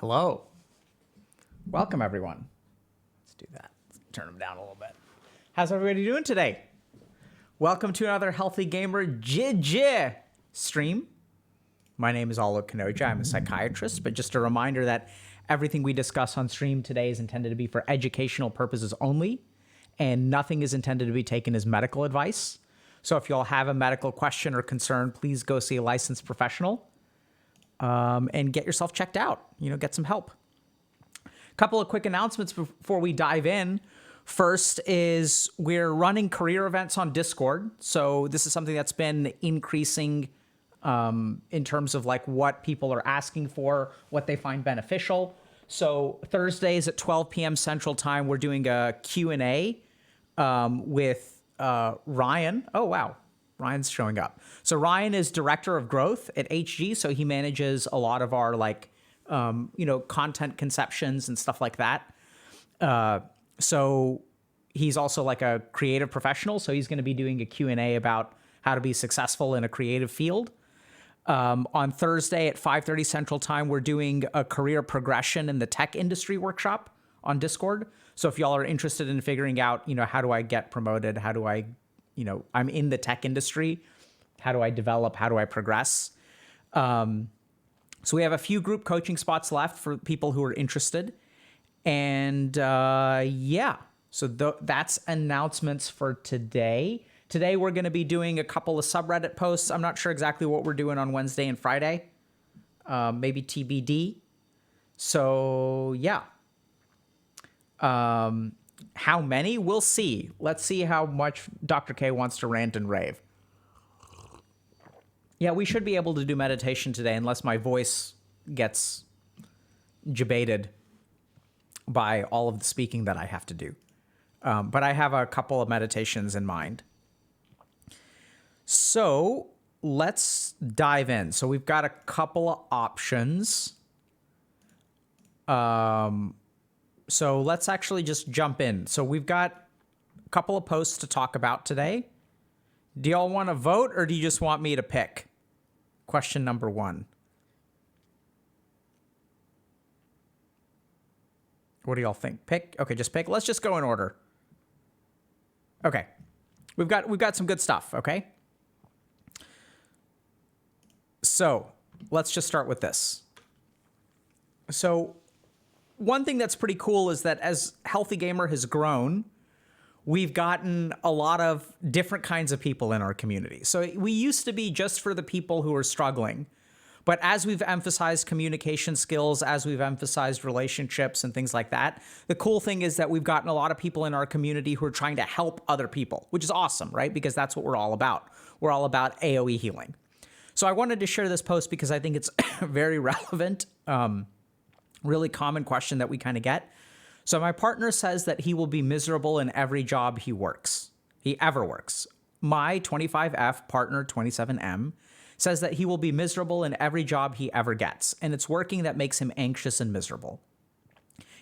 Hello. Welcome, everyone. Let's do that. Let's turn them down a little bit. How's everybody doing today? Welcome to another Healthy Gamer JJ stream. My name is Alok Kanoja. I'm a psychiatrist, but just a reminder that everything we discuss on stream today is intended to be for educational purposes only, and nothing is intended to be taken as medical advice. So if you all have a medical question or concern, please go see a licensed professional and get yourself checked out, get some help. A couple of quick announcements before we dive in. First is we're running career events on Discord. So this is something that's been increasing in terms of like what people are asking for, what they find beneficial. So Thursdays at 12 p.m. Central Time, we're doing a Q&A with Ryan. Oh, wow. Ryan's showing up. So Ryan is director of growth at HG. So he manages a lot of our content conceptions and stuff like that. So he's also like a creative professional. So he's going to be doing a Q&A about how to be successful in a creative field. On Thursday at 5:30 Central Time, we're doing a career progression in the tech industry workshop on Discord. So if y'all are interested in figuring out, how do I get promoted? How do I, I'm in the tech industry. How do I develop? How do I progress? So we have a few group coaching spots left for people who are interested. And so that's announcements for today. Today, we're going to be doing a couple of subreddit posts. I'm not sure exactly what we're doing on Wednesday and Friday. Maybe TBD. So, yeah. How many? We'll see. Let's see how much Dr. K wants to rant and rave. Yeah, we should be able to do meditation today unless my voice gets jebaited by all of the speaking that I have to do. But I have a couple of meditations in mind. So let's dive in. So we've got a couple of options. So let's actually just jump in. So we've got a couple of posts to talk about today. Do y'all want to vote or do you just want me to pick? Question number one. What do y'all think? Pick? Okay, just pick. Let's just go in order. Okay. We've got some good stuff, okay? So let's just start with this. So one thing that's pretty cool is that as Healthy Gamer has grown, we've gotten a lot of different kinds of people in our community. So we used to be just for the people who are struggling. But as we've emphasized communication skills, as we've emphasized relationships and things like that, the cool thing is that we've gotten a lot of people in our community who are trying to help other people, which is awesome, right? Because that's what we're all about. We're all about AOE healing. So I wanted to share this post because I think it's very relevant, really common question that we kind of get. So my partner says that he will be miserable in every job he ever works. My 25F partner, 27M, says that he will be miserable in every job he ever gets, and it's working that makes him anxious and miserable.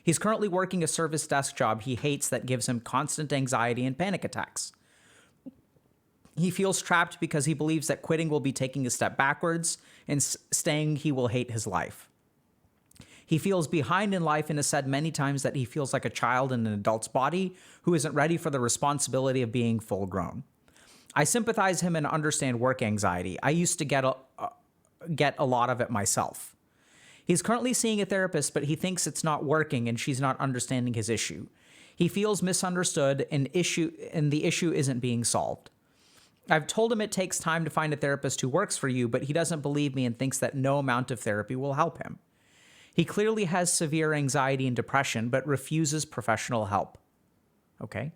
He's currently working a service desk job he hates that gives him constant anxiety and panic attacks. He feels trapped because he believes that quitting will be taking a step backwards, and staying he will hate his life. He feels behind in life and has said many times that he feels like a child in an adult's body who isn't ready for the responsibility of being full grown. I sympathize him and understand work anxiety. I used to get a lot of it myself. He's currently seeing a therapist, but he thinks it's not working and she's not understanding his issue. He feels misunderstood and the issue isn't being solved. I've told him it takes time to find a therapist who works for you, but he doesn't believe me and thinks that no amount of therapy will help him. He clearly has severe anxiety and depression, but refuses professional help. Okay.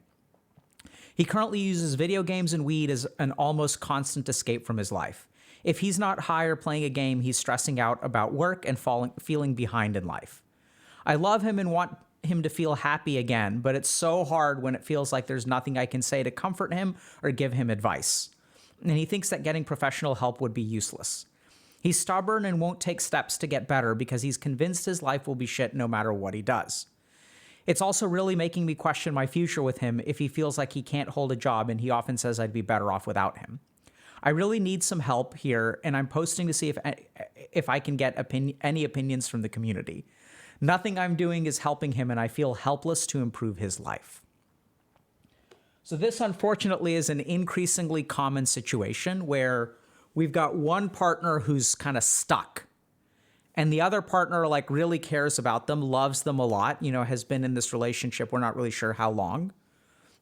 He currently uses video games and weed as an almost constant escape from his life. If he's not high or playing a game, he's stressing out about work and feeling behind in life. I love him and want him to feel happy again, but it's so hard when it feels like there's nothing I can say to comfort him or give him advice. And he thinks that getting professional help would be useless. He's stubborn and won't take steps to get better because he's convinced his life will be shit no matter what he does. It's also really making me question my future with him if he feels like he can't hold a job, and he often says I'd be better off without him. I really need some help here, and I'm posting to see if I can get any opinions from the community. Nothing I'm doing is helping him, and I feel helpless to improve his life. So this, unfortunately, is an increasingly common situation where we've got one partner who's kind of stuck, and the other partner like really cares about them, loves them a lot, has been in this relationship. We're not really sure how long,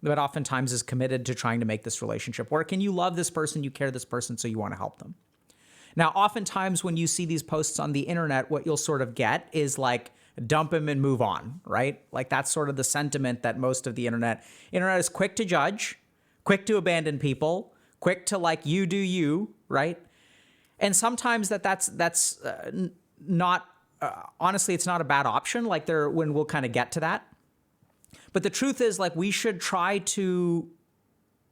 but oftentimes is committed to trying to make this relationship work. And you love this person, you care this person, so you want to help them. Now, oftentimes when you see these posts on the internet, what you'll sort of get is like, dump him and move on, right? Like that's sort of the sentiment that most of the internet is quick to judge, quick to abandon people, quick to like, you do you, right? And sometimes that's not, honestly, it's not a bad option. Like when we'll kind of get to that. But the truth is like, we should try to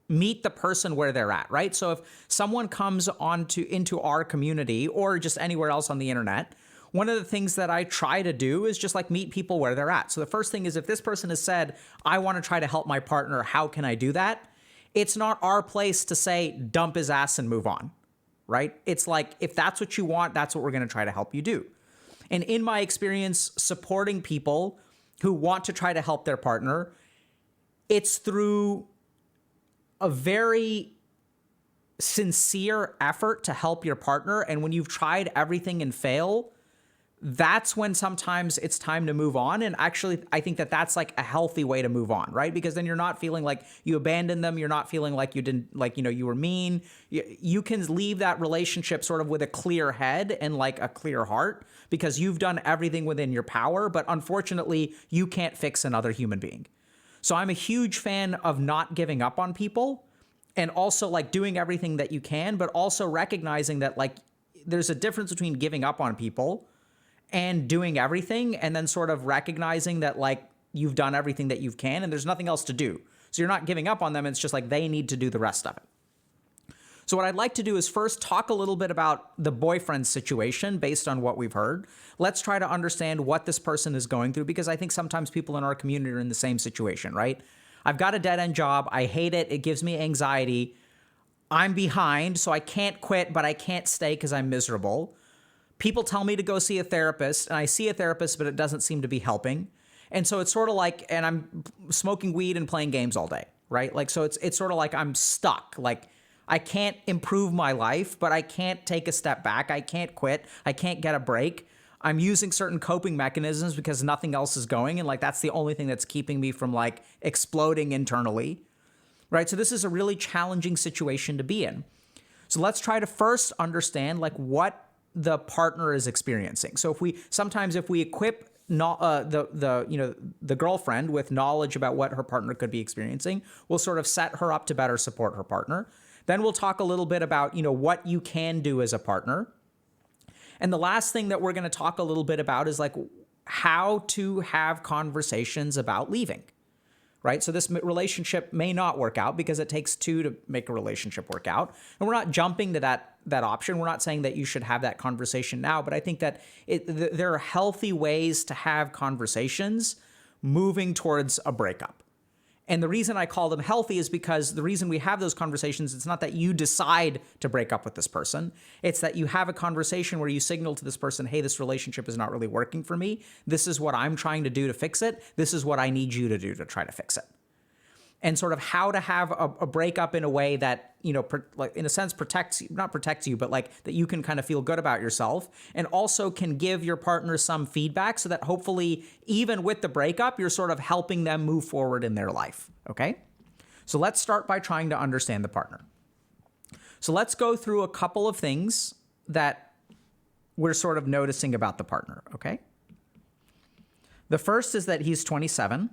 meet the person where they're at, right? So if someone comes into our community or just anywhere else on the internet, one of the things that I try to do is just like meet people where they're at. So the first thing is if this person has said, I want to try to help my partner, how can I do that? It's not our place to say, dump his ass and move on, right? It's like, if that's what you want, that's what we're going to try to help you do. And in my experience, supporting people who want to try to help their partner, it's through a very sincere effort to help your partner. And when you've tried everything and fail, that's when sometimes it's time to move on. And actually, I think that that's like a healthy way to move on, right? Because then you're not feeling like you abandoned them. You're not feeling like you didn't, like, you were mean. You can leave that relationship sort of with a clear head and like a clear heart because you've done everything within your power. But unfortunately, you can't fix another human being. So I'm a huge fan of not giving up on people and also like doing everything that you can, but also recognizing that like there's a difference between giving up on people and doing everything and then sort of recognizing that like you've done everything that you can and there's nothing else to do. So you're not giving up on them. It's just like they need to do the rest of it. So what I'd like to do is first talk a little bit about the boyfriend situation based on what we've heard. Let's try to understand what this person is going through because I think sometimes people in our community are in the same situation, right? I've got a dead-end job. I hate it. It gives me anxiety. I'm behind, so I can't quit, but I can't stay because I'm miserable. People tell me to go see a therapist, and I see a therapist, but it doesn't seem to be helping. And so it's sort of like, and I'm smoking weed and playing games all day, right? Like, so it's sort of like I'm stuck. Like, I can't improve my life, but I can't take a step back. I can't quit. I can't get a break. I'm using certain coping mechanisms because nothing else is going. And like, that's the only thing that's keeping me from like exploding internally, right? So this is a really challenging situation to be in. So let's try to first understand like what the partner is experiencing. So sometimes if we equip the girlfriend with knowledge about what her partner could be experiencing, we'll sort of set her up to better support her partner. Then we'll talk a little bit about, what you can do as a partner. And the last thing that we're going to talk a little bit about is like how to have conversations about leaving, right? So this relationship may not work out because it takes two to make a relationship work out. And we're not jumping to that option. We're not saying that you should have that conversation now, but I think that there are healthy ways to have conversations moving towards a breakup. And the reason I call them healthy is because the reason we have those conversations, it's not that you decide to break up with this person. It's that you have a conversation where you signal to this person, hey, this relationship is not really working for me. This is what I'm trying to do to fix it. This is what I need you to do to try to fix it. And sort of how to have a breakup in a way that, like in a sense not protects you, but like that you can kind of feel good about yourself and also can give your partner some feedback so that hopefully even with the breakup, you're sort of helping them move forward in their life. Okay. So let's start by trying to understand the partner. So let's go through a couple of things that we're sort of noticing about the partner. Okay. The first is that he's 27.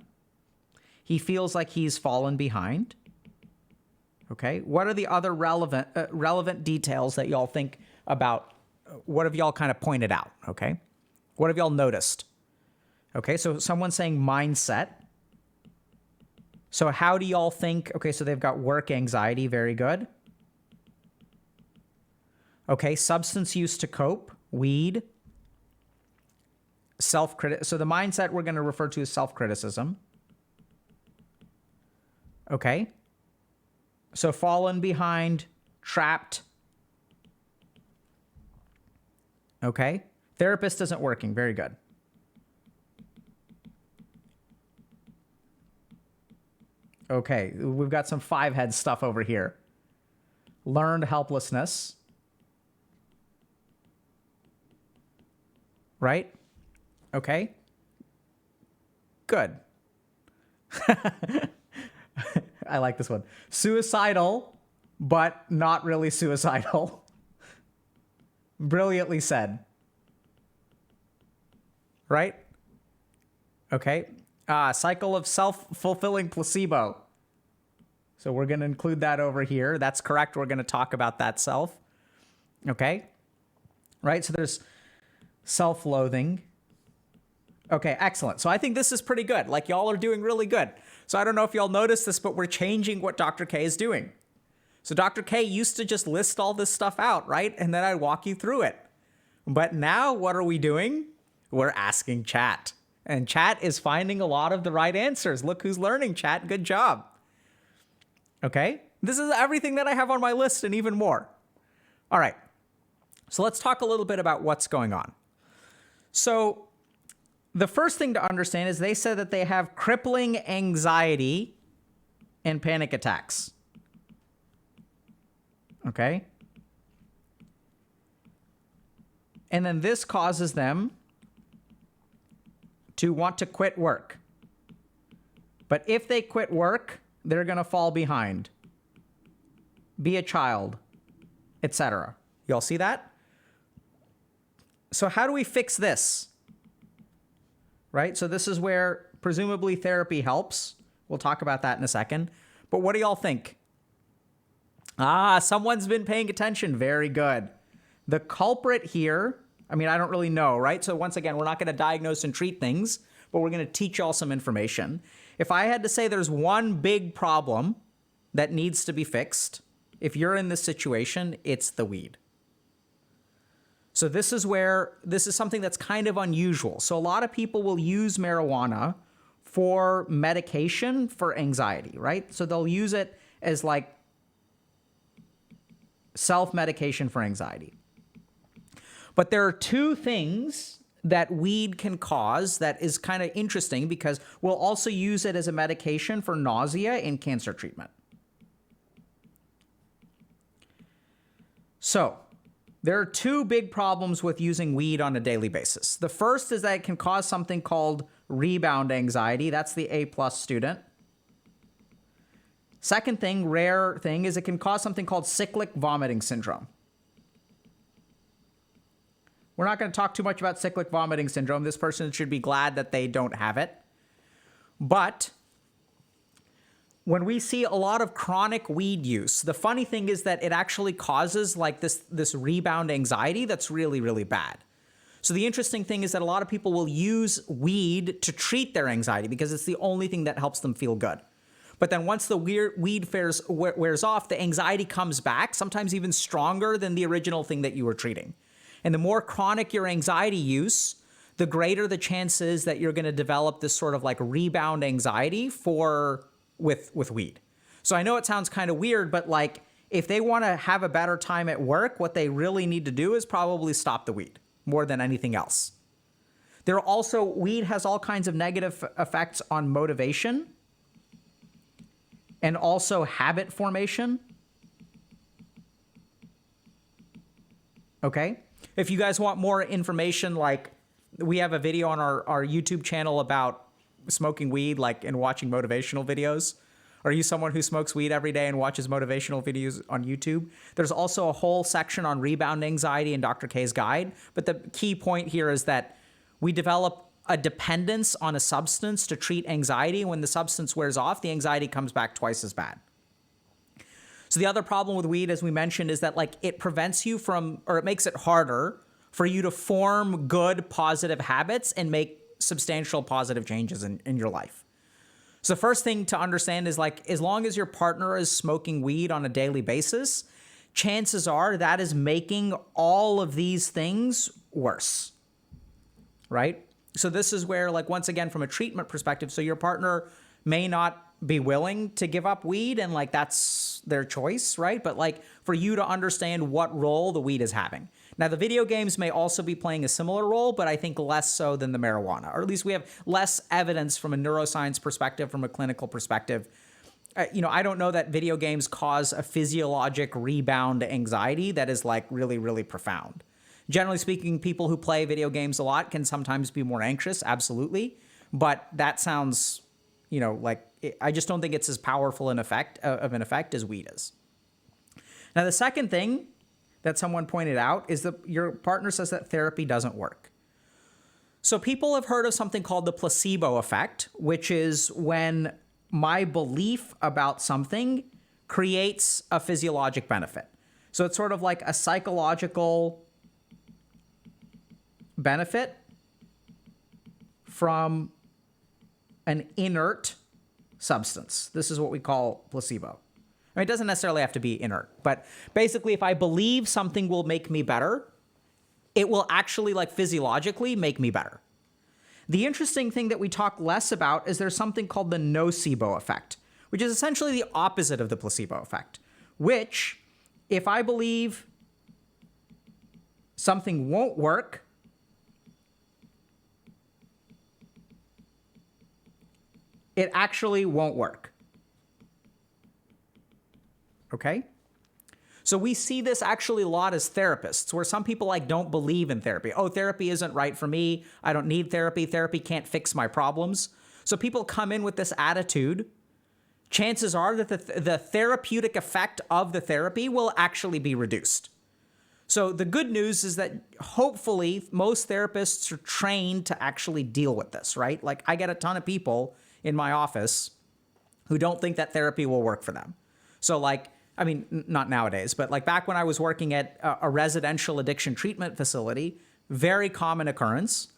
He feels like he's fallen behind. Okay. What are the other relevant details that y'all think about? What have y'all kind of pointed out? Okay. What have y'all noticed? Okay. So someone's saying mindset. So how do y'all think? Okay. So they've got work anxiety. Very good. Okay. Substance use to cope. Weed. Self-criticism. So the mindset we're going to refer to as self-criticism. Okay. So fallen behind, trapped. Okay. Therapist isn't working. Very good. Okay, we've got some 5-head stuff over here. Learned helplessness. Right? Okay. Good. I like this one. Suicidal, but not really suicidal. Brilliantly said. Right? Okay. Cycle of self-fulfilling placebo. So we're going to include that over here. That's correct. We're going to talk about that self. Okay. Right? So there's self-loathing. Okay, excellent. So I think this is pretty good. Like, y'all are doing really good. So I don't know if y'all noticed this, but we're changing what Dr. K is doing. So Dr. K used to just list all this stuff out, right? And then I'd walk you through it. But now what are we doing? We're asking chat. And chat is finding a lot of the right answers. Look who's learning, chat. Good job. Okay? This is everything that I have on my list and even more. All right. So let's talk a little bit about what's going on. So the first thing to understand is they said that they have crippling anxiety and panic attacks. Okay? And then this causes them to want to quit work. But if they quit work, they're going to fall behind, be a child, etc. Y'all see that? So how do we fix this? Right? So this is where presumably therapy helps. We'll talk about that in a second. But what do y'all think? Someone's been paying attention. Very good. The culprit here, I mean, I don't really know, right? So once again, we're not going to diagnose and treat things, but we're going to teach y'all some information. If I had to say there's one big problem that needs to be fixed, if you're in this situation, it's the weed. So this is something that's kind of unusual. So a lot of people will use marijuana for medication for anxiety, right? So they'll use it as like self-medication for anxiety. But there are two things that weed can cause that is kind of interesting because we'll also use it as a medication for nausea in cancer treatment. So there are two big problems with using weed on a daily basis. The first is that it can cause something called rebound anxiety. That's the A+ student. Second thing, rare thing, is it can cause something called cyclic vomiting syndrome. We're not going to talk too much about cyclic vomiting syndrome. This person should be glad that they don't have it. But when we see a lot of chronic weed use, the funny thing is that it actually causes like this rebound anxiety that's really, really bad. So the interesting thing is that a lot of people will use weed to treat their anxiety because it's the only thing that helps them feel good. But then once the weed wears off, the anxiety comes back, sometimes even stronger than the original thing that you were treating. And the more chronic your anxiety use, the greater the chances that you're going to develop this sort of like rebound anxiety with weed. So I know it sounds kind of weird, but like if they want to have a better time at work, what they really need to do is probably stop the weed more than anything else. Weed has all kinds of negative effects on motivation and also habit formation. Okay? If you guys want more information, like we have a video on our YouTube channel about smoking weed, like and watching motivational videos. Are you someone who smokes weed every day and watches motivational videos on YouTube? There's also a whole section on rebound anxiety in Dr. K's guide. But the key point here is that we develop a dependence on a substance to treat anxiety. When the substance wears off, the anxiety comes back twice as bad. So the other problem with weed, as we mentioned, is that like it prevents you from, or it makes it harder for you to form good, positive habits and make substantial positive changes in your life. So the first thing to understand is like, as long as your partner is smoking weed on a daily basis, chances are that is making all of these things worse, right? So this is where, like, once again, from a treatment perspective, so your partner may not be willing to give up weed and like that's their choice, right? But like for you to understand what role the weed is having. Now the video games may also be playing a similar role, but I think less so than the marijuana, or at least we have less evidence from a neuroscience perspective, from a clinical perspective I don't know that video games cause a physiologic rebound to anxiety that is like really, really profound. Generally speaking, people who play video games a lot can sometimes be more anxious, absolutely. But that sounds, I just don't think it's as powerful an effect as weed is. Now, the second thing that someone pointed out is that your partner says that therapy doesn't work. So people have heard of something called the placebo effect, which is when my belief about something creates a physiologic benefit. So it's sort of like a psychological benefit from an inert substance. This is what we call placebo. I mean, it doesn't necessarily have to be inert, but basically if I believe something will make me better, it will actually like physiologically make me better. The interesting thing that we talk less about is there's something called the nocebo effect, which is essentially the opposite of the placebo effect, which if I believe something won't work, it actually won't work. Okay? So we see this actually a lot as therapists, where some people like don't believe in therapy. Oh, therapy isn't right for me. I don't need therapy. Therapy can't fix my problems. So people come in with this attitude. Chances are that the therapeutic effect of the therapy will actually be reduced. So the good news is that hopefully most therapists are trained to actually deal with this, right? Like I get a ton of people in my office who don't think that therapy will work for them. So like, I mean, not nowadays, but like back when I was working at a residential addiction treatment facility, very common occurrence.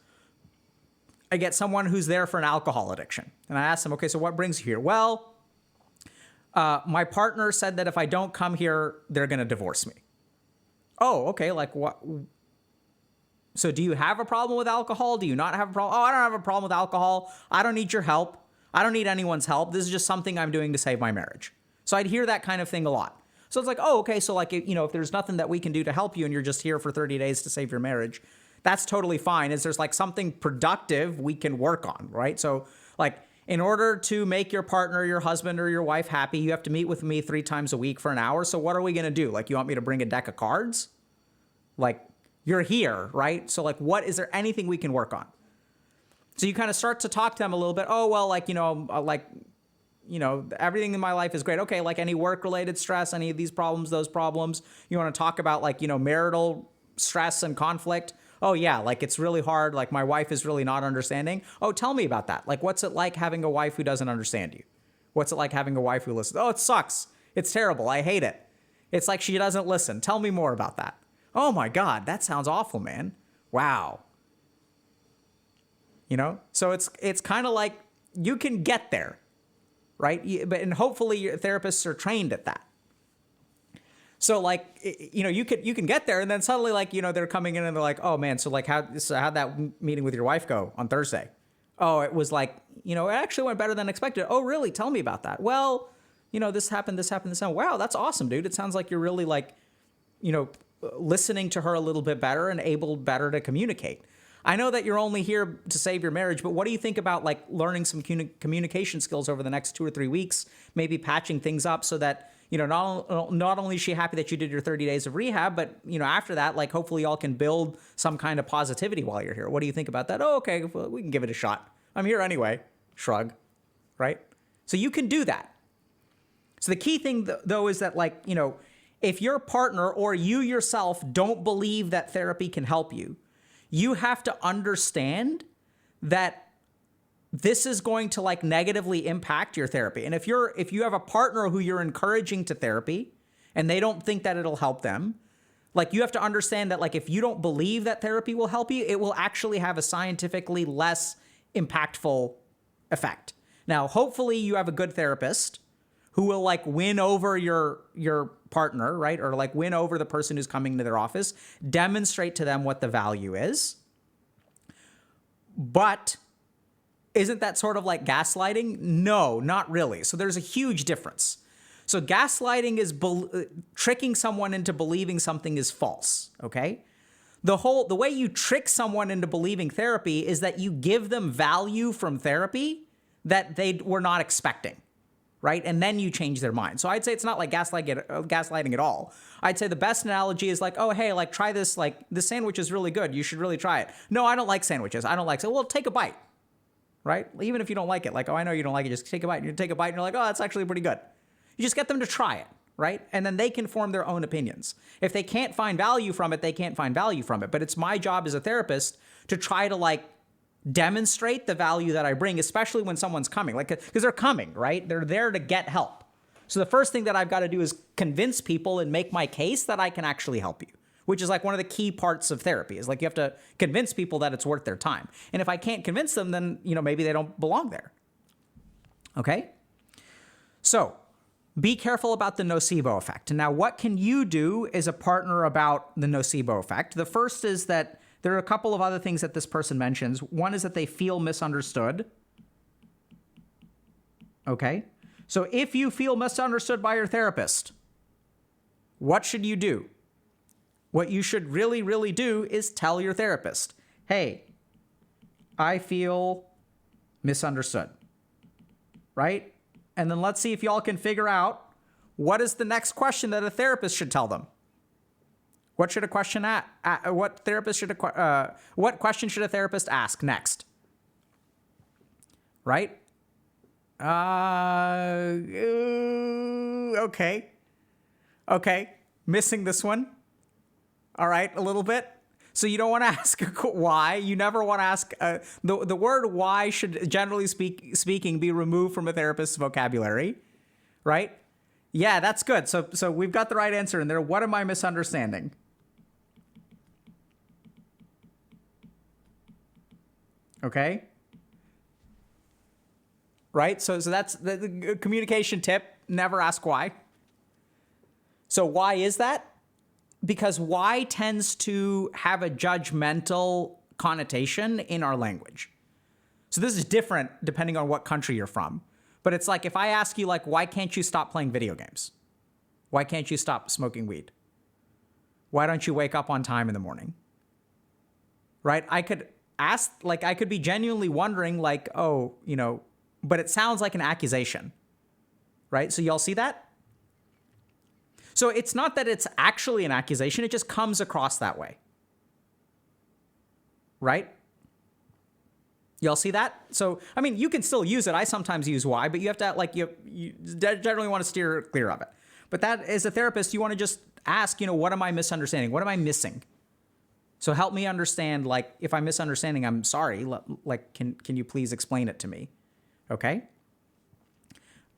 I get someone who's there for an alcohol addiction. And I ask them, okay, so what brings you here? Well, my partner said that if I don't come here, they're going to divorce me. Oh, okay. Like what? So do you have a problem with alcohol? Do you not have a problem? Oh, I don't have a problem with alcohol. I don't need your help. I don't need anyone's help. This is just something I'm doing to save my marriage. So I'd hear that kind of thing a lot. So it's like, oh, okay. So like, if there's nothing that we can do to help you and you're just here for 30 days to save your marriage, that's totally fine. Is there's like something productive we can work on, right? So like in order to make your partner, your husband or your wife happy, you have to meet with me 3 times a week for an hour. So what are we going to do? Like, you want me to bring a deck of cards? Like, you're here, right? So like, is there anything we can work on? So you kind of start to talk to them a little bit. Oh, well, everything in my life is great. Okay, like any work-related stress, any of these problems, those problems. You want to talk about marital stress and conflict? Oh yeah, like it's really hard. Like my wife is really not understanding. Oh, tell me about that. Like what's it like having a wife who doesn't understand you? What's it like having a wife who listens? Oh, it sucks. It's terrible. I hate it. It's like she doesn't listen. Tell me more about that. Oh my God, that sounds awful, man. Wow. So it's kind of like you can get there. Right? And howfully your therapists are trained at that. So like, you can get there and then suddenly they're coming in and they're like, oh man, so like how'd that meeting with your wife go on Thursday? Oh, it was like, it actually went better than expected. Oh, really? Tell me about that. Well, this happened. Wow, that's awesome, dude. It sounds like you're really listening to her a little bit better and able better to communicate. I know that you're only here to save your marriage, but what do you think about learning some communication skills over the next 2 or 3 weeks, maybe patching things up so that, not only is she happy that you did your 30 days of rehab, but, after that, hopefully y'all can build some kind of positivity while you're here. What do you think about that? Oh, okay, well, we can give it a shot. I'm here anyway. Shrug, right? So you can do that. So the key thing though is that if your partner or you yourself don't believe that therapy can help you, you have to understand that this is going to negatively impact your therapy. And if you have a partner who you're encouraging to therapy and they don't think that it'll help them, you have to understand that if you don't believe that therapy will help you, it will actually have a scientifically less impactful effect. Now, hopefully you have a good therapist who will win over your partner, right? Or win over the person who's coming to their office, demonstrate to them what the value is. But isn't that sort of like gaslighting? No, not really. So there's a huge difference. So gaslighting is tricking someone into believing something is false, okay? The way you trick someone into believing therapy is that you give them value from therapy that they were not expecting. right? And then you change their mind. So I'd say it's not like gaslighting at all. I'd say the best analogy is like, oh, hey, like try this, like this sandwich is really good. You should really try it. No, I don't like sandwiches. I don't like, so well, take a bite, right? Even if you don't like it, like, oh, I know you don't like it, just take a bite. You take a bite and you're like, oh, that's actually pretty good. You just get them to try it, right? And then they can form their own opinions. If they can't find value from it, they can't find value from it. But it's my job as a therapist to try to like demonstrate the value that I bring, especially when someone's coming, like, because they're coming, right? They're there to get help. So the first thing that I've got to do is convince people and make my case that I can actually help you, which is like one of the key parts of therapy is like you have to convince people that it's worth their time. And if I can't convince them, then, you know, maybe they don't belong there. Okay? So be careful about the nocebo effect. And now what can you do as a partner about the nocebo effect? The first is that there are a couple of other things that this person mentions. One is that they feel misunderstood. Okay? So if you feel misunderstood by your therapist, what should you do? What you should really, really do is tell your therapist, hey, I feel misunderstood, right? And then let's see if y'all can figure out what is the next question that a therapist should tell them. What should a question what question should a therapist ask next? Right? Okay. Missing this one. All right, a little bit. So you don't want to ask why. You never want to ask. The word why should, generally speaking, be removed from a therapist's vocabulary, right? Yeah, that's good. So we've got the right answer in there. What am I misunderstanding? Okay. Right? So that's the communication tip. Never ask why. So why is that? Because why tends to have a judgmental connotation in our language. So this is different depending on what country you're from. But it's like if I ask you, like, why can't you stop playing video games? Why can't you stop smoking weed? Why don't you wake up on time in the morning? Right? I could ask, like, I could be genuinely wondering, like, oh, you know, but it sounds like an accusation. Right? So y'all see that? So it's not that it's actually an accusation, it just comes across that way. Right? Y'all see that? So, I mean, you can still use it. I sometimes use why, but you have to, like, you generally want to steer clear of it. But that, as a therapist, you want to just ask, you know, what am I misunderstanding? What am I missing? So help me understand, like, if I'm misunderstanding, I'm sorry. Like, can you please explain it to me? Okay?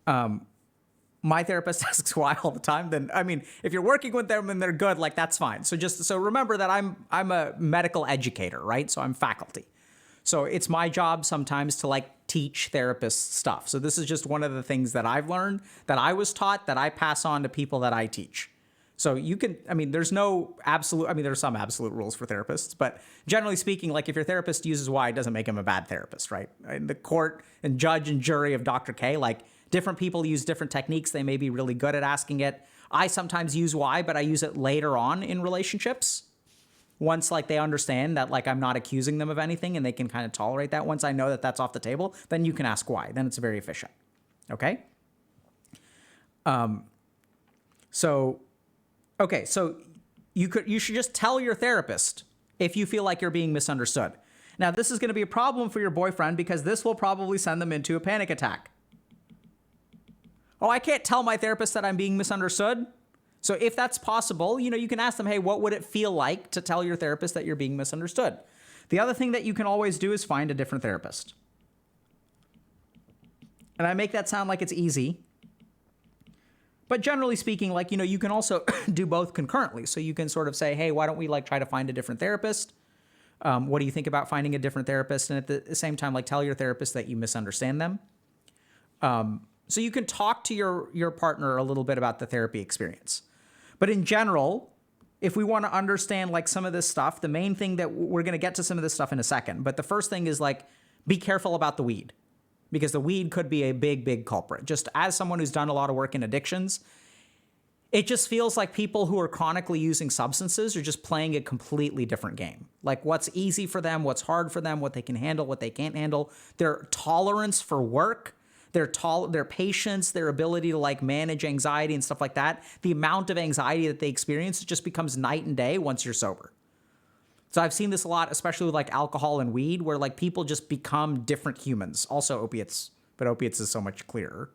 My therapist asks why all the time. Then, I mean, if you're working with them and they're good, like, that's fine. So remember that I'm a medical educator, right? So I'm faculty. So it's my job sometimes to, like, teach therapists stuff. So this is just one of the things that I've learned, that I was taught, that I pass on to people that I teach. So you can, I mean, there's no absolute, I mean, there's some absolute rules for therapists, but generally speaking, like, if your therapist uses why, it doesn't make him a bad therapist, right? In the court and judge and jury of Dr. K, like, different people use different techniques. They may be really good at asking it. I sometimes use why, but I use it later on in relationships. Once, like, they understand that, like, I'm not accusing them of anything and they can kind of tolerate that. Once I know that that's off the table, then you can ask why. Then it's very efficient. Okay? So you should just tell your therapist if you feel like you're being misunderstood. Now, this is going to be a problem for your boyfriend because this will probably send them into a panic attack. Oh, I can't tell my therapist that I'm being misunderstood. So if that's possible, you know, you can ask them, hey, what would it feel like to tell your therapist that you're being misunderstood? The other thing that you can always do is find a different therapist. And I make that sound like it's easy. But generally speaking, like, you know, you can also do both concurrently. So you can sort of say, hey, why don't we, like, try to find a different therapist? What do you think about finding a different therapist? And at the same time, like, tell your therapist that you misunderstand them. So you can talk to your partner a little bit about the therapy experience. But in general, if we want to understand, like, some of this stuff, the main thing that we're going to get to some of this stuff in a second. But the first thing is, like, be careful about the weed, because the weed could be a big, big culprit. Just as someone who's done a lot of work in addictions, it just feels like people who are chronically using substances are just playing a completely different game. Like, what's easy for them, what's hard for them, what they can handle, what they can't handle, their tolerance for work, their patience, their ability to like manage anxiety and stuff like that, the amount of anxiety that they experience just becomes night and day once you're sober. So I've seen this a lot, especially with like alcohol and weed, where like people just become different humans. Also opiates, but opiates is so much clearer.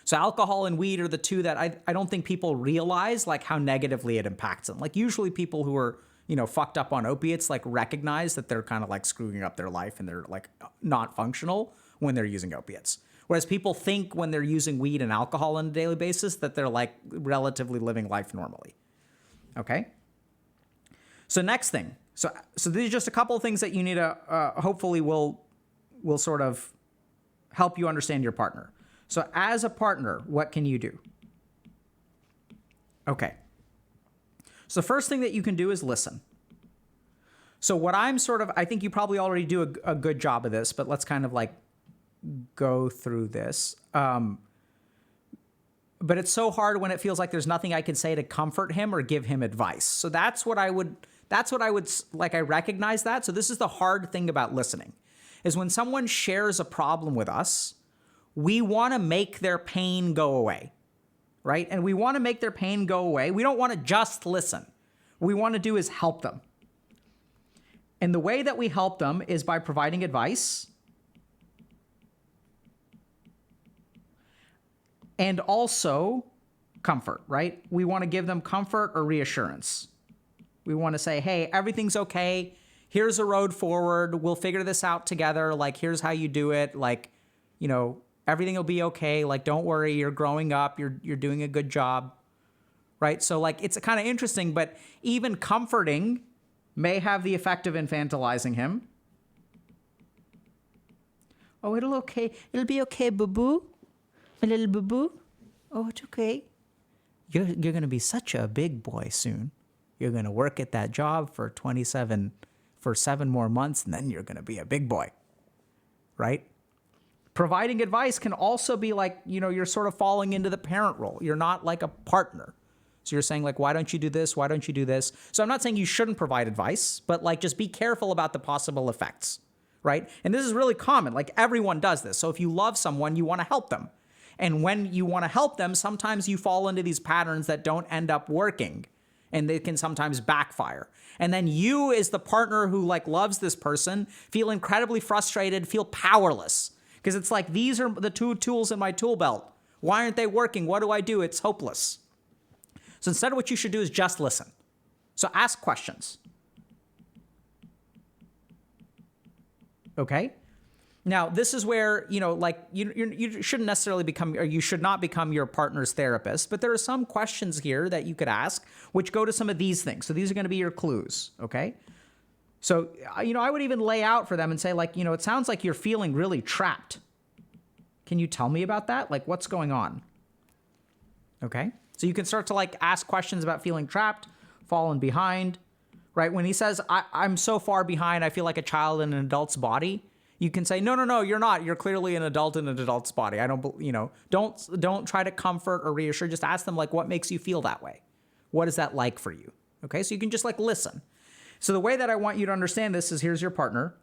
So alcohol and weed are the two that I don't think people realize like how negatively it impacts them. Like usually people who are, fucked up on opiates like recognize that they're kind of like screwing up their life and they're like not functional when they're using opiates. Whereas people think when they're using weed and alcohol on a daily basis that they're like relatively living life normally. Okay? So next thing. So these are just a couple of things that you need to hopefully will sort of help you understand your partner. So as a partner, what can you do? Okay. So the first thing that you can do is listen. So what I think you probably already do a good job of this, but let's kind of like go through this. But it's so hard when it feels like there's nothing I can say to comfort him or give him advice. So that's what I would like. I recognize that. So this is the hard thing about listening is when someone shares a problem with us, we want to make their pain go away, right? And we want to make their pain go away. We don't want to just listen. What we want to do is help them. And the way that we help them is by providing advice and also comfort, right? We want to give them comfort or reassurance. We want to say, hey, everything's okay. Here's a road forward. We'll figure this out together. Like, here's how you do it. Like, everything will be okay. Like, don't worry. You're growing up. You're doing a good job, right? So like, it's kind of interesting, but even comforting may have the effect of infantilizing him. Oh, it'll be okay, boo-boo. My little boo-boo. Oh, it's okay. You're going to be such a big boy soon. You're going to work at that job for 7 more months, and then you're going to be a big boy, right? Providing advice can also be like, you're sort of falling into the parent role. You're not like a partner. So you're saying like, why don't you do this? Why don't you do this? So I'm not saying you shouldn't provide advice, but like, just be careful about the possible effects, right? And this is really common. Like everyone does this. So if you love someone, you want to help them. And when you want to help them, sometimes you fall into these patterns that don't end up working and they can sometimes backfire. And then you as the partner who like loves this person feel incredibly frustrated, feel powerless. Because it's like, these are the two tools in my tool belt. Why aren't they working? What do I do? It's hopeless. So instead, what you should do is just listen. So ask questions. Okay? Now, this is where, you shouldn't necessarily become, or you should not become your partner's therapist, but there are some questions here that you could ask, which go to some of these things. So these are going to be your clues, okay? So, I would even lay out for them and say, like, it sounds like you're feeling really trapped. Can you tell me about that? Like, what's going on? Okay? So you can start to, like, ask questions about feeling trapped, falling behind, right? When he says, I'm so far behind, I feel like a child in an adult's body, you can say, no, you're not. You're clearly an adult in an adult's body. Don't try to comfort or reassure. Just ask them, like, what makes you feel that way? What is that like for you? Okay? So you can just, like, listen. So the way that I want you to understand this is, here's your partner.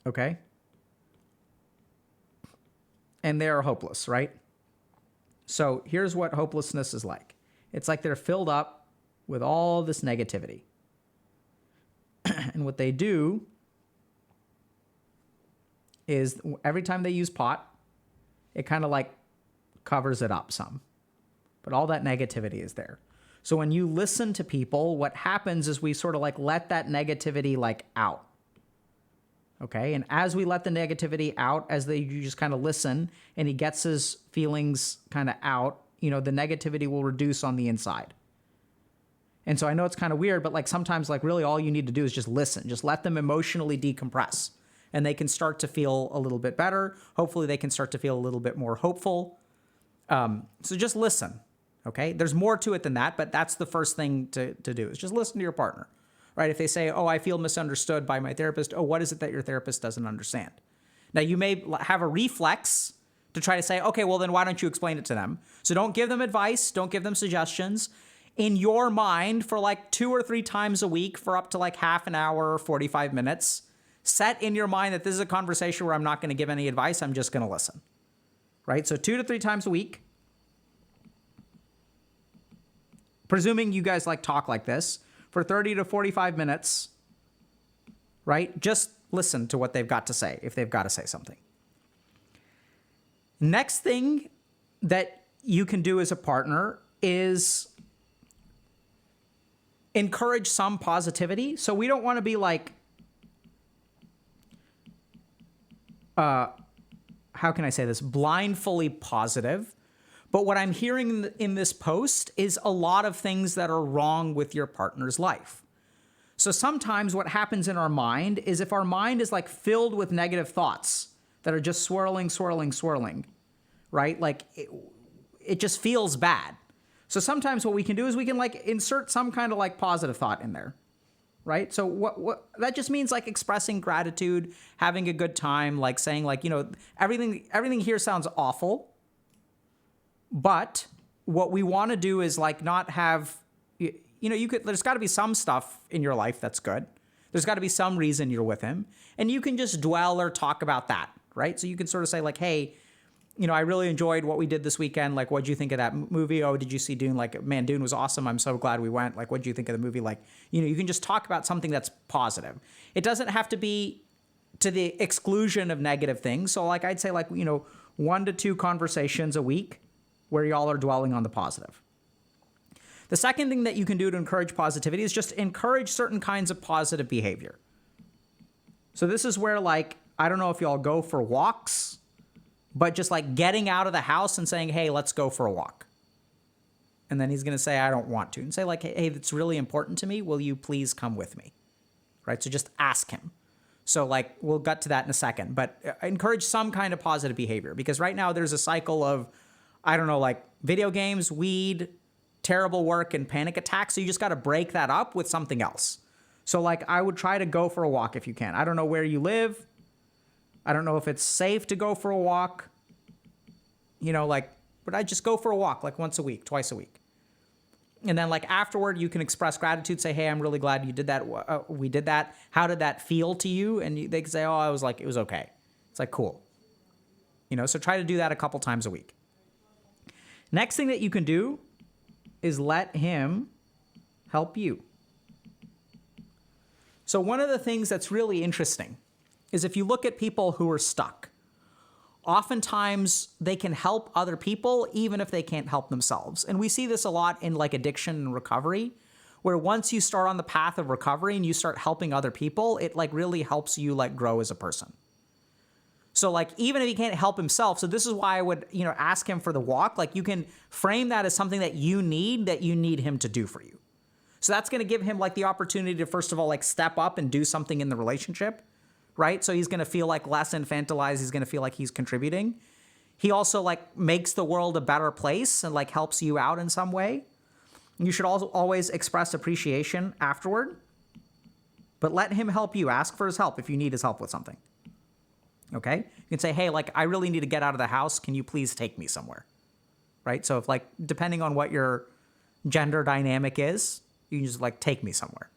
Okay? And they are hopeless, right? So here's what hopelessness is like. It's like they're filled up with all this negativity. And what they do is every time they use pot, it kind of like covers it up some. But all that negativity is there. So when you listen to people, what happens is we sort of like let that negativity like out. Okay? And as we let the negativity out, you just kind of listen and he gets his feelings kind of out, the negativity will reduce on the inside. And so I know it's kind of weird, but like sometimes like really all you need to do is just listen. Just let them emotionally decompress and they can start to feel a little bit better. Hopefully they can start to feel a little bit more hopeful. So just listen. Okay? There's more to it than that, but that's the first thing to do is just listen to your partner, right? If they say, oh, I feel misunderstood by my therapist. Oh, what is it that your therapist doesn't understand? Now you may have a reflex to try to say, okay, well then why don't you explain it to them? So don't give them advice. Don't give them suggestions. In your mind, for like 2 or 3 times a week for up to like half an hour or 45 minutes, set in your mind that this is a conversation where I'm not going to give any advice. I'm just going to listen, right? So 2 to 3 times a week, presuming you guys like talk like this, for 30 to 45 minutes, right? Just listen to what they've got to say if they've got to say something. Next thing that you can do as a partner is encourage some positivity. So we don't want to be like, how can I say this? Blindly positive. But what I'm hearing in this post is a lot of things that are wrong with your partner's life. So sometimes what happens in our mind is if our mind is like filled with negative thoughts that are just swirling, right? Like it just feels bad. So sometimes what we can do is we can like insert some kind of like positive thought in there, right? So what that just means like expressing gratitude, having a good time, like saying like, you know, everything here sounds awful, but what we want to do is like not have, you know, there's got to be some stuff in your life that's good. There's got to be some reason you're with him, and you can just dwell or talk about that, right? So you can sort of say like, hey, you know, I really enjoyed what we did this weekend. Like, what'd you think of that movie? Oh, did you see Dune? Like, man, Dune was awesome. I'm so glad we went. Like, what'd you think of the movie? Like, you know, you can just talk about something that's positive. It doesn't have to be to the exclusion of negative things. So like, I'd say like, you know, 1 to 2 conversations a week where y'all are dwelling on the positive. The second thing that you can do to encourage positivity is just encourage certain kinds of positive behavior. So this is where like, I don't know if y'all go for walks, but just like getting out of the house and saying, hey, let's go for a walk. And then he's going to say, I don't want to. And say like, hey, that's really important to me. Will you please come with me? Right? So just ask him. So like, we'll get to that in a second, but encourage some kind of positive behavior, because right now there's a cycle of, I don't know, like video games, weed, terrible work, and panic attacks. So you just got to break that up with something else. So like, I would try to go for a walk if you can. I don't know where you live. I don't know if it's safe to go for a walk, you know, like, but I just go for a walk like once a week, twice a week. And then like afterward, you can express gratitude, say, hey, I'm really glad you did that. We did that. How did that feel to you? And they can say, oh, it was okay. It's like, cool. You know, so try to do that a couple times a week. Next thing that you can do is let him help you. So one of the things that's really interesting is if you look at people who are stuck, oftentimes they can help other people even if they can't help themselves. And we see this a lot in like addiction and recovery, where once you start on the path of recovery and you start helping other people, it like really helps you like grow as a person. So like, even if he can't help himself, so this is why I would, you know, ask him for the walk. Like you can frame that as something that you need him to do for you. So that's going to give him like the opportunity to, first of all, like step up and do something in the relationship, right? So he's going to feel like less infantilized. He's going to feel like he's contributing. He also like makes the world a better place and like helps you out in some way. You should also always express appreciation afterward, but let him help you. Ask for his help if you need his help with something. Okay? You can say, hey, like, I really need to get out of the house. Can you please take me somewhere? Right? So if like, depending on what your gender dynamic is, you can just like take me somewhere.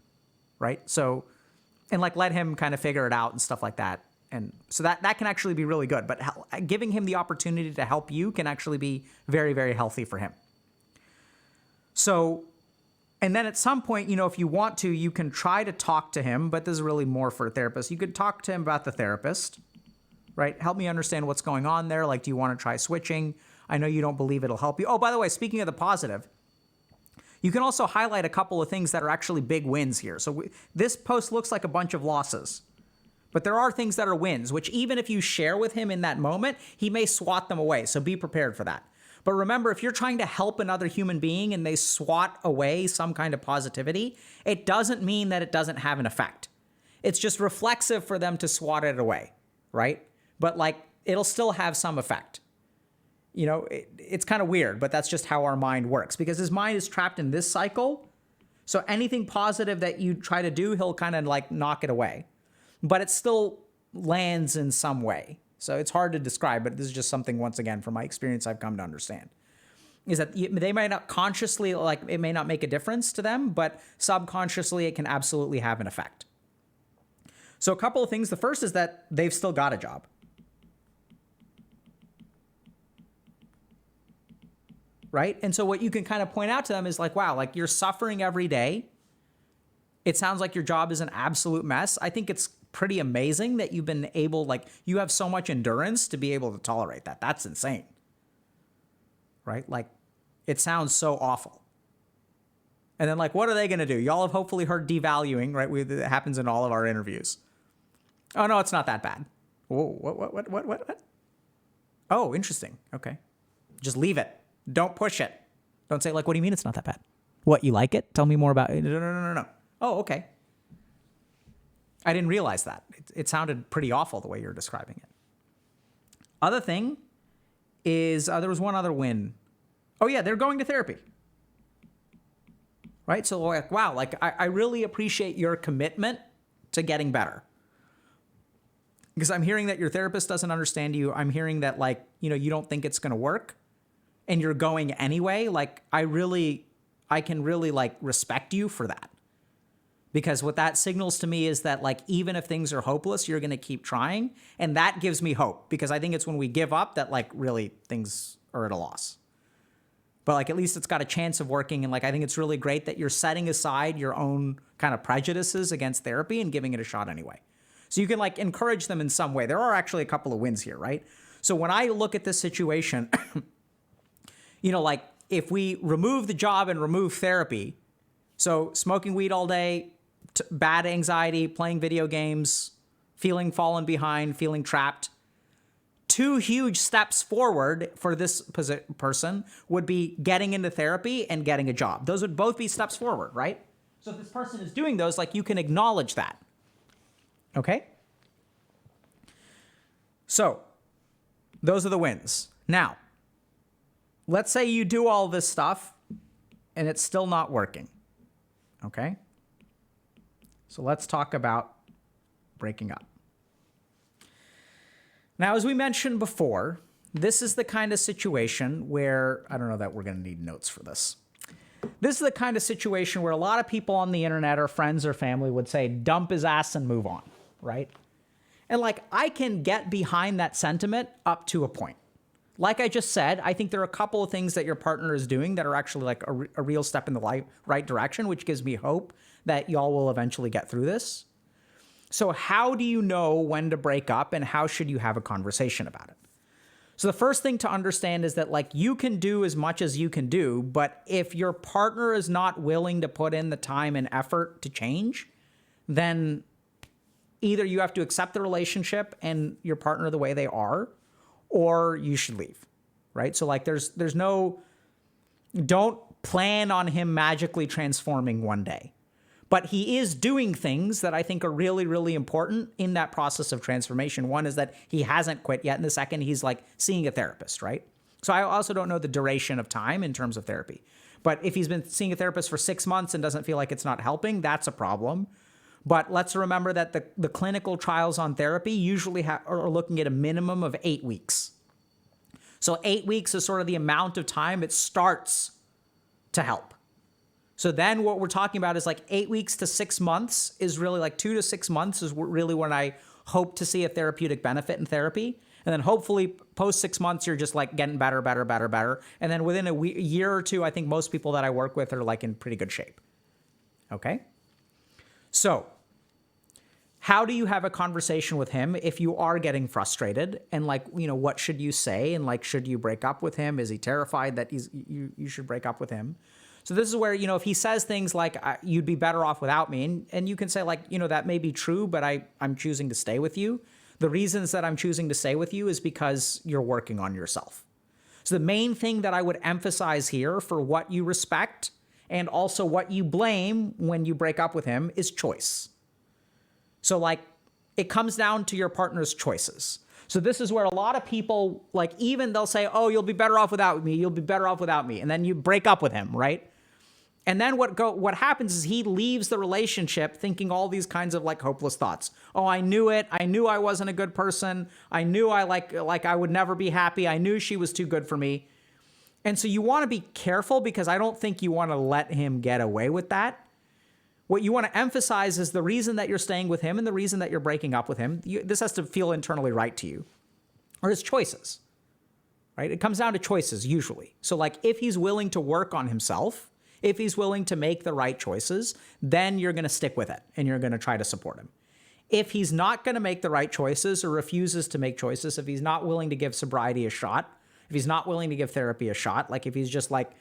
Right? So, and like let him kind of figure it out and stuff like that. And so that can actually be really good. But giving him the opportunity to help you can actually be very, very healthy for him. So, and then at some point, you know, if you want to, you can try to talk to him, but this is really more for a therapist. You could talk to him about the therapist, right? Help me understand what's going on there. Like, do you want to try switching? I know you don't believe it'll help you. Oh, by the way, speaking of the positive, you can also highlight a couple of things that are actually big wins here. So this post looks like a bunch of losses, but there are things that are wins, which even if you share with him in that moment, he may swat them away. So be prepared for that. But remember, if you're trying to help another human being and they swat away some kind of positivity, it doesn't mean that it doesn't have an effect. It's just reflexive for them to swat it away, right? But like, it'll still have some effect. You know, it's kind of weird, but that's just how our mind works, because his mind is trapped in this cycle. So anything positive that you try to do, he'll kind of like knock it away, but it still lands in some way. So it's hard to describe, but this is just something, once again, from my experience, I've come to understand, is that they might not consciously, like, it may not make a difference to them, but subconsciously it can absolutely have an effect. So a couple of things. The first is that they've still got a job. Right? And so what you can kind of point out to them is like, wow, like you're suffering every day. It sounds like your job is an absolute mess. I think it's pretty amazing that you've been able, like you have so much endurance to be able to tolerate that. That's insane. Right? Like it sounds so awful. And then like, what are they going to do? Y'all have hopefully heard devaluing, right? It happens in all of our interviews. Oh, no, it's not that bad. Whoa, what? Oh, interesting. Okay. Just leave it. Don't push it. Don't say like, what do you mean it's not that bad? What, you like it? Tell me more about it. No. Oh, okay. I didn't realize that. It sounded pretty awful the way you're describing it. Other thing is there was one other win. Oh yeah, they're going to therapy. Right? So like, wow, like I really appreciate your commitment to getting better. Because I'm hearing that your therapist doesn't understand you. I'm hearing that like, you don't think it's going to work and you're going anyway. Like I can really like respect you for that. Because what that signals to me is that like, even if things are hopeless, you're going to keep trying. And that gives me hope because I think it's when we give up that like really things are at a loss. But like, at least it's got a chance of working. And like, I think it's really great that you're setting aside your own kind of prejudices against therapy and giving it a shot anyway. So you can like encourage them in some way. There are actually a couple of wins here, right? So when I look at this situation, like if we remove the job and remove therapy, so smoking weed all day, bad anxiety, playing video games, feeling fallen behind, feeling trapped, 2 huge steps forward for this person would be getting into therapy and getting a job. Those would both be steps forward, right? So if this person is doing those, like you can acknowledge that. Okay? So those are the wins. Now, let's say you do all this stuff and it's still not working. Okay? So let's talk about breaking up. Now, as we mentioned before, this is the kind of situation where, I don't know that we're going to need notes for this. This is the kind of situation where a lot of people on the internet or friends or family would say, dump his ass and move on, right? And like, I can get behind that sentiment up to a point. Like I just said, I think there are a couple of things that your partner is doing that are actually like a real step in the right direction, which gives me hope that y'all will eventually get through this. So how do you know when to break up and how should you have a conversation about it? So the first thing to understand is that like you can do as much as you can do, but if your partner is not willing to put in the time and effort to change, then either you have to accept the relationship and your partner the way they are, or you should leave, right? So like there's no, don't plan on him magically transforming one day. But he is doing things that I think are really, really important in that process of transformation. One is that he hasn't quit yet. And the second, he's like seeing a therapist, right? So I also don't know the duration of time in terms of therapy. But if he's been seeing a therapist for 6 months and doesn't feel like it's not helping, that's a problem. But let's remember that the clinical trials on therapy usually are looking at a minimum of 8 weeks. So 8 weeks is sort of the amount of time it starts to help. So then what we're talking about is like 8 weeks to 6 months is really like 2 to 6 months is really when I hope to see a therapeutic benefit in therapy. And then hopefully post 6 months, you're just like getting better. And then within a year or two, I think most people that I work with are like in pretty good shape. Okay. So how do you have a conversation with him if you are getting frustrated? And like, what should you say? And like, should you break up with him? Is he terrified that you should break up with him? So this is where, if he says things like, you'd be better off without me, and you can say like, that may be true, but I'm choosing to stay with you. The reasons that I'm choosing to stay with you is because you're working on yourself. So the main thing that I would emphasize here for what you respect and also what you blame when you break up with him is choice. So like, it comes down to your partner's choices. So this is where a lot of people, like even they'll say, oh, you'll be better off without me. You'll be better off without me. And then you break up with him, right? And then what happens is he leaves the relationship thinking all these kinds of like hopeless thoughts. Oh, I knew it. I knew I wasn't a good person. I knew I like I would never be happy. I knew she was too good for me. And so you want to be careful because I don't think you want to let him get away with that. What you want to emphasize is the reason that you're staying with him and the reason that you're breaking up with him. This has to feel internally right to you, or his choices, right? It comes down to choices usually. So like if he's willing to work on himself, if he's willing to make the right choices, then you're going to stick with it and you're going to try to support him. If he's not going to make the right choices or refuses to make choices, if he's not willing to give sobriety a shot, if he's not willing to give therapy a shot, like if he's just like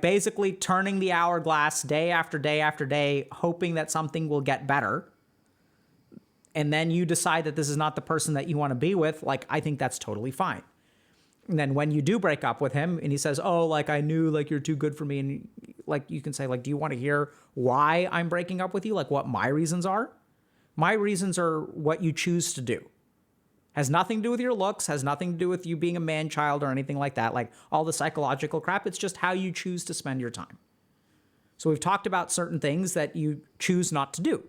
basically turning the hourglass day after day after day, hoping that something will get better, and then you decide that this is not the person that you want to be with, like, I think that's totally fine. And then when you do break up with him and he says, oh, like, I knew, like, you're too good for me. And like, you can say, like, do you want to hear why I'm breaking up with you? Like what my reasons are? My reasons are what you choose to do. Has nothing to do with your looks, has nothing to do with you being a man-child or anything like that, like all the psychological crap. It's just how you choose to spend your time. So we've talked about certain things that you choose not to do.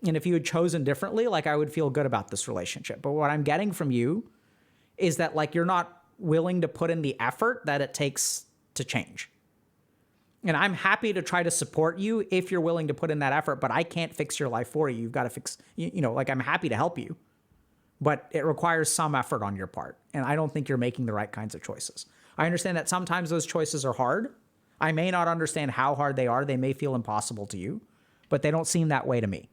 And if you had chosen differently, like I would feel good about this relationship. But what I'm getting from you is that like you're not willing to put in the effort that it takes to change. And I'm happy to try to support you if you're willing to put in that effort, but I can't fix your life for you. You've got to fix, like I'm happy to help you, but it requires some effort on your part. And I don't think you're making the right kinds of choices. I understand that sometimes those choices are hard. I may not understand how hard they are. They may feel impossible to you, but they don't seem that way to me.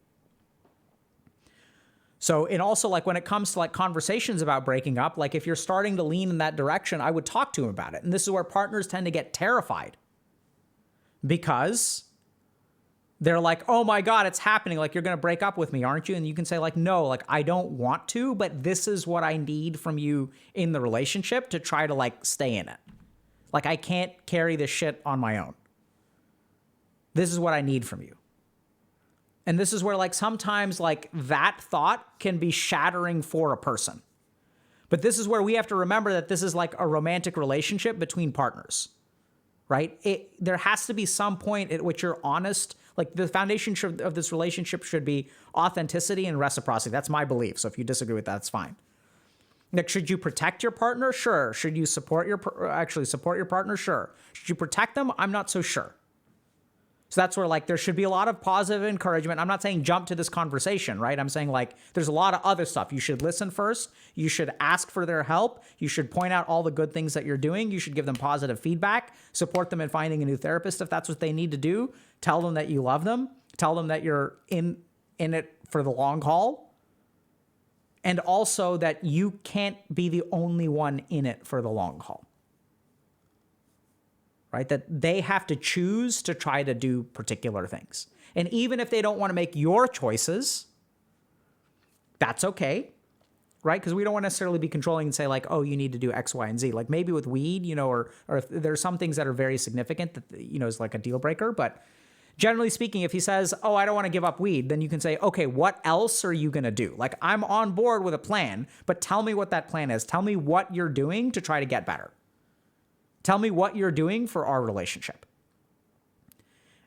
So, and also like when it comes to like conversations about breaking up, like if you're starting to lean in that direction, I would talk to him about it. And this is where partners tend to get terrified because they're like, oh my God, it's happening. Like, you're going to break up with me, aren't you? And you can say like, no, like I don't want to, but this is what I need from you in the relationship to try to like stay in it. Like I can't carry this shit on my own. This is what I need from you. And this is where like sometimes like that thought can be shattering for a person. But this is where we have to remember that this is like a romantic relationship between partners, right? There has to be some point at which you're honest. Like the foundation of this relationship should be authenticity and reciprocity. That's my belief. So if you disagree with that, it's fine. Like, should you protect your partner? Sure. Should you support your partner? Sure. Should you protect them? I'm not so sure. So that's where like there should be a lot of positive encouragement. I'm not saying jump to this conversation, right? I'm saying like there's a lot of other stuff. You should listen first. You should ask for their help. You should point out all the good things that you're doing. You should give them positive feedback, support them in finding a new therapist if that's what they need to do. Tell them that you love them. Tell them that you're in it for the long haul. And also that you can't be the only one in it for the long haul. Right? That they have to choose to try to do particular things. And even if they don't want to make your choices, that's okay, right? Because we don't want to necessarily be controlling and say like, oh, you need to do X, Y, and Z. Like maybe with weed, or if there's some things that are very significant that, is like a deal breaker. But generally speaking, if he says, oh, I don't want to give up weed, then you can say, okay, what else are you going to do? Like I'm on board with a plan, but tell me what that plan is. Tell me what you're doing to try to get better. Tell me what you're doing for our relationship.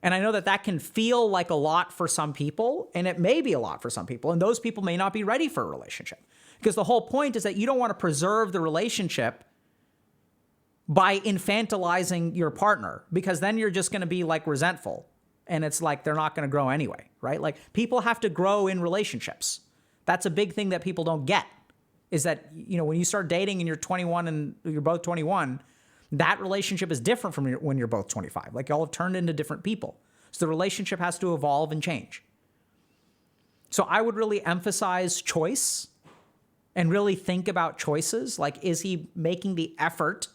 And I know that that can feel like a lot for some people, and it may be a lot for some people, and those people may not be ready for a relationship. Because the whole point is that you don't want to preserve the relationship by infantilizing your partner, because then you're just going to be like resentful, and it's like they're not going to grow anyway, right? Like people have to grow in relationships. That's a big thing that people don't get, is that, when you start dating and you're 21 and you're both 21, that relationship is different from when you're both 25. Like y'all have turned into different people. So the relationship has to evolve and change. So I would really emphasize choice and really think about choices. Like, is he making the effort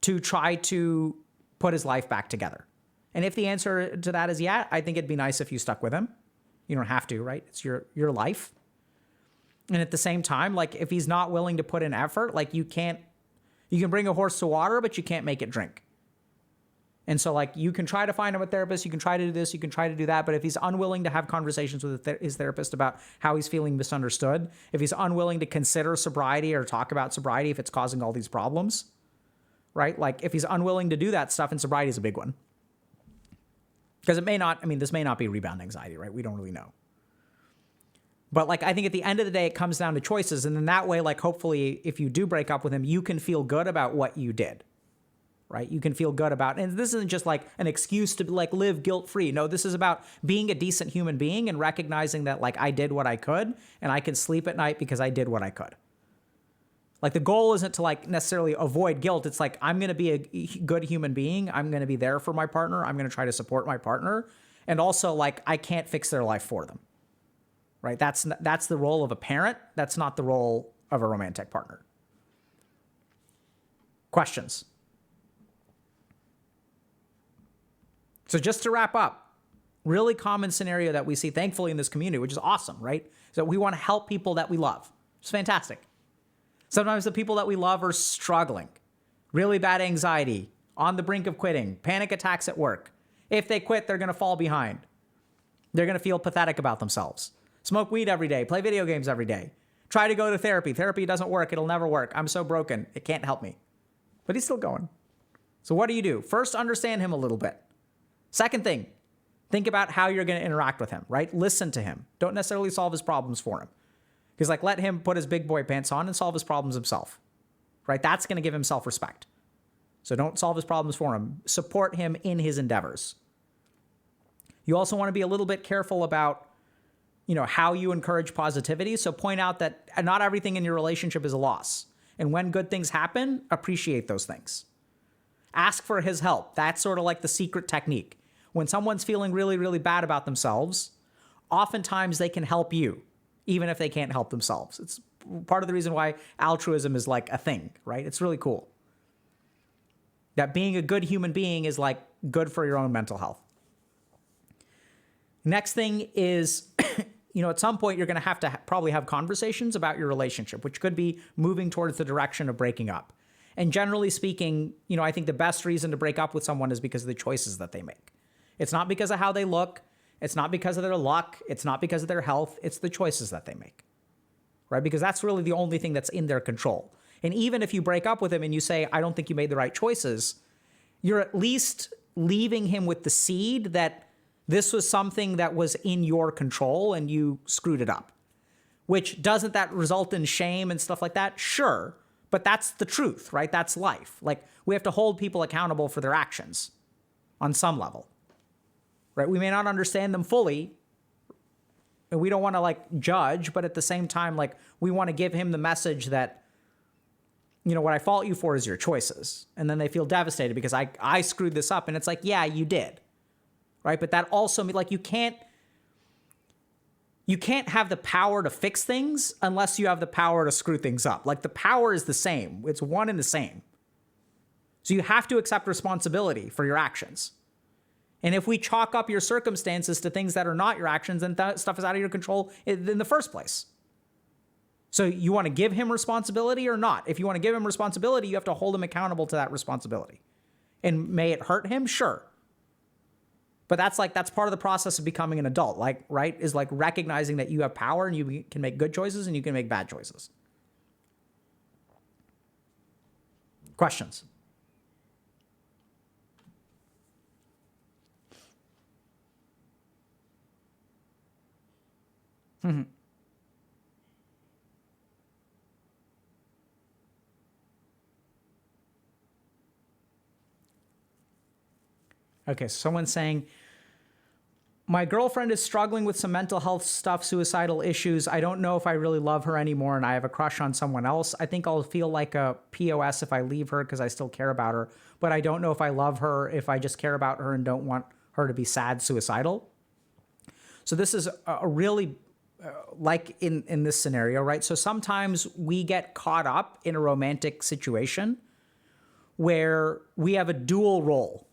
to try to put his life back together? And if the answer to that is yeah, I think it'd be nice if you stuck with him. You don't have to, right? It's your life. And at the same time, like if he's not willing to put in effort, like you can bring a horse to water, but you can't make it drink. And so like you can try to find him a therapist, you can try to do this, you can try to do that, but if he's unwilling to have conversations with his therapist about how he's feeling misunderstood, if he's unwilling to consider sobriety or talk about sobriety if it's causing all these problems, right? Like if he's unwilling to do that stuff, and sobriety is a big one. Because this may not be rebound anxiety, right? We don't really know. But like, I think at the end of the day, it comes down to choices. And in that way, like, hopefully if you do break up with him, you can feel good about what you did, right? You can feel good about, and this isn't just like an excuse to like live guilt-free. No, this is about being a decent human being and recognizing that like I did what I could and I can sleep at night because I did what I could. Like the goal isn't to like necessarily avoid guilt. It's like, I'm going to be a good human being. I'm going to be there for my partner. I'm going to try to support my partner. And also like, I can't fix their life for them, right? That's the role of a parent. That's not the role of a romantic partner. Questions? So just to wrap up, really common scenario that we see thankfully in this community, which is awesome, right? So we want to help people that we love. It's fantastic. Sometimes the people that we love are struggling, really bad anxiety, on the brink of quitting, panic attacks at work. If they quit, they're going to fall behind. They're going to feel pathetic about themselves. Smoke weed every day, play video games every day. Try to go to therapy. Therapy doesn't work. It'll never work. I'm so broken. It can't help me. But he's still going. So what do? First, understand him a little bit. Second thing, think about how you're going to interact with him, right? Listen to him. Don't necessarily solve his problems for him. Because like, let him put his big boy pants on and solve his problems himself, right? That's going to give him self-respect. So don't solve his problems for him. Support him in his endeavors. You also want to be a little bit careful about, how you encourage positivity. So point out that not everything in your relationship is a loss. And when good things happen, appreciate those things. Ask for his help. That's sort of like the secret technique. When someone's feeling really, really bad about themselves, oftentimes they can help you, even if they can't help themselves. It's part of the reason why altruism is like a thing, right? It's really cool. That being a good human being is like good for your own mental health. Next thing is, at some point you're going to probably have conversations about your relationship, which could be moving towards the direction of breaking up. And generally speaking, I think the best reason to break up with someone is because of the choices that they make. It's not because of how they look. It's not because of their luck. It's not because of their health. It's the choices that they make, right? Because that's really the only thing that's in their control. And even if you break up with him and you say, I don't think you made the right choices, you're at least leaving him with the seed that this was something that was in your control and you screwed it up. Which, doesn't that result in shame and stuff like that? Sure. But that's the truth, right? That's life. Like, we have to hold people accountable for their actions on some level. Right? We may not understand them fully, and we don't want to like judge, but at the same time, like, we want to give him the message that, what I fault you for is your choices. And then they feel devastated because I screwed this up. And it's like, yeah, you did. Right? But that also means like, you can't have the power to fix things unless you have the power to screw things up. Like, the power is the same. It's one and the same. So you have to accept responsibility for your actions. And if we chalk up your circumstances to things that are not your actions, then that stuff is out of your control in the first place. So you want to give him responsibility or not? If you want to give him responsibility, you have to hold him accountable to that responsibility. And may it hurt him? Sure. But that's part of the process of becoming an adult, like, right? Is like recognizing that you have power and you can make good choices and you can make bad choices. Questions? Mm-hmm. Okay, so someone's saying, my girlfriend is struggling with some mental health stuff, suicidal issues. I don't know if I really love her anymore and I have a crush on someone else. I think I'll feel like a POS if I leave her because I still care about her. But I don't know if I love her, if I just care about her and don't want her to be sad, suicidal. So this is a really, like in this scenario, right? So sometimes we get caught up in a romantic situation where we have a dual role,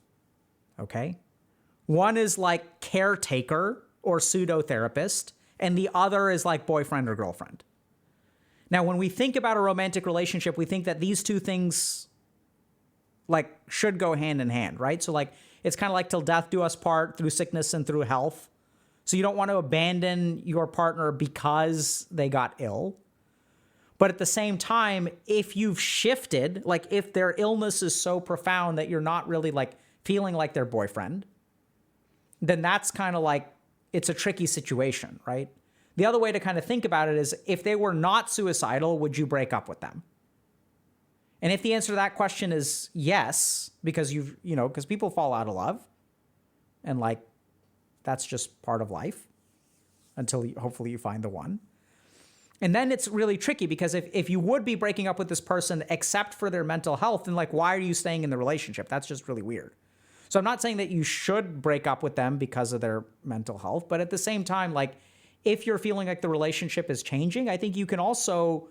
okay? One is like caretaker or pseudo-therapist, and the other is like boyfriend or girlfriend. Now, when we think about a romantic relationship, we think that these two things like should go hand in hand, right? So like, it's kind of like till death do us part, through sickness and through health. So you don't want to abandon your partner because they got ill. But at the same time, if you've shifted, like if their illness is so profound that you're not really like feeling like their boyfriend, then that's kind of like, it's a tricky situation, right? The other way to kind of think about it is, if they were not suicidal, would you break up with them? And if the answer to that question is yes, because because people fall out of love and like that's just part of life until hopefully you find the one. And then it's really tricky because if you would be breaking up with this person except for their mental health, then like, why are you staying in the relationship? That's just really weird. So I'm not saying that you should break up with them because of their mental health, but at the same time, like if you're feeling like the relationship is changing, I think you can also,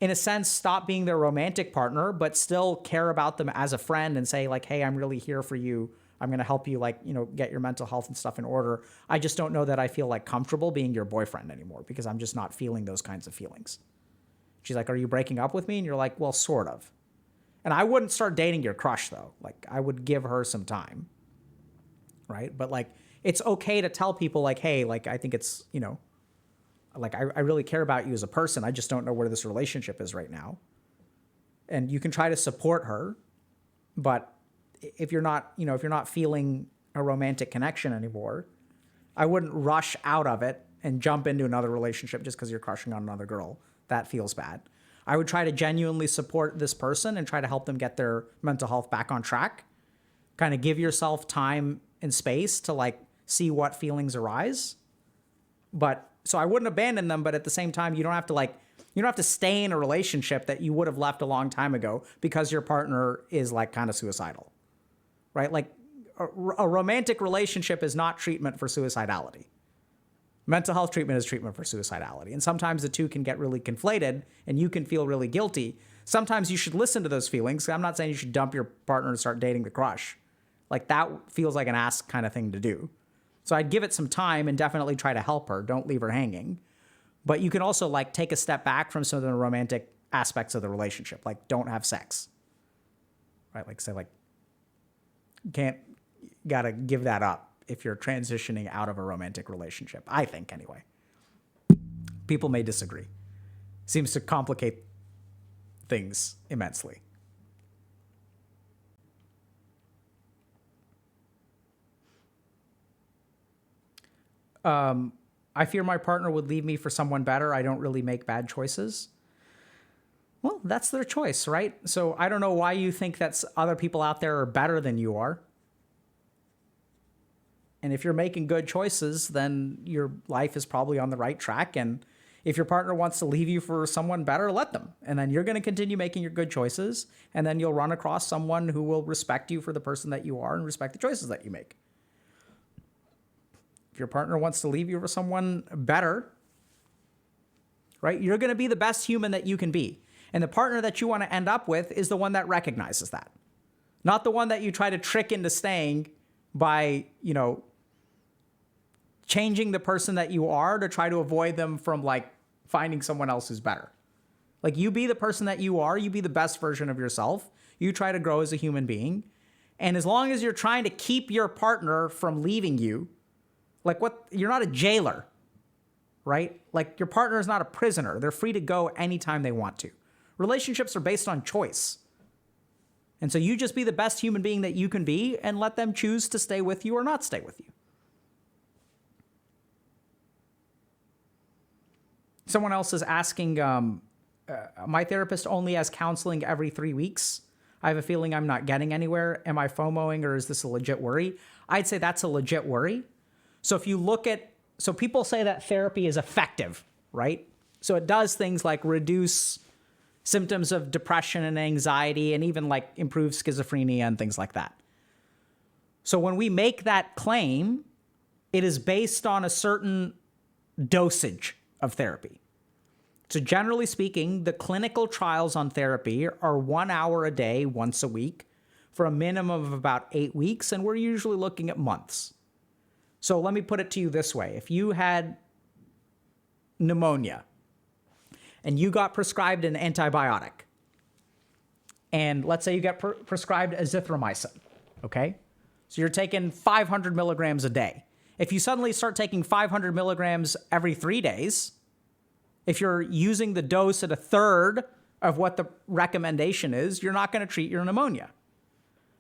in a sense, stop being their romantic partner, but still care about them as a friend and say like, hey, I'm really here for you. I'm going to help you like, get your mental health and stuff in order. I just don't know that I feel like comfortable being your boyfriend anymore because I'm just not feeling those kinds of feelings. She's like, are you breaking up with me? And you're like, well, sort of. And I wouldn't start dating your crush though. Like I would give her some time. Right. But like, it's okay to tell people like, hey, like, I think it's, like I really care about you as a person. I just don't know where this relationship is right now. And you can try to support her, but if you're not, if you're not feeling a romantic connection anymore, I wouldn't rush out of it and jump into another relationship just because you're crushing on another girl. That feels bad. I would try to genuinely support this person and try to help them get their mental health back on track. Kind of give yourself time and space to like see what feelings arise. But so I wouldn't abandon them, but at the same time, you don't have to stay in a relationship that you would have left a long time ago because your partner is like kind of suicidal. Right? Like a romantic relationship is not treatment for suicidality. Mental health treatment is treatment for suicidality. And sometimes the two can get really conflated and you can feel really guilty. Sometimes you should listen to those feelings. I'm not saying you should dump your partner and start dating the crush. Like that feels like an ass kind of thing to do. So I'd give it some time and definitely try to help her. Don't leave her hanging. But you can also like take a step back from some of the romantic aspects of the relationship. Like don't have sex. Right? Like say like, gotta give that up if you're transitioning out of a romantic relationship. I think anyway. People may disagree. Seems to complicate things immensely. I fear my partner would leave me for someone better. I don't really make bad choices. Well, that's their choice, right? So I don't know why you think that other people out there are better than you are. And if you're making good choices, then your life is probably on the right track. And if your partner wants to leave you for someone better, let them. And then you're going to continue making your good choices. And then you'll run across someone who will respect you for the person that you are and respect the choices that you make. If your partner wants to leave you for someone better, right, you're going to be the best human that you can be. And the partner that you want to end up with is the one that recognizes that. Not the one that you try to trick into staying by, changing the person that you are to try to avoid them from like finding someone else who's better. Like you be the person that you are, you be the best version of yourself. You try to grow as a human being. And as long as you're trying to keep your partner from leaving you, like you're not a jailer, right? Like your partner is not a prisoner. They're free to go anytime they want to. Relationships are based on choice. And so you just be the best human being that you can be and let them choose to stay with you or not stay with you. Someone else is asking, my therapist only has counseling every 3 weeks. I have a feeling I'm not getting anywhere. Am I FOMOing or is this a legit worry? I'd say that's a legit worry. So if you look at, so people say that therapy is effective, right? So it does things like reduce symptoms of depression and anxiety and even like improve schizophrenia and things like that. So when we make that claim, it is based on a certain dosage of therapy. So generally speaking, the clinical trials on therapy are 1 hour a day, once a week, for a minimum of about 8 weeks, and we're usually looking at months. So let me put it to you this way. If you had pneumonia and you got prescribed an antibiotic, and let's say you get prescribed azithromycin, okay? So you're taking 500 milligrams a day. If you suddenly start taking 500 milligrams every 3 days, if you're using the dose at a third of what the recommendation is, you're not going to treat your pneumonia.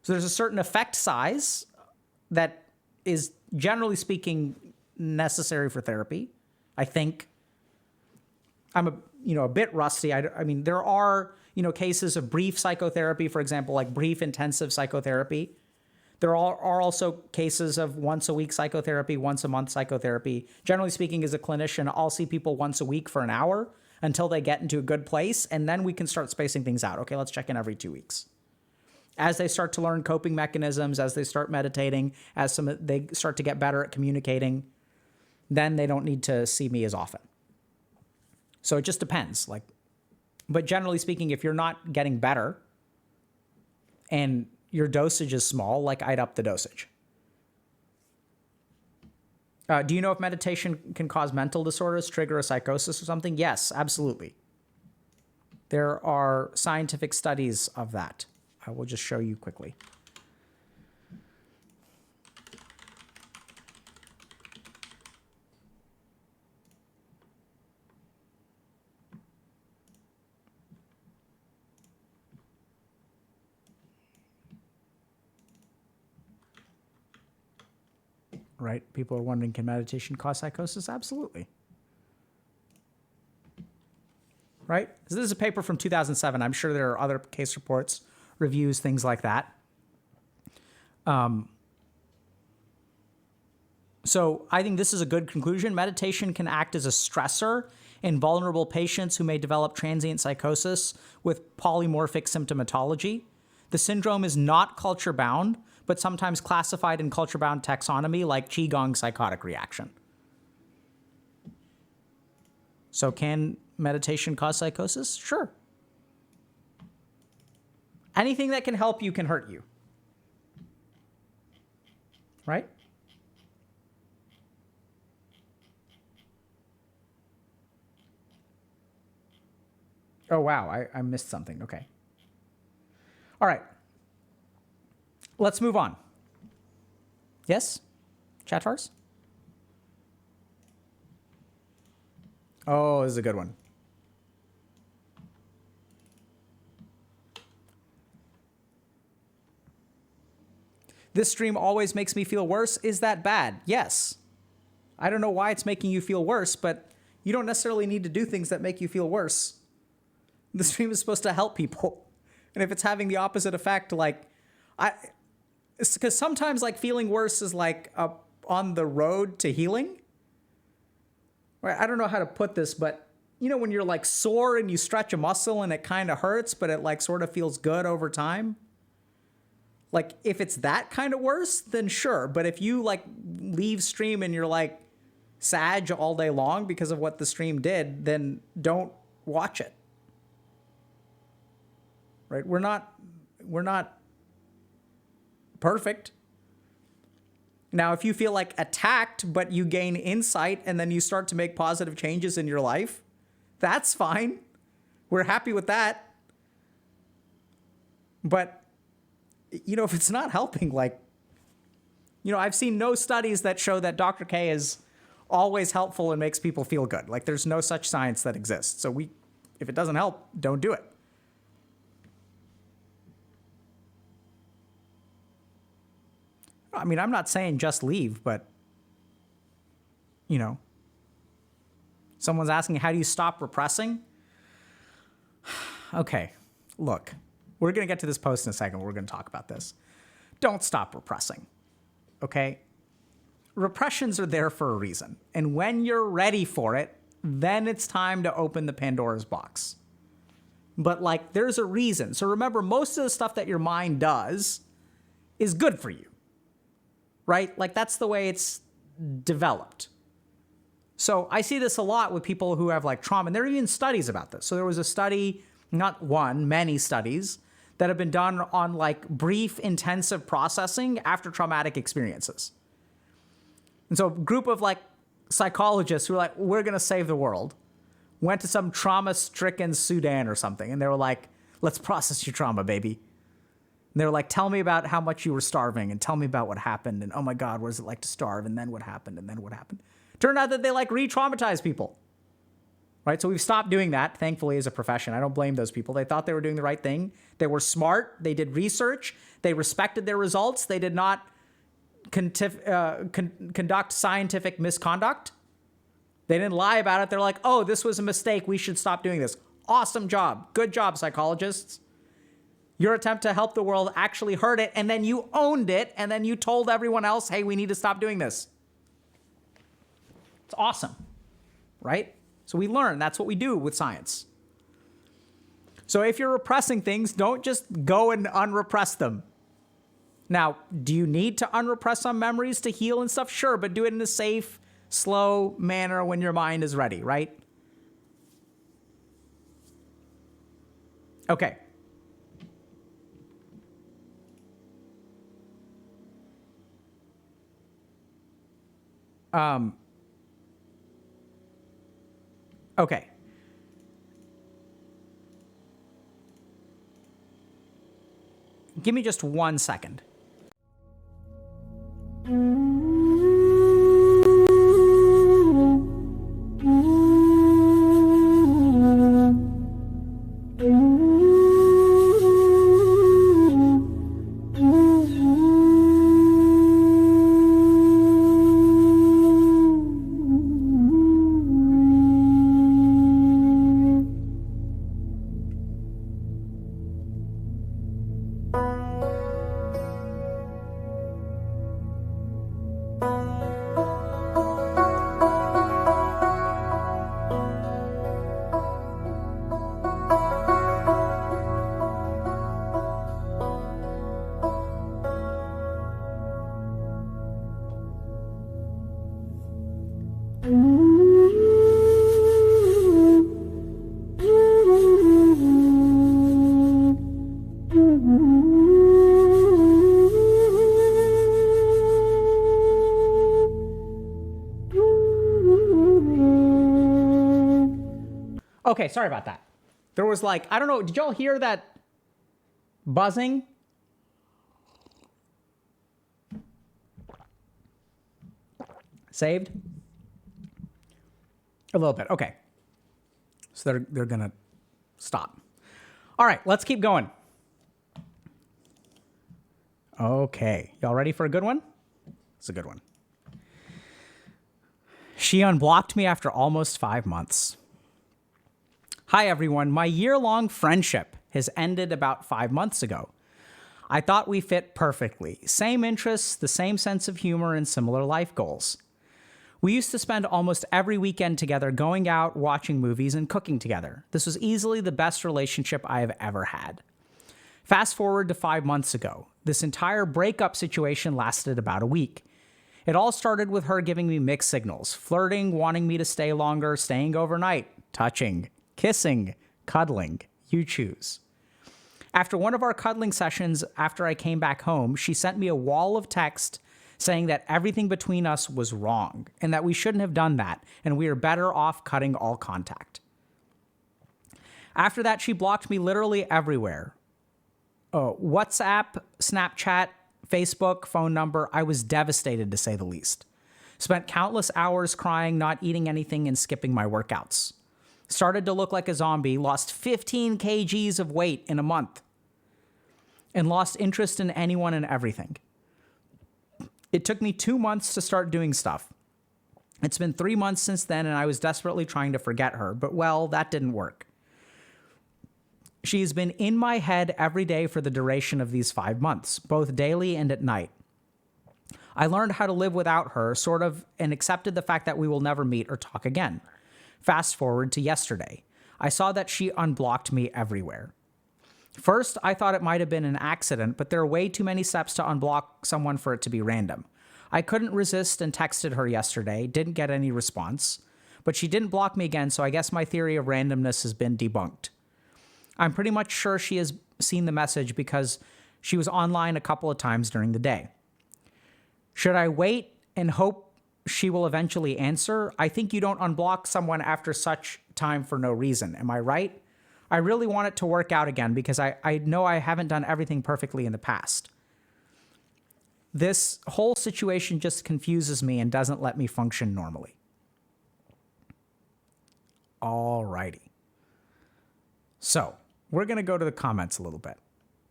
So there's a certain effect size that is, generally speaking, necessary for therapy. I think I'm a bit rusty. I mean, there are, cases of brief psychotherapy, for example, like brief intensive psychotherapy. There are also cases of once a week psychotherapy, once a month psychotherapy. Generally speaking, as a clinician, I'll see people once a week for an hour until they get into a good place, and then we can start spacing things out. Okay, let's check in every 2 weeks. As they start to learn coping mechanisms, as they start meditating, they start to get better at communicating, then they don't need to see me as often. So it just depends. But generally speaking, if you're not getting better and your dosage is small, I'd up the dosage. Do you know if meditation can cause mental disorders, trigger a psychosis or something? Yes, absolutely. There are scientific studies of that. I will just show you quickly. Right? People are wondering, can meditation cause psychosis? Absolutely. Right? So this is a paper from 2007. I'm sure there are other case reports, reviews, things like that. So I think this is a good conclusion. Meditation can act as a stressor in vulnerable patients who may develop transient psychosis with polymorphic symptomatology. The syndrome is not culture-bound, but sometimes classified in culture-bound taxonomy like Qigong psychotic reaction. So can meditation cause psychosis? Sure. Anything that can help you can hurt you. Right? Oh, wow. I missed something. Okay. All right. Let's move on. Yes? Chatars? Oh, this is a good one. This stream always makes me feel worse. Is that bad? Yes. I don't know why it's making you feel worse, but you don't necessarily need to do things that make you feel worse. The stream is supposed to help people. And if it's having the opposite effect, because sometimes feeling worse is on the road to healing. Right? I don't know how to put this, but when you're sore and you stretch a muscle and it kind of hurts, but it sort of feels good over time. If it's that kind of worse, then sure. But if you leave stream and you're sag all day long because of what the stream did, then don't watch it. Right? We're not perfect. Now, if you feel attacked, but you gain insight and then you start to make positive changes in your life, that's fine. We're happy with that. But, if it's not helping, I've seen no studies that show that Dr. K is always helpful and makes people feel good. There's no such science that exists. So if it doesn't help, don't do it. I mean, I'm not saying just leave, but, someone's asking, how do you stop repressing? Okay, look, we're going to get to this post in a second. We're going to talk about this. Don't stop repressing, okay? Repressions are there for a reason. And when you're ready for it, then it's time to open the Pandora's box. But, there's a reason. So remember, most of the stuff that your mind does is good for you. Right? That's the way it's developed. So I see this a lot with people who have trauma, and there are even studies about this. So there was a study, not one, many studies that have been done on brief intensive processing after traumatic experiences. And so a group of psychologists who were we're going to save the world, went to some trauma-stricken Sudan or something, and they were let's process your trauma, baby. And they were tell me about how much you were starving and tell me about what happened. And oh my God, what is it like to starve? And then what happened? And then what happened? Turned out that they re-traumatize people. Right? So we've stopped doing that, thankfully, as a profession. I don't blame those people. They thought they were doing the right thing. They were smart. They did research. They respected their results. They did not conduct scientific misconduct. They didn't lie about it. They're oh, this was a mistake. We should stop doing this. Awesome job. Good job, psychologists. Your attempt to help the world actually hurt it, and then you owned it, and then you told everyone else, hey, we need to stop doing this. It's awesome, right? So we learn. That's what we do with science. So if you're repressing things, don't just go and unrepress them. Now, do you need to unrepress some memories to heal and stuff? Sure, but do it in a safe, slow manner when your mind is ready, right? Okay. Okay. Give me just 1 second. Okay, sorry about that. There was like, I don't know, did y'all hear that buzzing? Saved? A little bit, okay. So they're gonna stop. All right, let's keep going. Okay, y'all ready for a good one? It's a good one. She unblocked me after almost 5 months. Hi, everyone. My year-long friendship has ended about 5 months ago. I thought we fit perfectly. Same interests, the same sense of humor, and similar life goals. We used to spend almost every weekend together going out, watching movies, and cooking together. This was easily the best relationship I have ever had. Fast forward to 5 months ago. This entire breakup situation lasted about a week. It all started with her giving me mixed signals, flirting, wanting me to stay longer, staying overnight, touching, kissing, cuddling, you choose. After one of our cuddling sessions after I came back home, she sent me a wall of text saying that everything between us was wrong and that we shouldn't have done that and we are better off cutting all contact. After that, she blocked me literally everywhere. WhatsApp, Snapchat, Facebook, phone number. I was devastated to say the least. Spent countless hours crying, not eating anything, and skipping my workouts. Started to look like a zombie, lost 15 kgs of weight in a month, and lost interest in anyone and everything. It took me 2 months to start doing stuff. It's been 3 months since then, and I was desperately trying to forget her, but well, that didn't work. She's been in my head every day for the duration of these 5 months, both daily and at night. I learned how to live without her, sort of, and accepted the fact that we will never meet or talk again. Fast forward to yesterday. I saw that she unblocked me everywhere. First, I thought it might have been an accident, but there are way too many steps to unblock someone for it to be random. I couldn't resist and texted her yesterday, didn't get any response, but she didn't block me again, so I guess my theory of randomness has been debunked. I'm pretty much sure she has seen the message because she was online a couple of times during the day. Should I wait and hope she will eventually answer? I think you don't unblock someone after such time for no reason. Am I right? I really want it to work out again because I know I haven't done everything perfectly in the past. This whole situation just confuses me and doesn't let me function normally. Alrighty. So, we're going to go to the comments a little bit.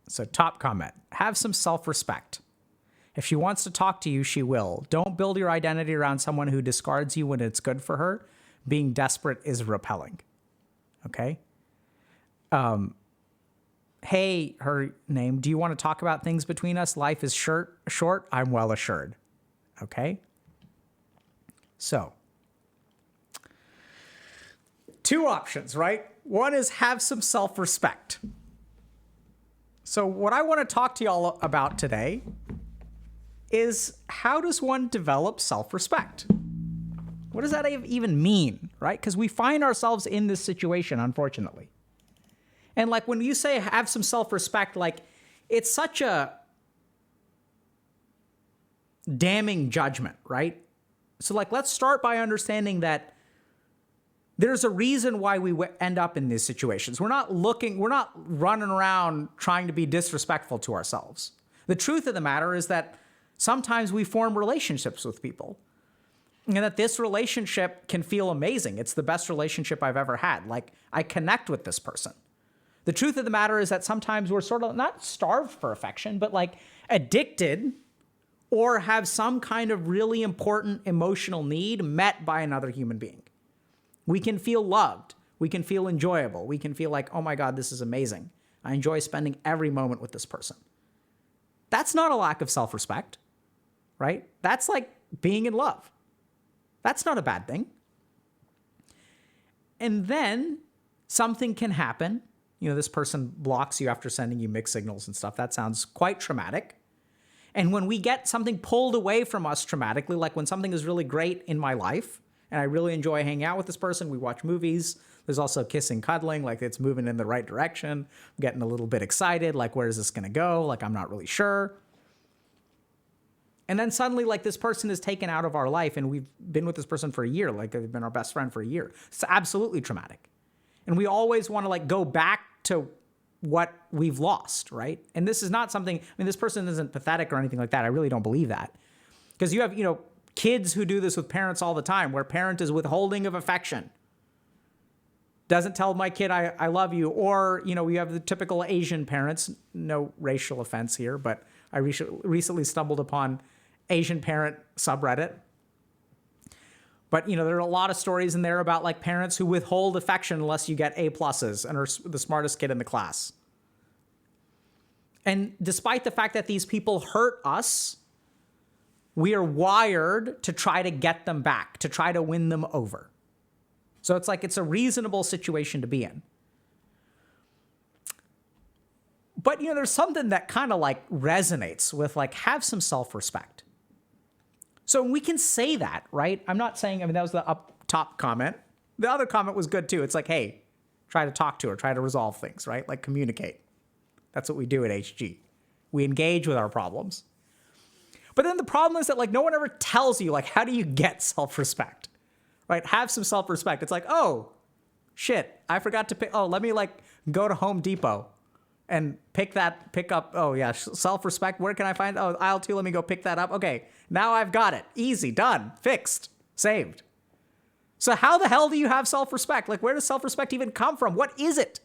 So, top comment, have some self-respect. If she wants to talk to you, she will. Don't build your identity around someone who discards you when it's good for her. Being desperate is repelling. Okay? Hey, her name, do you want to talk about things between us? Life is short. I'm well assured. Okay? So, two options, right? One is have some self-respect. So what I want to talk to y'all about today is how does one develop self-respect? What does that even mean, right? Because we find ourselves in this situation, unfortunately. And like when you say have some self-respect, like it's such a damning judgment, right? So like let's start by understanding that there's a reason why we end up in these situations. We're not running around trying to be disrespectful to ourselves. The truth of the matter is that sometimes we form relationships with people and that this relationship can feel amazing. It's the best relationship I've ever had. Like I connect with this person. The truth of the matter is that sometimes we're sort of not starved for affection, but like addicted or have some kind of really important emotional need met by another human being. We can feel loved. We can feel enjoyable. We can feel like, oh my God, this is amazing. I enjoy spending every moment with this person. That's not a lack of self-respect, right? That's like being in love. That's not a bad thing. And then something can happen. You know, this person blocks you after sending you mixed signals and stuff. That sounds quite traumatic. And when we get something pulled away from us traumatically, like when something is really great in my life, and I really enjoy hanging out with this person. We watch movies. There's also kissing, cuddling, like it's moving in the right direction. I'm getting a little bit excited, like where is this going to go? Like I'm not really sure. And then suddenly like this person is taken out of our life and we've been with this person for a year, like they've been our best friend for a year. It's absolutely traumatic. And we always want to like go back to what we've lost, right? And this is not something, I mean, this person isn't pathetic or anything like that. I really don't believe that. Because you have, you know, kids who do this with parents all the time, where parent is withholding of affection. Doesn't tell my kid, I love you. Or, you know, we have the typical Asian parents, no racial offense here, but I recently stumbled upon Asian parent subreddit. But, you know, there are a lot of stories in there about like parents who withhold affection unless you get A+ and are the smartest kid in the class. And despite the fact that these people hurt us, we are wired to try to get them back, to try to win them over. So it's like it's a reasonable situation to be in. But, you know, there's something that kind of like resonates with like have some self-respect. So we can say that, right? I'm not saying, I mean, that was the up top comment. The other comment was good too. It's like, hey, try to talk to her, try to resolve things, right? Like communicate. That's what we do at HG. We engage with our problems. But then the problem is that like no one ever tells you like how do you get self-respect, right? Have some self-respect. It's like, oh, shit, I forgot to pick. Oh, let me like go to Home Depot and pick up. Oh yeah, self-respect. Where can I find? Oh, aisle 2. Let me go pick that up. Okay, now I've got it. Easy, done, fixed, saved. So how the hell do you have self-respect? Like where does self-respect even come from? What is it?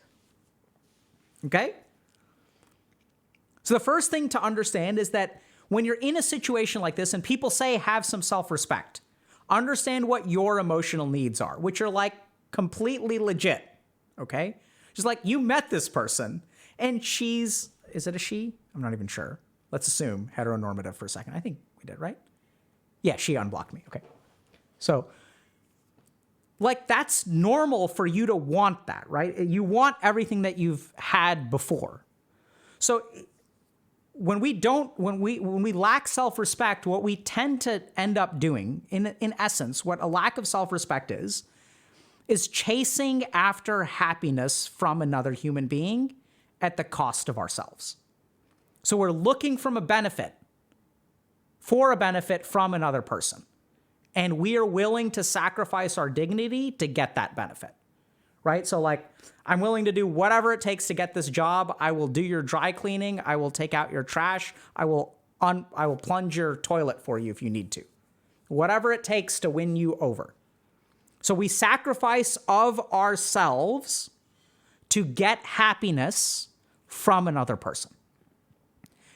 Okay. So the first thing to understand is that when you're in a situation like this and people say have some self-respect, understand what your emotional needs are, which are like completely legit, okay? Just like you met this person and is it a she? I'm not even sure. Let's assume heteronormative for a second. I think we did, right? Yeah, she unblocked me, okay. So like that's normal for you to want that, right? You want everything that you've had before. So when we lack self-respect, what we tend to end up doing, in essence, what a lack of self-respect is chasing after happiness from another human being at the cost of ourselves. So we're looking for a benefit from another person. And we are willing to sacrifice our dignity to get that benefit, right? So like, I'm willing to do whatever it takes to get this job. I will do your dry cleaning. I will take out your trash. I will plunge your toilet for you if you need to. Whatever it takes to win you over. So we sacrifice of ourselves to get happiness from another person.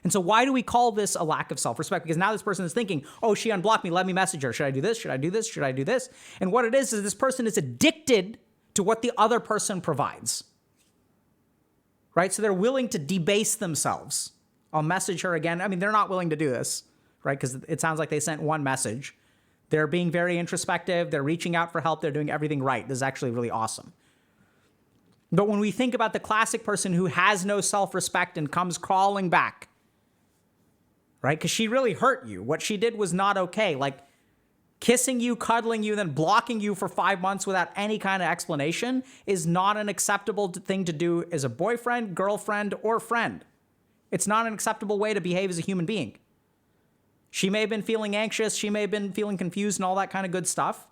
And so why do we call this a lack of self-respect? Because now this person is thinking, oh, she unblocked me. Let me message her. Should I do this? Should I do this? Should I do this? And what it is this person is addicted to what the other person provides. right? So they're willing to debase themselves. I'll message her again. I mean, they're not willing to do this, right? Because it sounds like they sent one message. They're being very introspective. They're reaching out for help. They're doing everything right. This is actually really awesome. But when we think about the classic person who has no self-respect and comes crawling back, right? Because she really hurt you. What she did was not okay. Like kissing you, cuddling you, then blocking you for 5 months without any kind of explanation is not an acceptable thing to do as a boyfriend, girlfriend, or friend. It's not an acceptable way to behave as a human being. She may have been feeling anxious. She may have been feeling confused and all that kind of good stuff.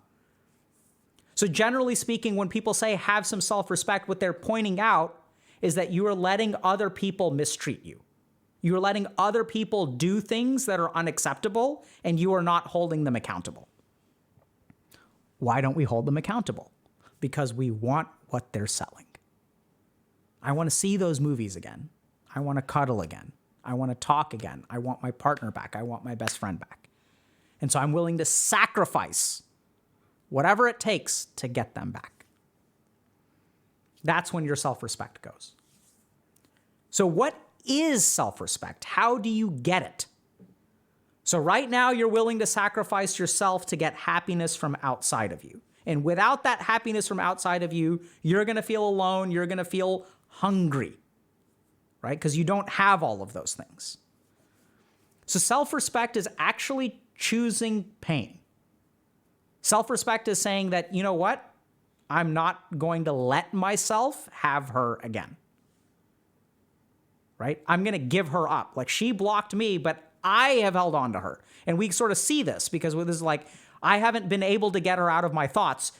So generally speaking, when people say have some self-respect, what they're pointing out is that you are letting other people mistreat you. You are letting other people do things that are unacceptable, and you are not holding them accountable. Why don't we hold them accountable? Because we want what they're selling. I want to see those movies again. I want to cuddle again. I want to talk again. I want my partner back. I want my best friend back. And so I'm willing to sacrifice whatever it takes to get them back. That's when your self-respect goes. So what is self-respect? How do you get it? So right now you're willing to sacrifice yourself to get happiness from outside of you. And without that happiness from outside of you, you're going to feel alone. You're going to feel hungry, right? Because you don't have all of those things. So self-respect is actually choosing pain. Self-respect is saying that, you know what? I'm not going to let myself have her again. Right? I'm going to give her up. Like she blocked me, but I have held on to her. And we sort of see this because this is like, I haven't been able to get her out of my thoughts.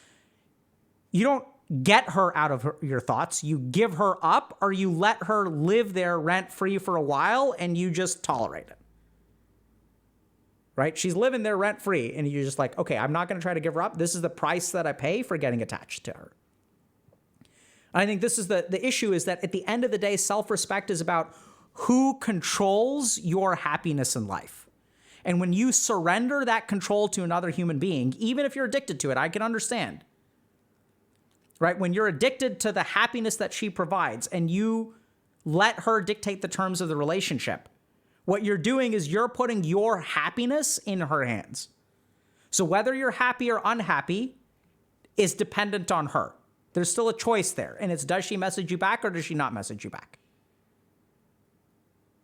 You don't get her out of your thoughts. You give her up or you let her live there rent-free for a while and you just tolerate it. Right? She's living there rent-free and you're just like, okay, I'm not going to try to give her up. This is the price that I pay for getting attached to her. And I think this is the issue is that at the end of the day, self-respect is about who controls your happiness in life. And when you surrender that control to another human being, even if you're addicted to it, I can understand. Right? When you're addicted to the happiness that she provides and you let her dictate the terms of the relationship, what you're doing is you're putting your happiness in her hands. So whether you're happy or unhappy is dependent on her. There's still a choice there. And it's, does she message you back or does she not message you back?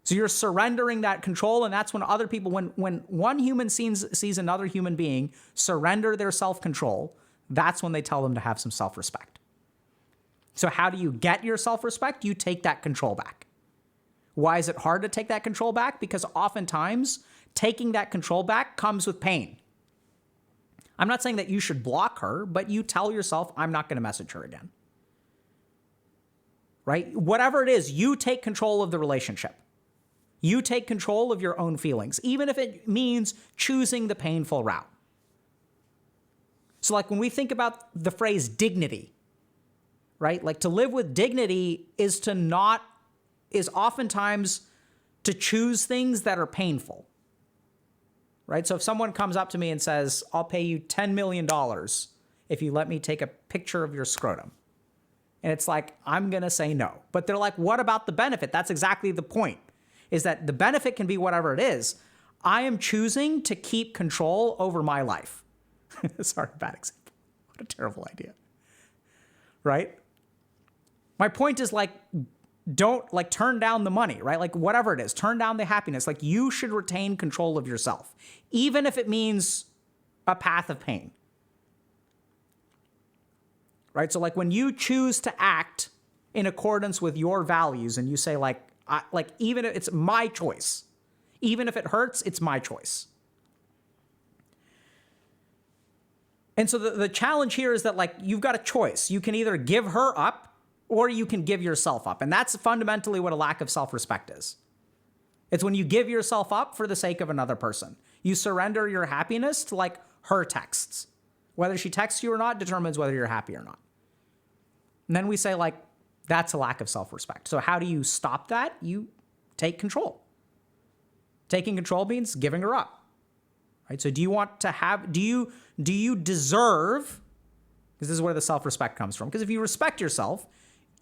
So you're surrendering that control. And that's when other people, when one human sees another human being surrender their self-control, that's when they tell them to have some self-respect. So how do you get your self-respect? You take that control back. Why is it hard to take that control back? Because oftentimes taking that control back comes with pain. I'm not saying that you should block her, but you tell yourself, I'm not going to message her again. Right? Whatever it is, you take control of the relationship. You take control of your own feelings, even if it means choosing the painful route. So like when we think about the phrase dignity, right? Like to live with dignity is oftentimes to choose things that are painful, right? So if someone comes up to me and says, I'll pay you $10 million if you let me take a picture of your scrotum. And it's like, I'm going to say no. But they're like, what about the benefit? That's exactly the point, is that the benefit can be whatever it is. I am choosing to keep control over my life. Sorry, bad example. What a terrible idea, right? My point is like, don't like turn down the money, right? Like whatever it is, turn down the happiness. Like you should retain control of yourself, even if it means a path of pain, right? So like when you choose to act in accordance with your values and you say like even if it's my choice, even if it hurts, it's my choice. And so the challenge here is that like you've got a choice. You can either give her up or you can give yourself up. And that's fundamentally what a lack of self-respect is. It's when you give yourself up for the sake of another person. You surrender your happiness to like her texts. Whether she texts you or not determines whether you're happy or not. And then we say like, that's a lack of self-respect. So how do you stop that? You take control. Taking control means giving her up. Right? So do you want to have, do you deserve, because this is where the self-respect comes from. Because if you respect yourself,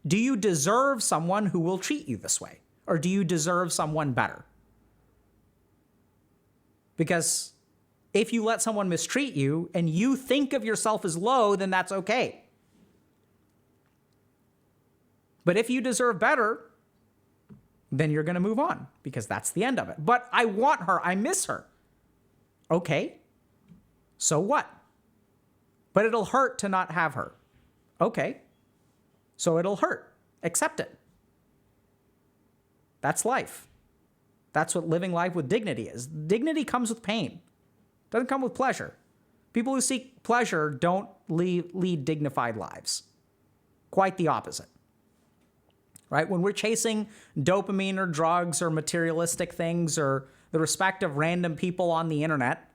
Do you deserve someone who will treat you this way? Or do you deserve someone better? Because if you let someone mistreat you and you think of yourself as low, then that's okay. But if you deserve better, then you're going to move on because that's the end of it. But I want her. I miss her. Okay. So what? But it'll hurt to not have her. Okay. So it'll hurt. Accept it. That's life. That's what living life with dignity is. Dignity comes with pain. Doesn't come with pleasure. People who seek pleasure don't lead dignified lives. Quite the opposite. Right? When we're chasing dopamine or drugs or materialistic things or the respect of random people on the internet,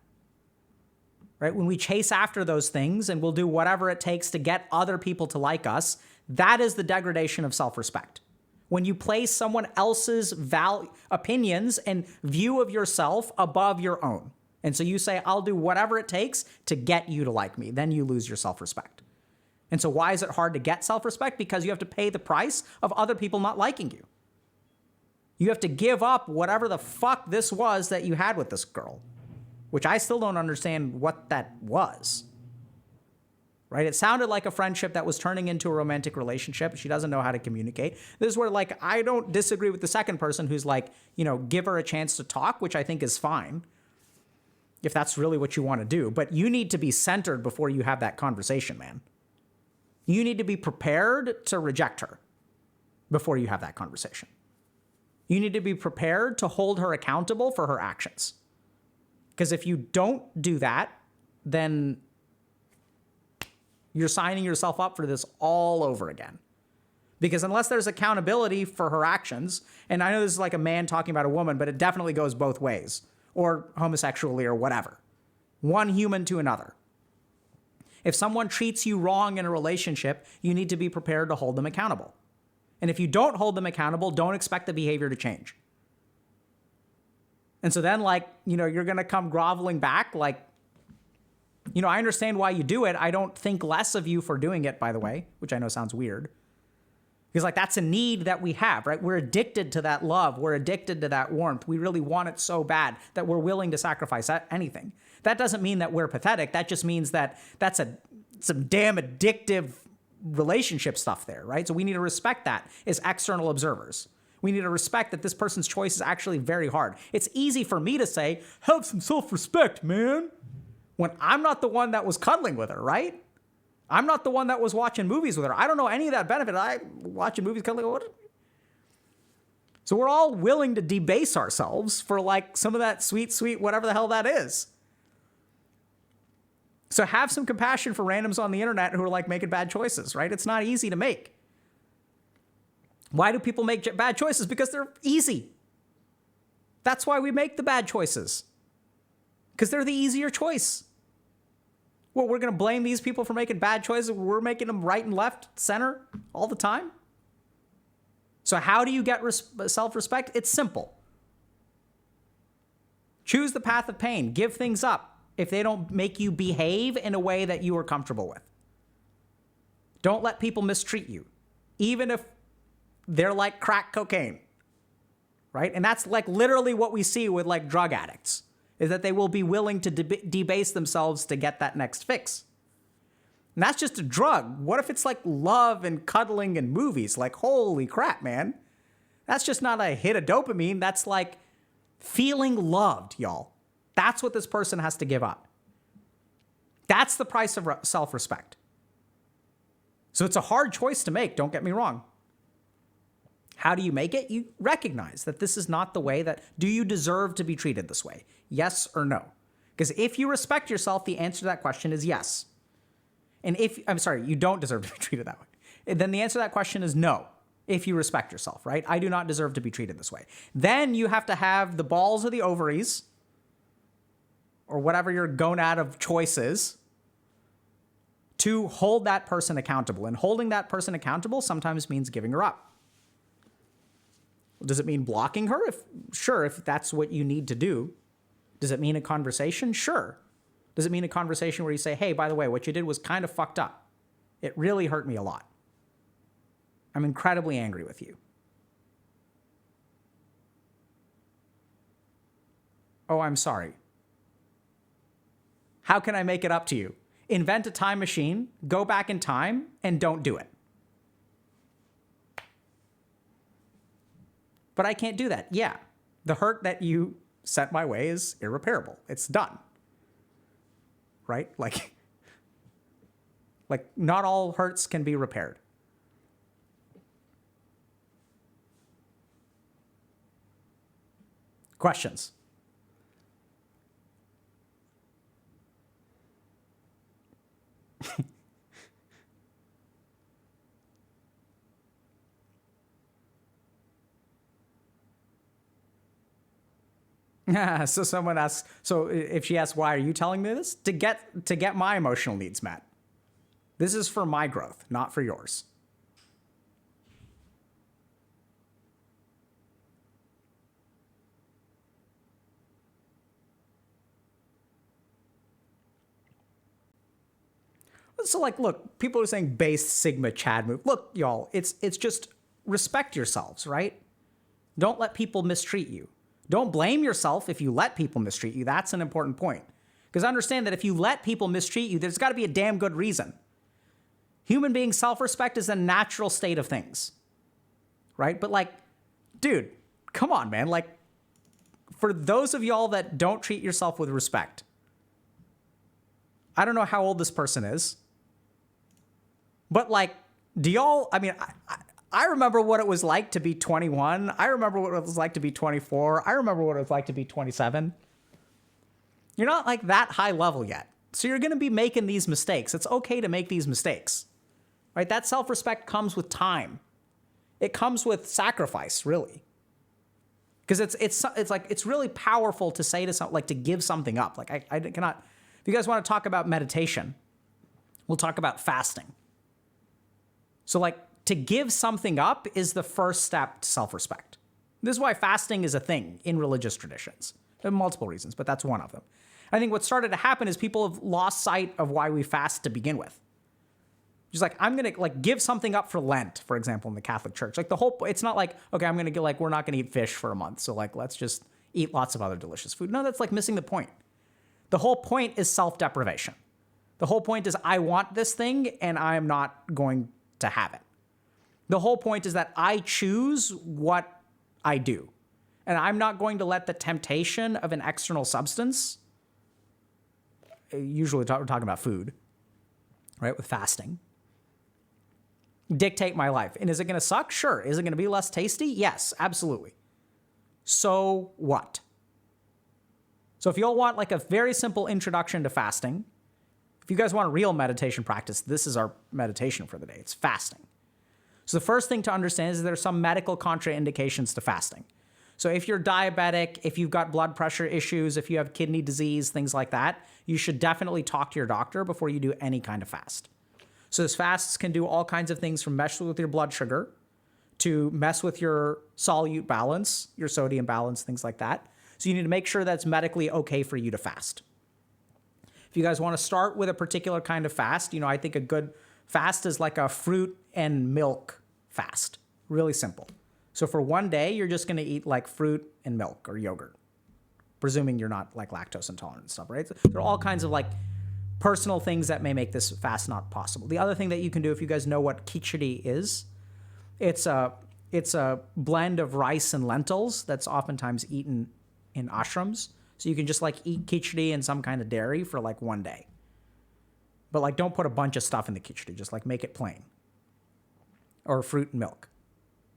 right? When we chase after those things and we'll do whatever it takes to get other people to like us, that is the degradation of self-respect. When you place someone else's opinions and view of yourself above your own. And so you say, I'll do whatever it takes to get you to like me. Then you lose your self-respect. And so why is it hard to get self-respect? Because you have to pay the price of other people not liking you. You have to give up whatever the fuck this was that you had with this girl, which I still don't understand what that was. Right? It sounded like a friendship that was turning into a romantic relationship. She doesn't know how to communicate. This is where, like, I don't disagree with the second person who's like, you know, give her a chance to talk, which I think is fine if that's really what you want to do. But you need to be centered before you have that conversation, man. You need to be prepared to reject her before you have that conversation. You need to be prepared to hold her accountable for her actions. Because if you don't do that, then you're signing yourself up for this all over again. Because unless there's accountability for her actions, and I know this is like a man talking about a woman, but it definitely goes both ways, or homosexually or whatever. One human to another. If someone treats you wrong in a relationship, you need to be prepared to hold them accountable. And if you don't hold them accountable, don't expect the behavior to change. And so then, like, you know, you're going to come groveling back like, you know, I understand why you do it. I don't think less of you for doing it, by the way, which I know sounds weird. Because, like, that's a need that we have, right? We're addicted to that love. We're addicted to that warmth. We really want it so bad that we're willing to sacrifice anything. That doesn't mean that we're pathetic. That just means that that's some damn addictive relationship stuff there, right? So we need to respect that as external observers. We need to respect that this person's choice is actually very hard. It's easy for me to say, have some self-respect, man, when I'm not the one that was cuddling with her, right? I'm not the one that was watching movies with her. I don't know any of that benefit. I'm watching movies, cuddling with her. So we're all willing to debase ourselves for like some of that sweet, whatever the hell that is. So have some compassion for randoms on the internet who are like making bad choices, right? It's not easy to make. Why do people make bad choices? Because they're easy. That's why we make the bad choices. Because they're the easier choice. Well, we're going to blame these people for making bad choices. We're making them right and left, center all the time. So how do you get self-respect? It's simple. Choose the path of pain. Give things up if they don't make you behave in a way that you are comfortable with. Don't let people mistreat you, even if they're like crack cocaine, right? And that's like literally what we see with like drug addicts, is that they will be willing to debase themselves to get that next fix. And that's just a drug. What if it's like love and cuddling and movies? Like, holy crap, man. That's just not a hit of dopamine. That's like feeling loved, y'all. That's what this person has to give up. That's the price of self-respect. So it's a hard choice to make, don't get me wrong. How do you make it? You recognize that this is not the way that, do you deserve to be treated this way? Yes or no? Because if you respect yourself, the answer to that question is yes. And you don't deserve to be treated that way. And then the answer to that question is no, if you respect yourself, right? I do not deserve to be treated this way. Then you have to have the balls or the ovaries, or whatever your gonad of choice is, to hold that person accountable. And holding that person accountable sometimes means giving her up. Does it mean blocking her? Sure, if that's what you need to do. Does it mean a conversation? Sure. Does it mean a conversation where you say, hey, by the way, what you did was kind of fucked up. It really hurt me a lot. I'm incredibly angry with you. Oh, I'm sorry. How can I make it up to you? Invent a time machine, go back in time, and don't do it. But I can't do that. Yeah, the hurt that you sent my way is irreparable. It's done. Right? Like not all hurts can be repaired. Questions? So someone asks, so if she asks, why are you telling me this? To get my emotional needs met. This is for my growth, not for yours. So like, look, people are saying base Sigma Chad move. Look, y'all, it's just respect yourselves, right? Don't let people mistreat you. Don't blame yourself if you let people mistreat you. That's an important point. Because understand that if you let people mistreat you, there's got to be a damn good reason. Human being self-respect is a natural state of things, right? But like, dude, come on, man. Like, for those of y'all that don't treat yourself with respect, I don't know how old this person is, but like, do y'all, I mean, I remember what it was like to be 21. I remember what it was like to be 24. I remember what it was like to be 27. You're not like that high level yet. So you're going to be making these mistakes. It's okay to make these mistakes, right? That self-respect comes with time. It comes with sacrifice, really. Because it's like, it's really powerful to say to something, like to give something up. Like I cannot, if you guys want to talk about meditation, we'll talk about fasting. So like, to give something up is the first step to self-respect. This is why fasting is a thing in religious traditions. There are multiple reasons, but that's one of them. I think what started to happen is people have lost sight of why we fast to begin with. Just like, I'm going to like give something up for Lent, for example, in the Catholic Church. Like the whole, it's not like, okay, I'm going to get like, we're not going to eat fish for a month. So like, let's just eat lots of other delicious food. No, that's like missing the point. The whole point is self-deprivation. The whole point is I want this thing and I'm not going to have it. The whole point is that I choose what I do. And I'm not going to let the temptation of an external substance, usually we're talking about food, right, with fasting, dictate my life. And is it going to suck? Sure. Is it going to be less tasty? Yes, absolutely. So what? So if you all want like a very simple introduction to fasting, if you guys want a real meditation practice, this is our meditation for the day. It's fasting. So the first thing to understand is there are some medical contraindications to fasting. So if you're diabetic, if you've got blood pressure issues, if you have kidney disease, things like that, you should definitely talk to your doctor before you do any kind of fast. So this fasts can do all kinds of things from mess with your blood sugar to mess with your solute balance, your sodium balance, things like that. So you need to make sure that's medically okay for you to fast. If you guys want to start with a particular kind of fast, you know, I think a good fast is like a fruit and milk fast. Really simple. So for one day, you're just going to eat like fruit and milk or yogurt, presuming you're not like lactose intolerant and stuff, right? So there are all kinds of like personal things that may make this fast not possible. The other thing that you can do, if you guys know what khichdi is, it's a blend of rice and lentils that's oftentimes eaten in ashrams. So you can just like eat khichdi and some kind of dairy for like one day. But like, don't put a bunch of stuff in the khichdi. Just like make it plain. Or fruit and milk.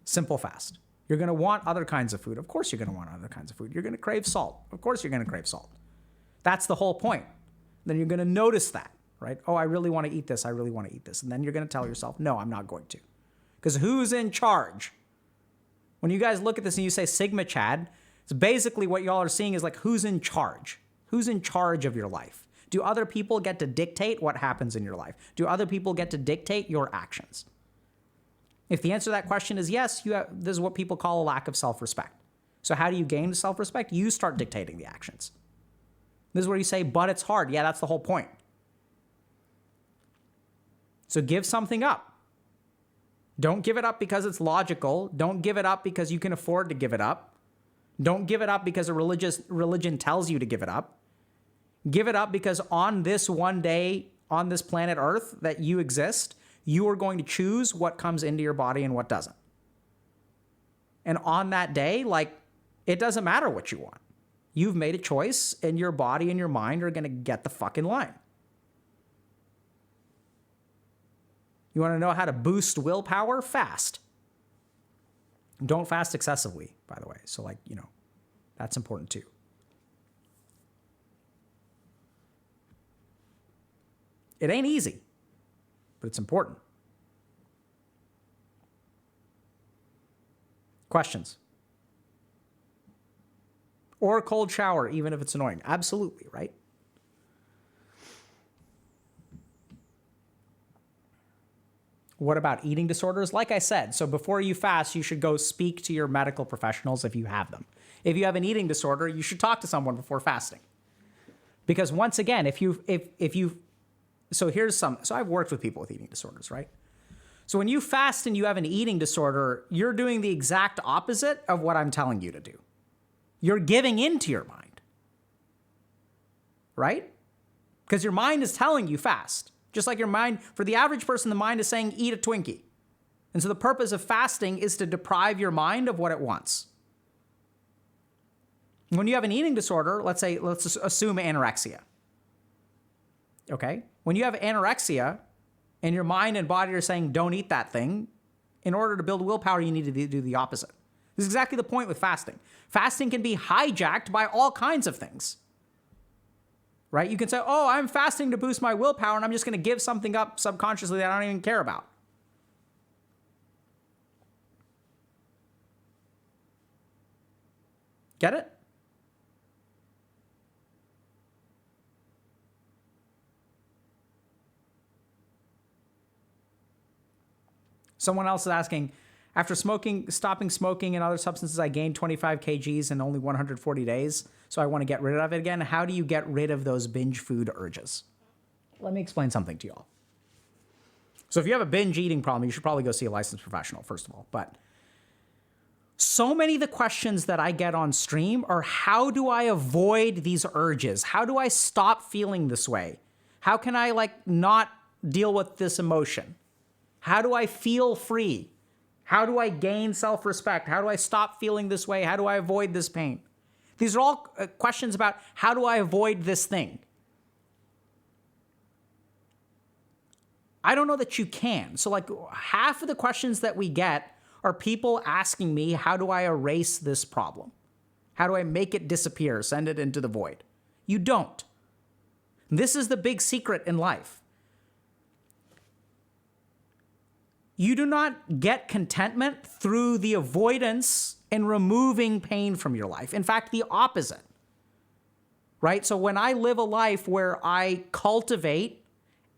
Simple fast. You're going to want other kinds of food. Of course you're going to want other kinds of food. You're going to crave salt. Of course you're going to crave salt. That's the whole point. Then you're going to notice that, right? Oh, I really want to eat this. I really want to eat this. And then you're going to tell yourself, no, I'm not going to. Because who's in charge? When you guys look at this and you say Sigma Chad, it's basically what y'all are seeing is like, who's in charge? Who's in charge of your life? Do other people get to dictate what happens in your life? Do other people get to dictate your actions? If the answer to that question is yes, this is what people call a lack of self-respect. So how do you gain self-respect? You start dictating the actions. This is where you say, but it's hard. Yeah, that's the whole point. So give something up. Don't give it up because it's logical. Don't give it up because you can afford to give it up. Don't give it up because a religion tells you to give it up. Give it up because on this one day on this planet Earth that you exist, you are going to choose what comes into your body and what doesn't. And on that day, like, it doesn't matter what you want. You've made a choice, and your body and your mind are going to get the fucking line. You want to know how to boost willpower? Fast. Don't fast excessively, by the way. So, like, you know, that's important too. It ain't easy, but it's important. Questions? Or a cold shower, even if it's annoying. Absolutely, right? What about eating disorders? Like I said, so before you fast, you should go speak to your medical professionals if you have them. If you have an eating disorder, you should talk to someone before fasting. Because once again, so I've worked with people with eating disorders, right? So when you fast and you have an eating disorder, you're doing the exact opposite of what I'm telling you to do. You're giving into your mind, right? Because your mind is telling you fast. Just like your mind, for the average person, the mind is saying, eat a Twinkie. And so the purpose of fasting is to deprive your mind of what it wants. When you have an eating disorder, let's assume anorexia. Okay? When you have anorexia and your mind and body are saying, don't eat that thing, in order to build willpower, you need to do the opposite. This is exactly the point with fasting. Fasting can be hijacked by all kinds of things. Right? You can say, oh, I'm fasting to boost my willpower, and I'm just going to give something up subconsciously that I don't even care about. Get it? Someone else is asking, after stopping smoking and other substances, I gained 25 kgs in only 140 days. So I want to get rid of it again. How do you get rid of those binge food urges? Let me explain something to y'all. So if you have a binge eating problem, you should probably go see a licensed professional, first of all. But so many of the questions that I get on stream are, how do I avoid these urges? How do I stop feeling this way? How can I not deal with this emotion? How do I feel free? How do I gain self-respect? How do I stop feeling this way? How do I avoid this pain? These are all questions about, how do I avoid this thing? I don't know that you can. So half of the questions that we get are people asking me, how do I erase this problem? How do I make it disappear, send it into the void? You don't. This is the big secret in life. You do not get contentment through the avoidance and removing pain from your life. In fact, the opposite, right? So when I live a life where I cultivate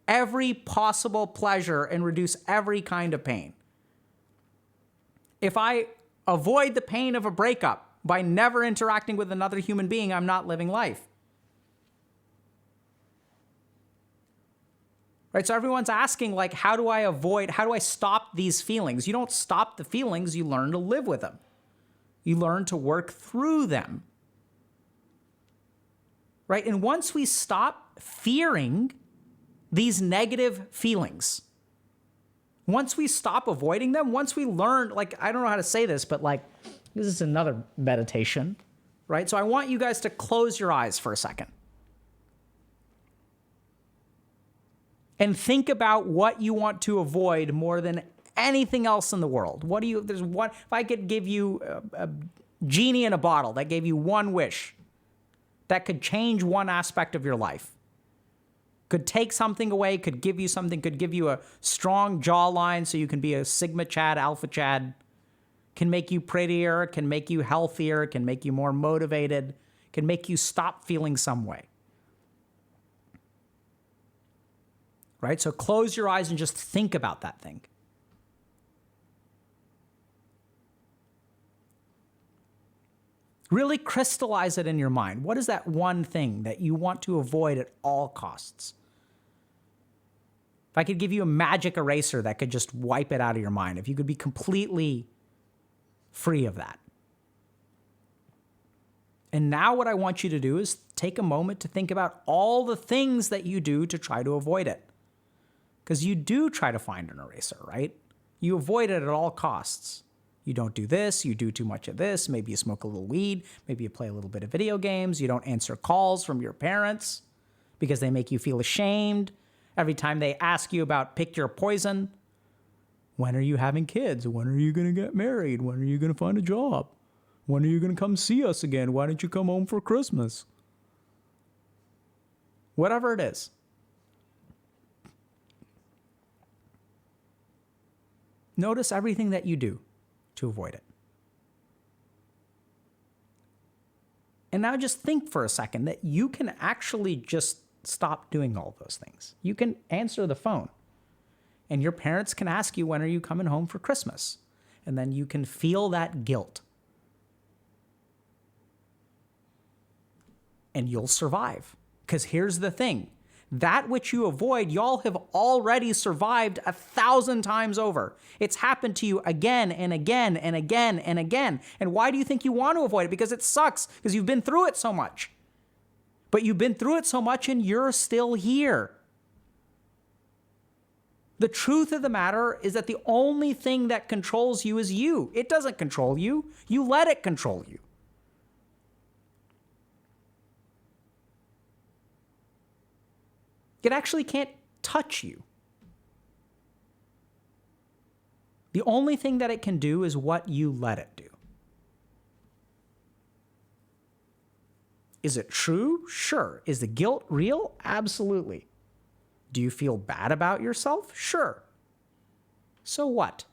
every possible pleasure and reduce every kind of pain, if I avoid the pain of a breakup by never interacting with another human being, I'm not living life. Right? So everyone's asking, how do I stop these feelings? You don't stop the feelings, you learn to live with them. You learn to work through them. Right? And once we stop fearing these negative feelings, once we stop avoiding them, once we learn, I don't know how to say this, but this is another meditation, right? So I want you guys to close your eyes for a second. And think about what you want to avoid more than anything else in the world. If I could give you a genie in a bottle that gave you one wish that could change one aspect of your life, could take something away, could give you something, could give you a strong jawline so you can be a Sigma Chad, Alpha Chad, can make you prettier, can make you healthier, can make you more motivated, can make you stop feeling some way. Right? So close your eyes and just think about that thing. Really crystallize it in your mind. What is that one thing that you want to avoid at all costs? If I could give you a magic eraser that could just wipe it out of your mind, if you could be completely free of that. And now what I want you to do is take a moment to think about all the things that you do to try to avoid it. Because you do try to find an eraser, right? You avoid it at all costs. You don't do this, you do too much of this, maybe you smoke a little weed, maybe you play a little bit of video games, you don't answer calls from your parents because they make you feel ashamed. Every time they ask you about pick your poison, when are you having kids? When are you going to get married? When are you going to find a job? When are you going to come see us again? Why don't you come home for Christmas? Whatever it is. Notice everything that you do to avoid it. And now just think for a second that you can actually just stop doing all those things. You can answer the phone. And your parents can ask you, when are you coming home for Christmas? And then you can feel that guilt. And you'll survive. Because here's the thing. That which you avoid, y'all have already survived 1,000 times over. It's happened to you again and again and again and again. And why do you think you want to avoid it? Because it sucks. Because you've been through it so much. But you've been through it so much and you're still here. The truth of the matter is that the only thing that controls you is you. It doesn't control you. You let it control you. It actually can't touch you. The only thing that it can do is what you let it do. Is it true? Sure. Is the guilt real? Absolutely. Do you feel bad about yourself? Sure. So what?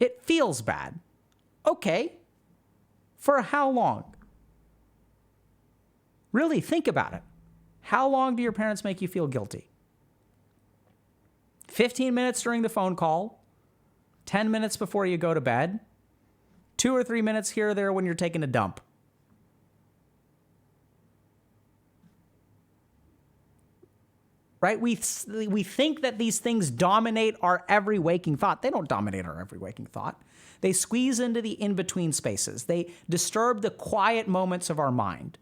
It feels bad. Okay. For how long? Really, think about it. How long do your parents make you feel guilty? 15 minutes during the phone call, 10 minutes before you go to bed, 2 or 3 minutes here or there when you're taking a dump. Right? We think that these things dominate our every waking thought. They don't dominate our every waking thought. They squeeze into the in-between spaces. They disturb the quiet moments of our mind.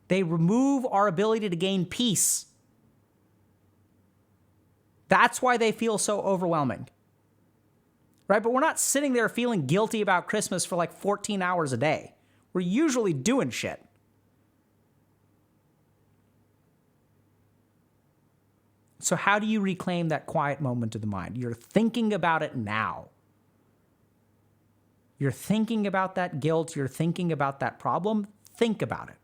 They remove our ability to gain peace. That's why they feel so overwhelming. Right? But we're not sitting there feeling guilty about Christmas for like 14 hours a day. We're usually doing shit. So how do you reclaim that quiet moment of the mind? You're thinking about it now. You're thinking about that guilt. You're thinking about that problem. Think about it.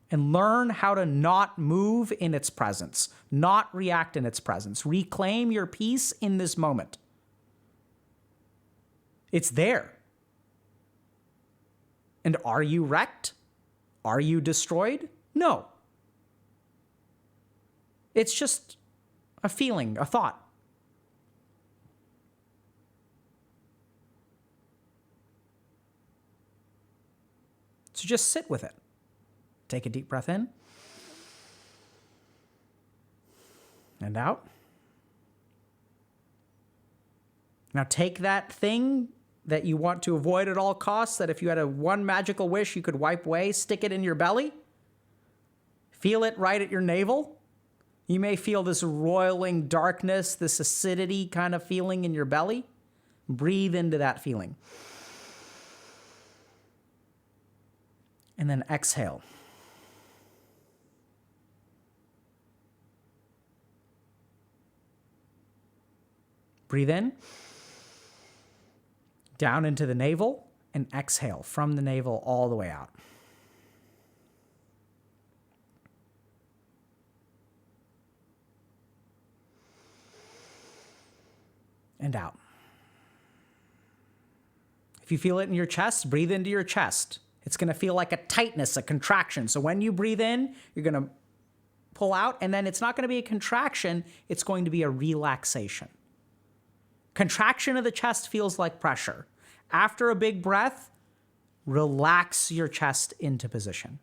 And learn how to not move in its presence, not react in its presence. Reclaim your peace in this moment. It's there. And are you wrecked? Are you destroyed? No. It's just a feeling, a thought. So just sit with it. Take a deep breath in and out. Now take that thing that you want to avoid at all costs, that if you had one magical wish you could wipe away, stick it in your belly. Feel it right at your navel. You may feel this roiling darkness, this acidity kind of feeling in your belly. Breathe into that feeling. And then exhale. Breathe in, down into the navel, and exhale from the navel all the way out. And out. If you feel it in your chest, breathe into your chest. It's going to feel like a tightness, a contraction. So when you breathe in, you're going to pull out, and then it's not going to be a contraction, it's going to be a relaxation. Contraction of the chest feels like pressure. After a big breath, relax your chest into position.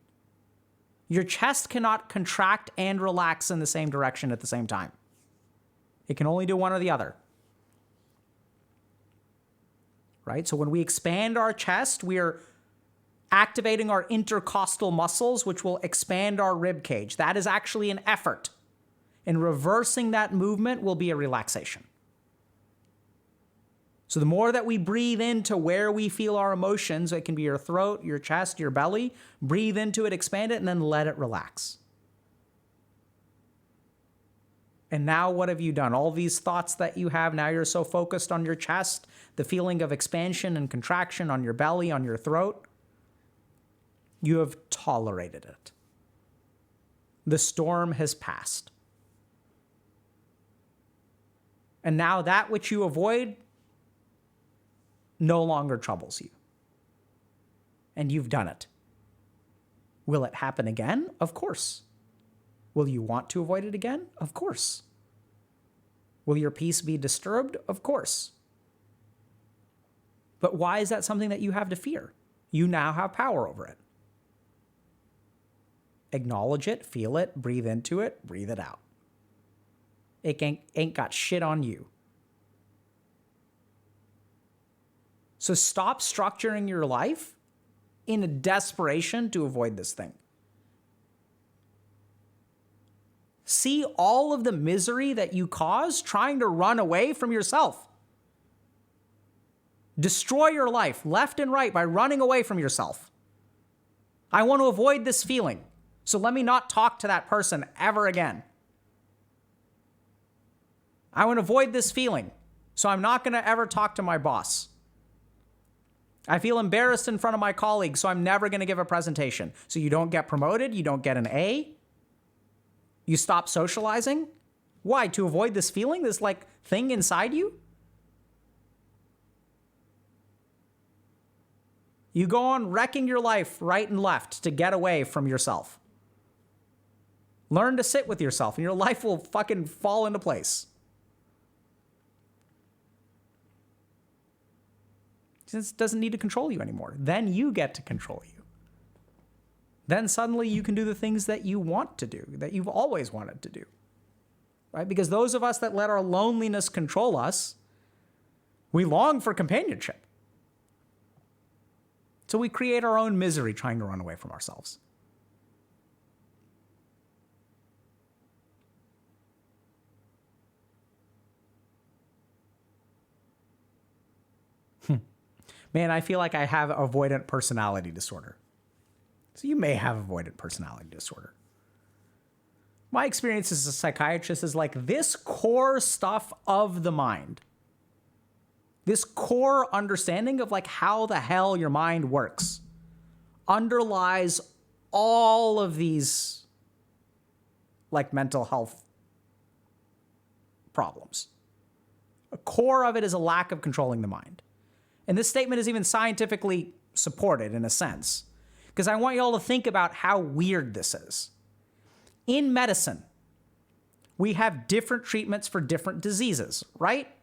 Your chest cannot contract and relax in the same direction at the same time. It can only do one or the other. Right? So when we expand our chest, we are activating our intercostal muscles, which will expand our rib cage. That is actually an effort. And reversing that movement will be a relaxation. So the more that we breathe into where we feel our emotions, it can be your throat, your chest, your belly, breathe into it, expand it, and then let it relax. And now what have you done? All these thoughts that you have, now you're so focused on your chest, the feeling of expansion and contraction on your belly, on your throat, you have tolerated it. The storm has passed. And now that which you avoid no longer troubles you. And you've done it. Will it happen again? Of course. Will you want to avoid it again? Of course. Will your peace be disturbed? Of course. But why is that something that you have to fear? You now have power over it. Acknowledge it, feel it, breathe into it, breathe it out. It ain't got shit on you. So stop structuring your life in a desperation to avoid this thing. See all of the misery that you cause trying to run away from yourself. Destroy your life left and right by running away from yourself. I want to avoid this feeling, so let me not talk to that person ever again. I want to avoid this feeling, so I'm not going to ever talk to my boss. I feel embarrassed in front of my colleagues, so I'm never going to give a presentation. So you don't get promoted, you don't get an A, you stop socializing. Why? To avoid this feeling, this like thing inside you? You go on wrecking your life right and left to get away from yourself. Learn to sit with yourself and your life will fucking fall into place. Since it doesn't need to control you anymore. Then you get to control you. Then suddenly you can do the things that you want to do, that you've always wanted to do. Right? Because those of us that let our loneliness control us, we long for companionship. So we create our own misery trying to run away from ourselves. Man, I feel like I have avoidant personality disorder. So you may have avoidant personality disorder. My experience as a psychiatrist is like this core stuff of the mind. This core understanding of like how the hell your mind works underlies all of these like mental health problems. A core of it is a lack of controlling the mind. And this statement is even scientifically supported in a sense, because I want you all to think about how weird this is. In medicine, we have different treatments for different diseases, right?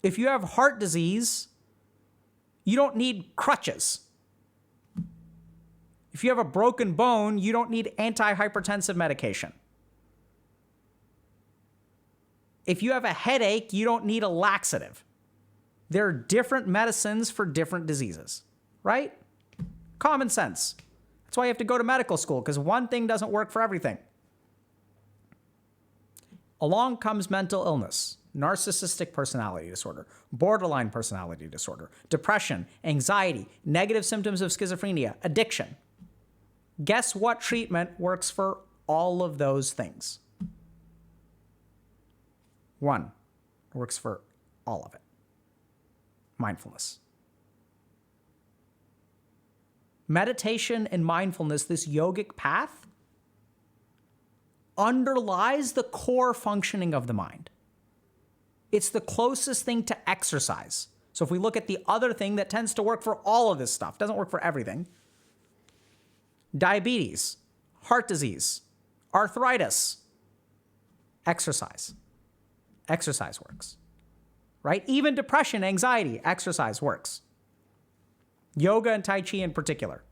If you have heart disease, you don't need crutches. If you have a broken bone, you don't need antihypertensive medication. If you have a headache, you don't need a laxative. There are different medicines for different diseases, right? Common sense. That's why you have to go to medical school, because one thing doesn't work for everything. Along comes mental illness, narcissistic personality disorder, borderline personality disorder, depression, anxiety, negative symptoms of schizophrenia, addiction. Guess what treatment works for all of those things? One works for all of it. Mindfulness. Meditation and mindfulness, this yogic path, underlies the core functioning of the mind. It's the closest thing to exercise. So if we look at the other thing that tends to work for all of this stuff, doesn't work for everything. Diabetes, heart disease, arthritis, exercise. Exercise works, right? Even depression, anxiety, exercise works. Yoga and Tai Chi in particular.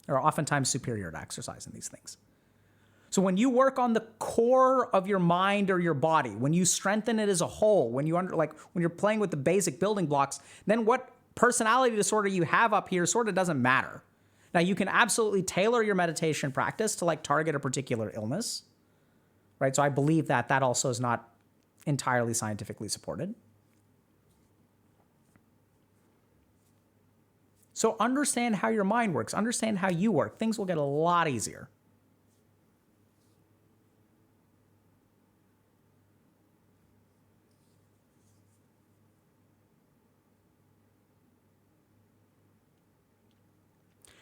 are oftentimes superior to exercise in these things. So when you work on the core of your mind or your body, when you strengthen it as a whole, when you're playing with the basic building blocks, then what personality disorder you have up here sort of doesn't matter. Now you can absolutely tailor your meditation practice to target a particular illness, right? So I believe that also is not entirely scientifically supported. So understand how your mind works, understand how you work. Things will get a lot easier.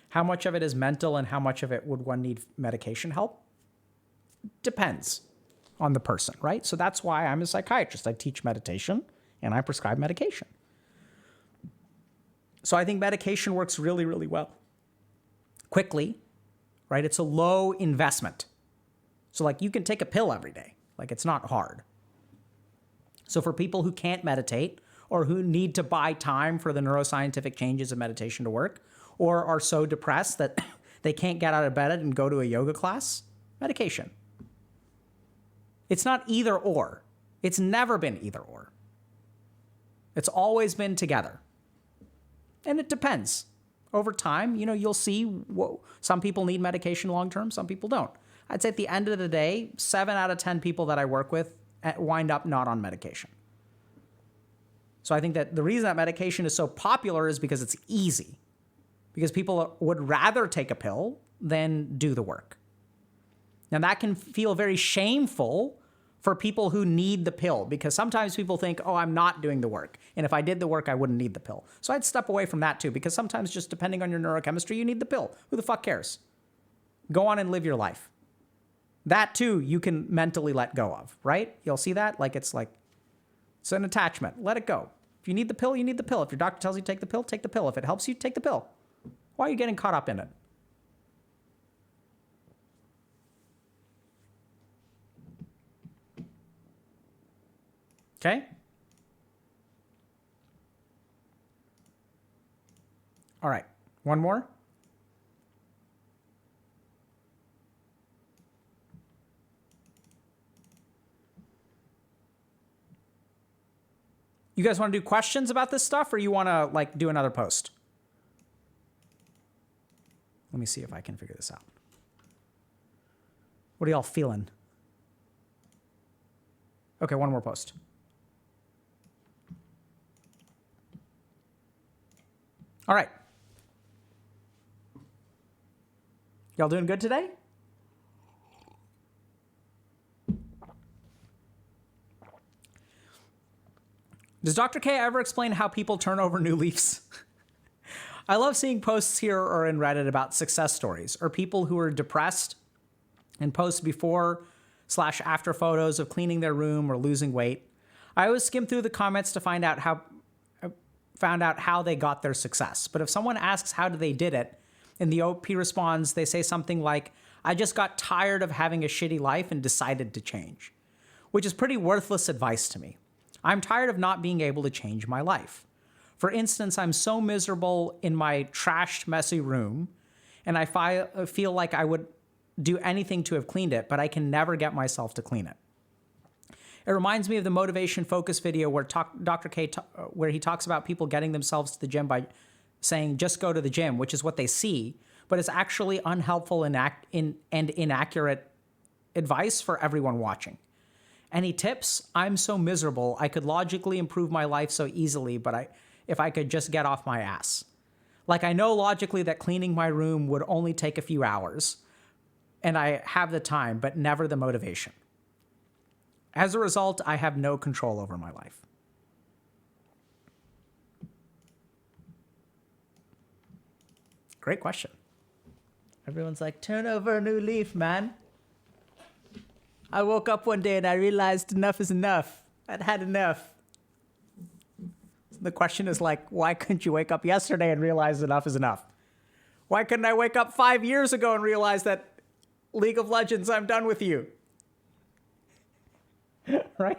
How much of it is mental and how much of it would one need medication help? Depends on the person, right? So that's why I'm a psychiatrist. I teach meditation and I prescribe medication. So I think medication works really, really well. Quickly, right? It's a low investment. So you can take a pill every day. It's not hard. So for people who can't meditate or who need to buy time for the neuroscientific changes of meditation to work, or are so depressed that they can't get out of bed and go to a yoga class, medication. It's not either or. It's never been either or. It's always been together. And it depends. Over time, you'll see some people need medication long-term, some people don't. I'd say at the end of the day, 7 out of 10 people that I work with wind up not on medication. So I think that the reason that medication is so popular is because it's easy. Because people would rather take a pill than do the work. Now that can feel very shameful for people who need the pill, because sometimes people think, oh, I'm not doing the work. And if I did the work, I wouldn't need the pill. So I'd step away from that too, because sometimes just depending on your neurochemistry, you need the pill. Who the fuck cares? Go on and live your life. That too, you can mentally let go of, right? You'll see that? It's an attachment. Let it go. If you need the pill, you need the pill. If your doctor tells you to take the pill, take the pill. If it helps you, take the pill. Why are you getting caught up in it? Okay? All right. One more? You guys want to do questions about this stuff, or you want to do another post? Let me see if I can figure this out. What are y'all feeling? Okay, one more post. All right. Y'all doing good today? Does Dr. K ever explain how people turn over new leaves? I love seeing posts here or in Reddit about success stories or people who are depressed and post before/after photos of cleaning their room or losing weight. I always skim through the comments to find out how they got their success. But if someone asks how they did it, and the OP responds, they say something like, I just got tired of having a shitty life and decided to change, which is pretty worthless advice to me. I'm tired of not being able to change my life. For instance, I'm so miserable in my trashed, messy room, and I feel like I would do anything to have cleaned it, but I can never get myself to clean it. It reminds me of the motivation focus video where Dr. K, where he talks about people getting themselves to the gym by saying, just go to the gym, which is what they see, but it's actually unhelpful and inaccurate advice for everyone watching. Any tips? I'm so miserable. I could logically improve my life so easily, but if I could just get off my ass. I know logically that cleaning my room would only take a few hours, and I have the time, but never the motivation. As a result, I have no control over my life. Great question. Everyone's like, turn over a new leaf, man. I woke up one day and I realized enough is enough. I'd had enough. The question is why couldn't you wake up yesterday and realize enough is enough? Why couldn't I wake up 5 years ago and realize that League of Legends, I'm done with you? Right?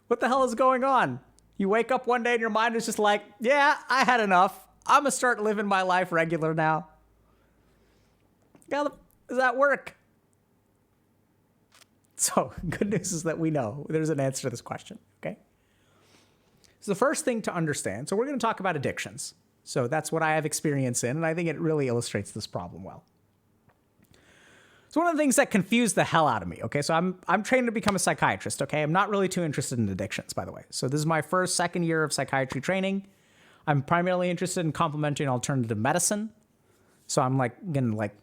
What the hell is going on? You wake up one day and your mind is just yeah, I had enough. I'm going to start living my life regular now. How does that work? So good news is that we know there's an answer to this question, okay? So the first thing to understand, so we're going to talk about addictions. So that's what I have experience in, and I think it really illustrates this problem well. So one of the things that confused the hell out of me, okay? So I'm trained to become a psychiatrist, okay? I'm not really too interested in addictions, by the way. So this is my second year of psychiatry training. I'm primarily interested in complementary and alternative medicine. So I'm like going to like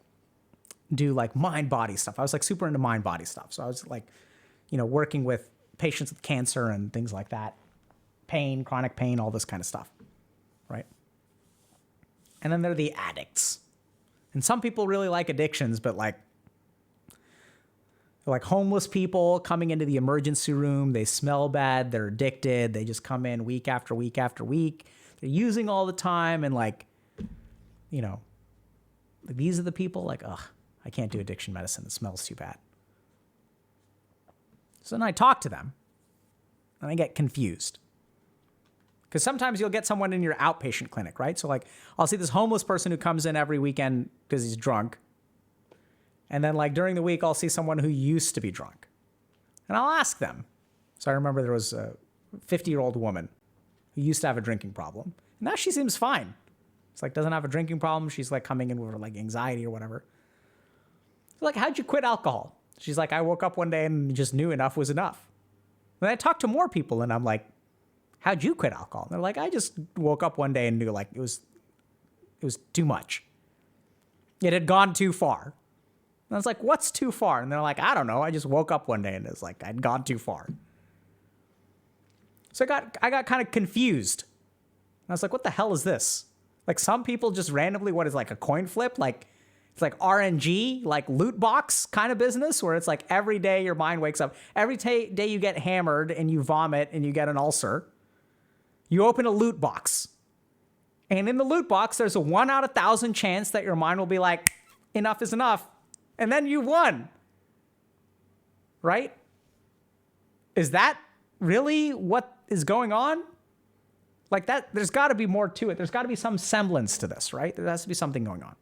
do like mind-body stuff. I was like super into mind-body stuff. So I was like, working with patients with cancer and things like that. Pain, chronic pain, all this kind of stuff, right? And then there are the addicts. And some people really like addictions, but like homeless people coming into the emergency room, they smell bad, they're addicted, they just come in week after week after week. They're using all the time and these are the people like, ugh, I can't do addiction medicine. It smells too bad. So then I talk to them and I get confused. Because sometimes you'll get someone in your outpatient clinic, right? So like I'll see this homeless person who comes in every weekend because he's drunk. And then like during the week, I'll see someone who used to be drunk. And I'll ask them. So I remember there was a 50-year-old woman who used to have a drinking problem. And now she seems fine. It's like doesn't have a drinking problem. She's like coming in with like anxiety or whatever. Like, how'd you quit alcohol? She's like, I woke up one day and just knew enough was enough. And I talked to more people and I'm like, how'd you quit alcohol? And they're like, I just woke up one day and knew like it was too much. It had gone too far. And I was like, what's too far? And they're like, I don't know. I just woke up one day and it was like, I'd gone too far. So I got kind of confused. And I was like, what the hell is this? Like some people just randomly, what is like a coin flip? Like it's like RNG, like loot box kind of business where it's like every day your mind wakes up. Every day you get hammered and you vomit and you get an ulcer. You open a loot box. And in the loot box, there's a 1 out of 1,000 chance that your mind will be like, enough is enough. And then you won. Right? Is that really what is going on? Like that, there's got to be more to it. There's got to be some semblance to this, right? There has to be something going on.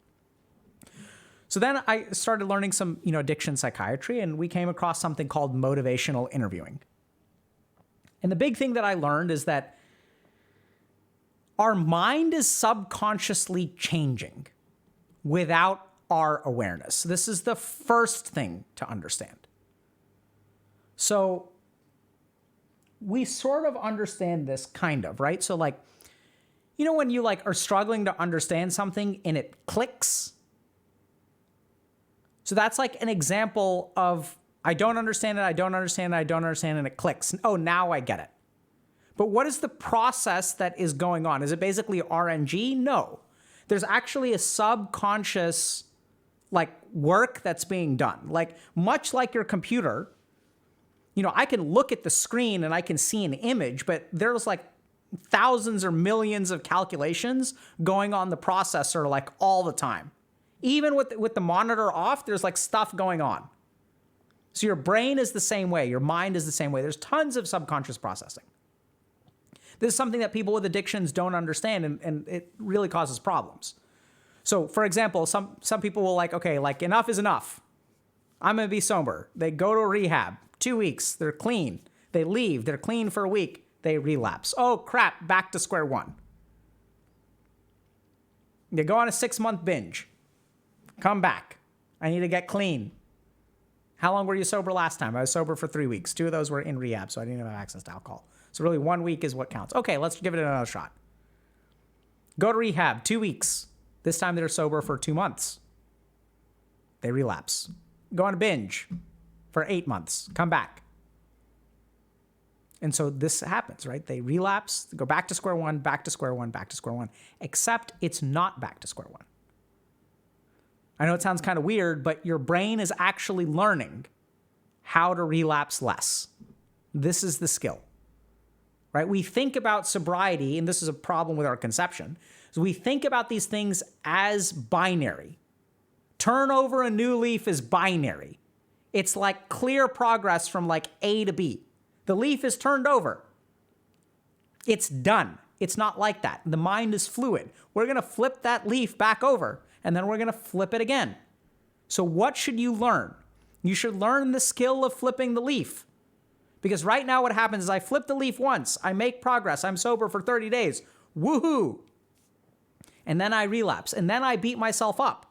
So then I started learning some, addiction psychiatry, and we came across something called motivational interviewing. And the big thing that I learned is that our mind is subconsciously changing without our awareness. This is the first thing to understand. So we sort of understand this kind of, right? So like, when you like are struggling to understand something and it clicks. So that's like an example of I don't understand it, I don't understand it, I don't understand it, and it clicks. Oh, now I get it. But what is the process that is going on? Is it basically RNG? No. There's actually a subconscious like work that's being done. Like much like your computer, I can look at the screen and I can see an image, but there's like thousands or millions of calculations going on the processor like all the time. Even with the monitor off, there's like stuff going on. So your brain is the same way. Your mind is the same way. There's tons of subconscious processing. This is something that people with addictions don't understand, and it really causes problems. So for example, some people will like, okay, like enough is enough. I'm going to be sober. They go to a rehab, 2 weeks, they're clean. They leave, they're clean for a week, they relapse. Oh crap, back to square one. They go on a 6-month binge. Come back. I need to get clean. How long were you sober last time? I was sober for 3 weeks. 2 of those were in rehab, so I didn't have access to alcohol. So really 1 week is what counts. Okay, let's give it another shot. Go to rehab, 2 weeks. This time they're sober for 2 months. They relapse. Go on a binge for 8 months. Come back. And so this happens, right? They relapse, go back to square one, back to square one, back to square one. Except it's not back to square one. I know it sounds kind of weird, but your brain is actually learning how to relapse less. This is the skill, right? We think about sobriety, and this is a problem with our conception, is we think about these things as binary. Turn over a new leaf is binary. It's like clear progress from like A to B. The leaf is turned over. It's done. It's not like that. The mind is fluid. We're going to flip that leaf back over, and then we're going to flip it again. So what should you learn? You should learn the skill of flipping the leaf. Because right now what happens is I flip the leaf once, I make progress, I'm sober for 30 days, woohoo! And then I relapse, and then I beat myself up.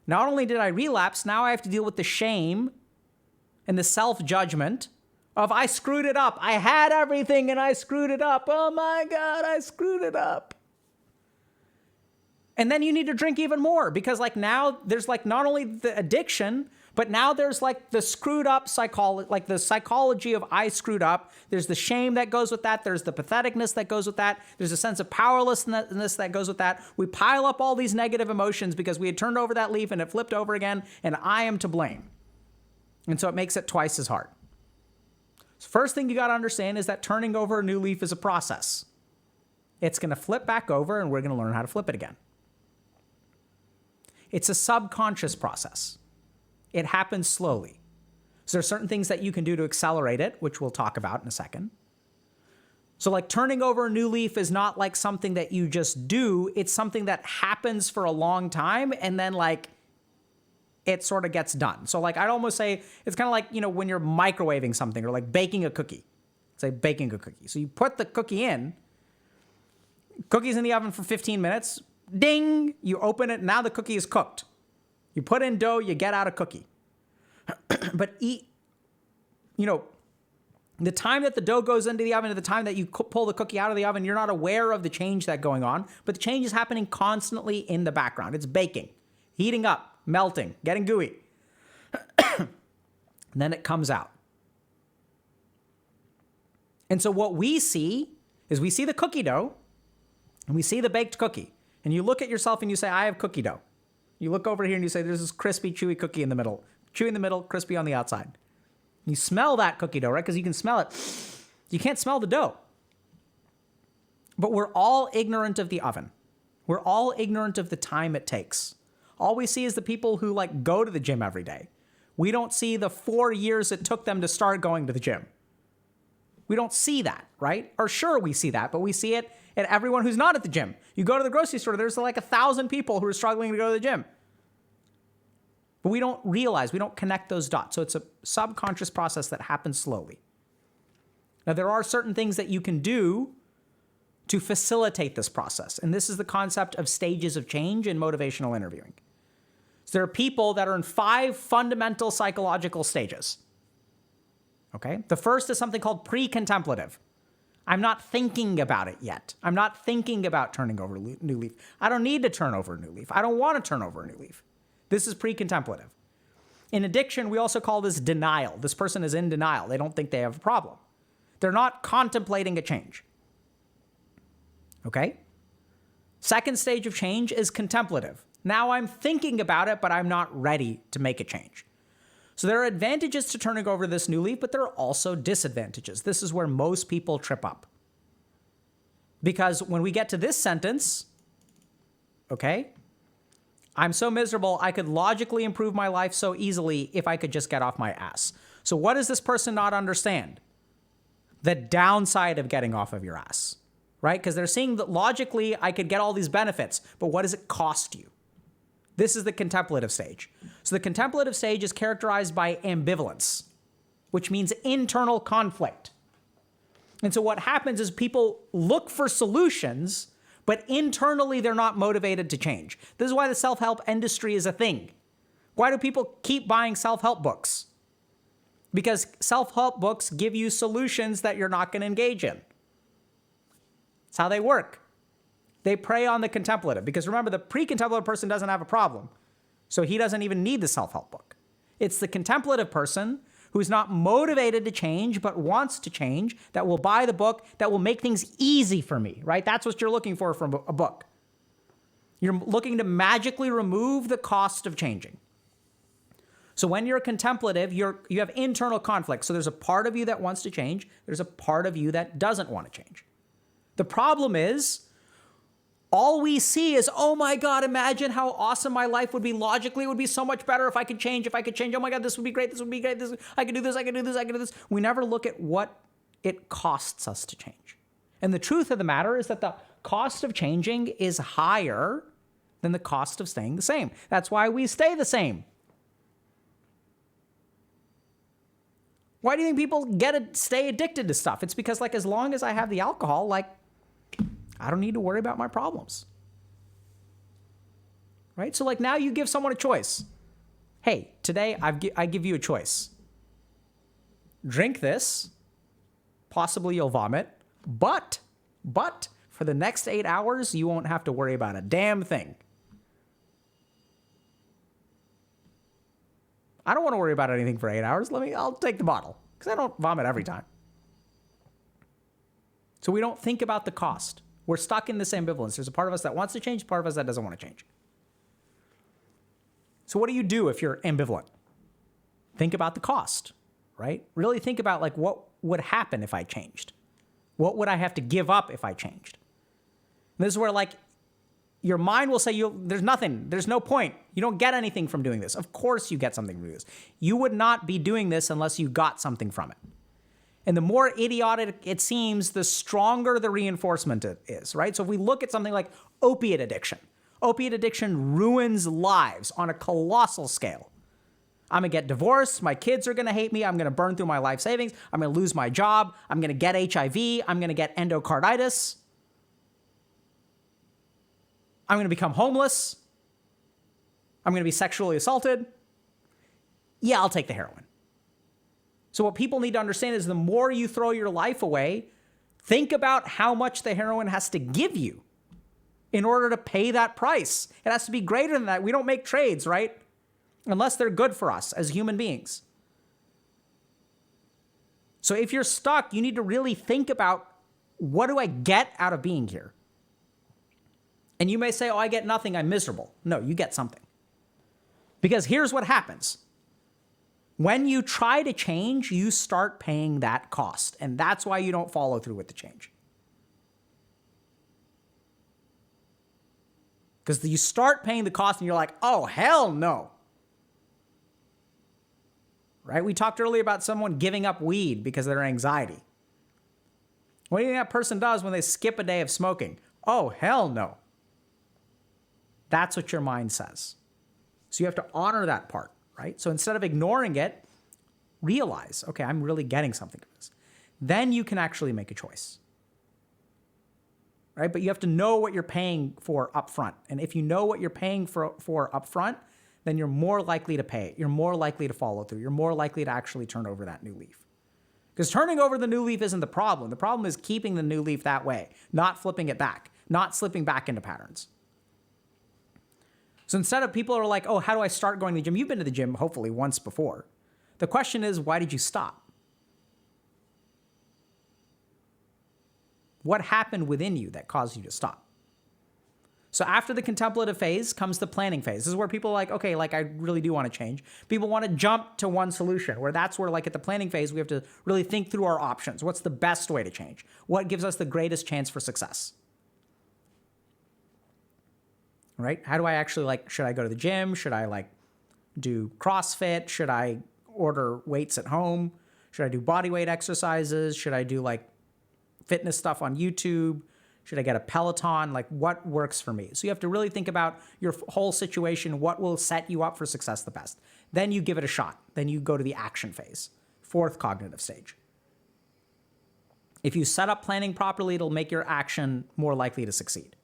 Not only did I relapse, now I have to deal with the shame and the self-judgment of I screwed it up. I had everything and I screwed it up. Oh my God, I screwed it up. And then you need to drink even more because like now there's like not only the addiction, but now there's like the screwed up psychology, like the psychology of I screwed up. There's the shame that goes with that. There's the patheticness that goes with that. There's a sense of powerlessness that goes with that. We pile up all these negative emotions because we had turned over that leaf and it flipped over again and I am to blame. And so it makes it twice as hard. So first thing you got to understand is that turning over a new leaf is a process. It's going to flip back over and we're going to learn how to flip it again. It's a subconscious process. It happens slowly. So there are certain things that you can do to accelerate it, which we'll talk about in a second. So like turning over a new leaf is not like something that you just do. It's something that happens for a long time and then like it sort of gets done. So like I'd almost say it's kind of like, you know, when you're microwaving something or like baking a cookie. Say baking a cookie. So you put the cookie in, cookie's in the oven for 15 minutes, ding, you open it, now the cookie is cooked. You put in dough, you get out a cookie. But the time that the dough goes into the oven to the time that you pull the cookie out of the oven, you're not aware of the change that's going on, but the change is happening constantly in the background. It's baking, heating up, melting, getting gooey. And then it comes out. And so what we see is we see the cookie dough and we see the baked cookie. And you look at yourself and you say, I have cookie dough. You look over here and you say, there's this crispy, chewy cookie in the middle. Chewy in the middle, crispy on the outside. You smell that cookie dough, right? Because you can smell it. You can't smell the dough. But we're all ignorant of the oven. We're all ignorant of the time it takes. All we see is the people who like go to the gym every day. We don't see the 4 years it took them to start going to the gym. We don't see that, right? Or sure, we see that, but we see it at everyone who's not at the gym. You go to the grocery store, there's like 1,000 people who are struggling to go to the gym. But we don't realize, we don't connect those dots. So it's a subconscious process that happens slowly. Now, there are certain things that you can do to facilitate this process. And this is the concept of stages of change in motivational interviewing. So there are people that are in 5 fundamental psychological stages. Okay? The first is something called pre-contemplative. I'm not thinking about it yet. I'm not thinking about turning over a new leaf. I don't need to turn over a new leaf. I don't want to turn over a new leaf. This is pre-contemplative. In addiction, we also call this denial. This person is in denial. They don't think they have a problem. They're not contemplating a change. Okay? Second stage of change is contemplative. Now I'm thinking about it, but I'm not ready to make a change. So there are advantages to turning over this new leaf, but there are also disadvantages. This is where most people trip up. Because when we get to this sentence, okay, I'm so miserable, I could logically improve my life so easily if I could just get off my ass. So what does this person not understand? The downside of getting off of your ass, right? Because they're seeing that logically I could get all these benefits, but what does it cost you? This is the contemplative stage. So the contemplative stage is characterized by ambivalence, which means internal conflict. And so what happens is people look for solutions, but internally they're not motivated to change. This is why the self-help industry is a thing. Why do people keep buying self-help books? Because self-help books give you solutions that you're not going to engage in. That's how they work. They prey on the contemplative. Because remember, the pre-contemplative person doesn't have a problem. So he doesn't even need the self-help book. It's the contemplative person who's not motivated to change, but wants to change, that will buy the book, that will make things easy for me, right? That's what you're looking for from a book. You're looking to magically remove the cost of changing. So when you're contemplative, you have internal conflict. So there's a part of you that wants to change. There's a part of you that doesn't want to change. The problem is, all we see is, oh my God, imagine how awesome my life would be. Logically, it would be so much better if I could change, Oh my God, this would be great. This would be great. I could do this. I could do this. I could do this. We never look at what it costs us to change. And the truth of the matter is that the cost of changing is higher than the cost of staying the same. That's why we stay the same. Why do you think people stay addicted to stuff? It's because, like, as long as I have the alcohol, like, I don't need to worry about my problems. Right? So, like, now you give someone a choice. Hey, today I give you a choice. Drink this. Possibly you'll vomit. But for the next 8 hours, you won't have to worry about a damn thing. I don't want to worry about anything for 8 hours. I'll take the bottle because I don't vomit every time. So we don't think about the cost. We're stuck in this ambivalence. There's a part of us that wants to change, a part of us that doesn't want to change. So what do you do if you're ambivalent? Think about the cost, right? Really think about, like, what would happen if I changed? What would I have to give up if I changed? And this is where, like, your mind will say, there's nothing, there's no point. You don't get anything from doing this. Of course you get something from this. You would not be doing this unless you got something from it. And the more idiotic it seems, the stronger the reinforcement it is, right? So if we look at something like opiate addiction ruins lives on a colossal scale. I'm going to get divorced. My kids are going to hate me. I'm going to burn through my life savings. I'm going to lose my job. I'm going to get HIV. I'm going to get endocarditis. I'm going to become homeless. I'm going to be sexually assaulted. Yeah, I'll take the heroin. So what people need to understand is the more you throw your life away, think about how much the heroin has to give you in order to pay that price. It has to be greater than that. We don't make trades, right? Unless they're good for us as human beings. So if you're stuck, you need to really think about, what do I get out of being here? And you may say, oh, I get nothing, I'm miserable. No, you get something. Because here's what happens. When you try to change, you start paying that cost. And that's why you don't follow through with the change. Because you start paying the cost and you're like, oh, hell no. Right? We talked earlier about someone giving up weed because of their anxiety. What do you think that person does when they skip a day of smoking? Oh, hell no. That's what your mind says. So you have to honor that part, right? So instead of ignoring it, realize, okay, I'm really getting something from this. Then you can actually make a choice, right? But you have to know what you're paying for upfront. And if you know what you're paying for upfront, then you're more likely to pay it. You're more likely to follow through. You're more likely to actually turn over that new leaf. Because turning over the new leaf isn't the problem. The problem is keeping the new leaf that way, not flipping it back, not slipping back into patterns. So instead of people are like, oh, how do I start going to the gym? You've been to the gym hopefully once before. The question is, why did you stop? What happened within you that caused you to stop? So after the contemplative phase comes the planning phase. This is where people are like, okay, like I really do want to change. People want to jump to one solution, where that's where, like, at the planning phase, we have to really think through our options. What's the best way to change? What gives us the greatest chance for success? Right? How do I actually, like, should I go to the gym? Should I, like, do CrossFit? Should I order weights at home? Should I do body weight exercises? Should I do, like, fitness stuff on YouTube? Should I get a Peloton? Like, what works for me? So you have to really think about your whole situation, what will set you up for success the best. Then you give it a shot. Then you go to the action phase, fourth cognitive stage. If you set up planning properly, it'll make your action more likely to succeed.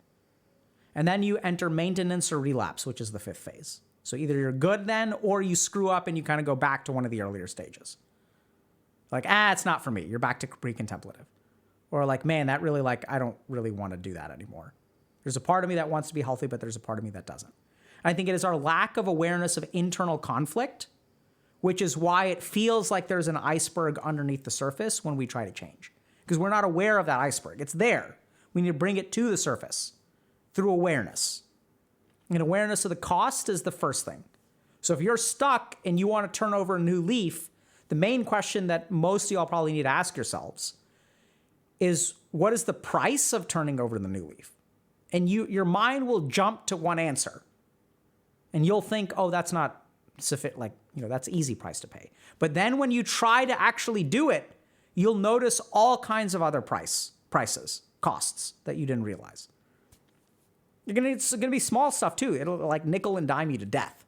And then you enter maintenance or relapse, which is the fifth phase. So either you're good then, or you screw up and you kind of go back to one of the earlier stages. Like, it's not for me. You're back to pre-contemplative. Or like, man, that really, like, I don't really want to do that anymore. There's a part of me that wants to be healthy, but there's a part of me that doesn't. I think it is our lack of awareness of internal conflict, which is why it feels like there's an iceberg underneath the surface when we try to change. Because we're not aware of that iceberg. It's there. We need to bring it to the surface through awareness. And awareness of the cost is the first thing. So if you're stuck and you want to turn over a new leaf, the main question that most of y'all probably need to ask yourselves is, what is the price of turning over the new leaf? And your mind will jump to one answer. And you'll think, oh, that's not sufficient, like, that's easy price to pay. But then when you try to actually do it, you'll notice all kinds of other prices, costs that you didn't realize. It's gonna be small stuff too. It'll like nickel and dime you to death.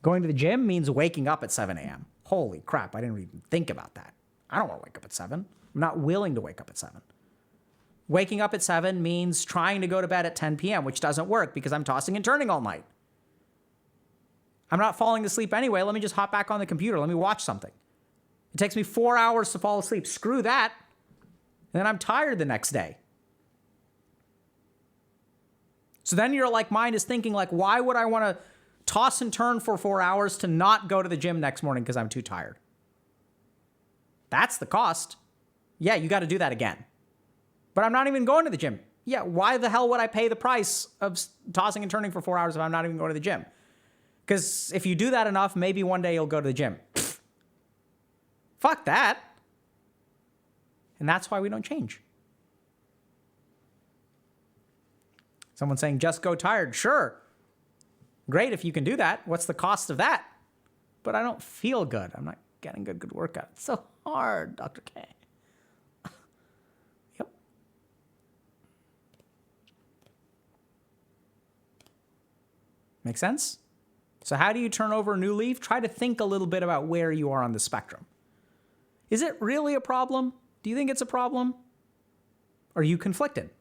Going to the gym means waking up at 7 a.m. Holy crap, I didn't even think about that. I don't want to wake up at 7. I'm not willing to wake up at 7. Waking up at 7 means trying to go to bed at 10 p.m., which doesn't work because I'm tossing and turning all night. I'm not falling asleep anyway. Let me just hop back on the computer. Let me watch something. It takes me 4 hours to fall asleep. Screw that. And then I'm tired the next day. So then your mind is thinking why would I want to toss and turn for 4 hours to not go to the gym next morning because I'm too tired? That's the cost. Yeah, you got to do that again. But I'm not even going to the gym. Yeah, why the hell would I pay the price of tossing and turning for 4 hours if I'm not even going to the gym? Because if you do that enough, maybe one day you'll go to the gym. Pfft. Fuck that. And that's why we don't change. Someone saying, just go tired. Sure. Great if you can do that. What's the cost of that? But I don't feel good. I'm not getting good workout. It's so hard, Dr. K. Yep. Make sense? So how do you turn over a new leaf? Try to think a little bit about where you are on the spectrum. Is it really a problem? Do you think it's a problem? Are you conflicted?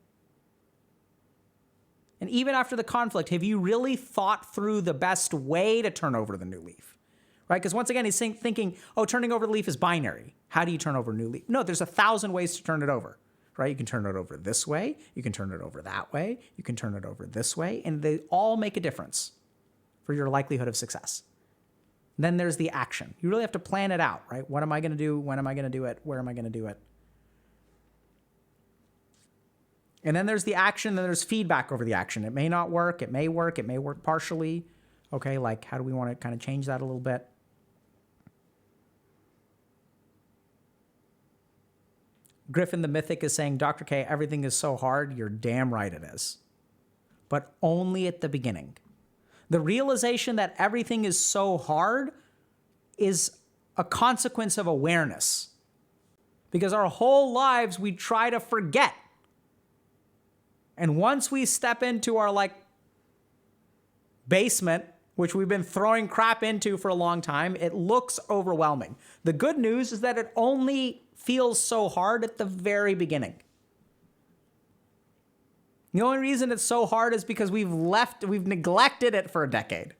And even after the conflict, have you really thought through the best way to turn over the new leaf? Right? Because once again, he's thinking, oh, turning over the leaf is binary. How do you turn over a new leaf? No, there's 1,000 ways to turn it over. Right? You can turn it over this way. You can turn it over that way. You can turn it over this way. And they all make a difference for your likelihood of success. Then there's the action. You really have to plan it out, right? What am I going to do? When am I going to do it? Where am I going to do it? And then there's the action, then there's feedback over the action. It may not work, it may work partially. Okay, how do we want to kind of change that a little bit? Griffin the Mythic is saying, Dr. K, everything is so hard. You're damn right it is. But only at the beginning. The realization that everything is so hard is a consequence of awareness. Because our whole lives, we try to forget. And once we step into our basement, which we've been throwing crap into for a long time, it looks overwhelming. The good news is that it only feels so hard at the very beginning. The only reason it's so hard is because we've neglected it for a decade.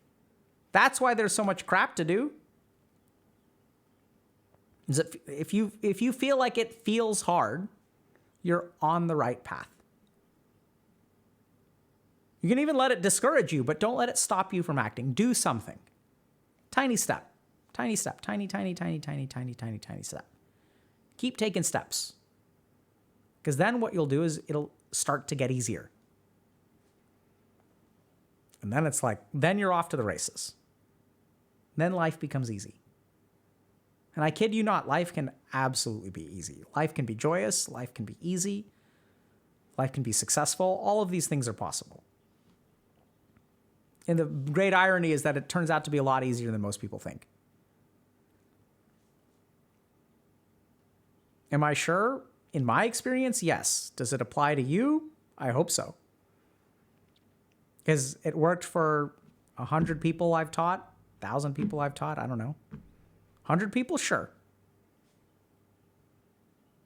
That's why there's so much crap to do. If you feel like it feels hard, you're on the right path. You can even let it discourage you, but don't let it stop you from acting. Do something. Tiny step. Tiny step. Tiny step. Keep taking steps. Because then what you'll do is it'll start to get easier. And then then you're off to the races. Then life becomes easy. And I kid you not, life can absolutely be easy. Life can be joyous. Life can be easy. Life can be successful. All of these things are possible. And the great irony is that it turns out to be a lot easier than most people think. Am I sure? In my experience, yes. Does it apply to you? I hope so. Because it worked for 100 people I've taught, 1,000 people I've taught, I don't know. 100 people? Sure.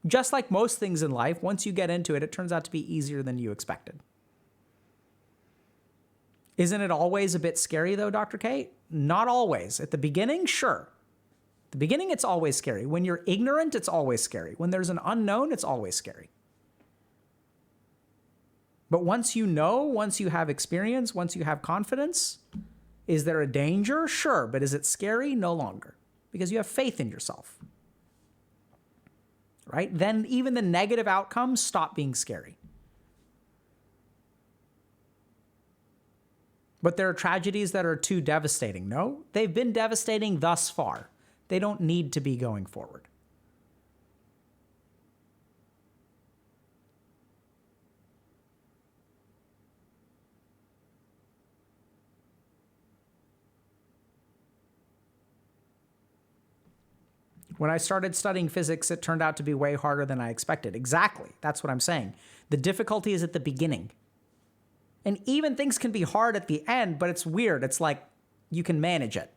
Just like most things in life, once you get into it, it turns out to be easier than you expected. Isn't it always a bit scary though, Dr. K? Not always. At the beginning, sure. At the beginning, it's always scary. When you're ignorant, it's always scary. When there's an unknown, it's always scary. But once you know, once you have experience, once you have confidence, is there a danger? Sure. But is it scary? No longer. Because you have faith in yourself. Right? Then even the negative outcomes stop being scary. But there are tragedies that are too devastating. No, they've been devastating thus far. They don't need to be going forward. When I started studying physics, it turned out to be way harder than I expected. Exactly. That's what I'm saying. The difficulty is at the beginning. And even things can be hard at the end, but it's weird. It's like you can manage it.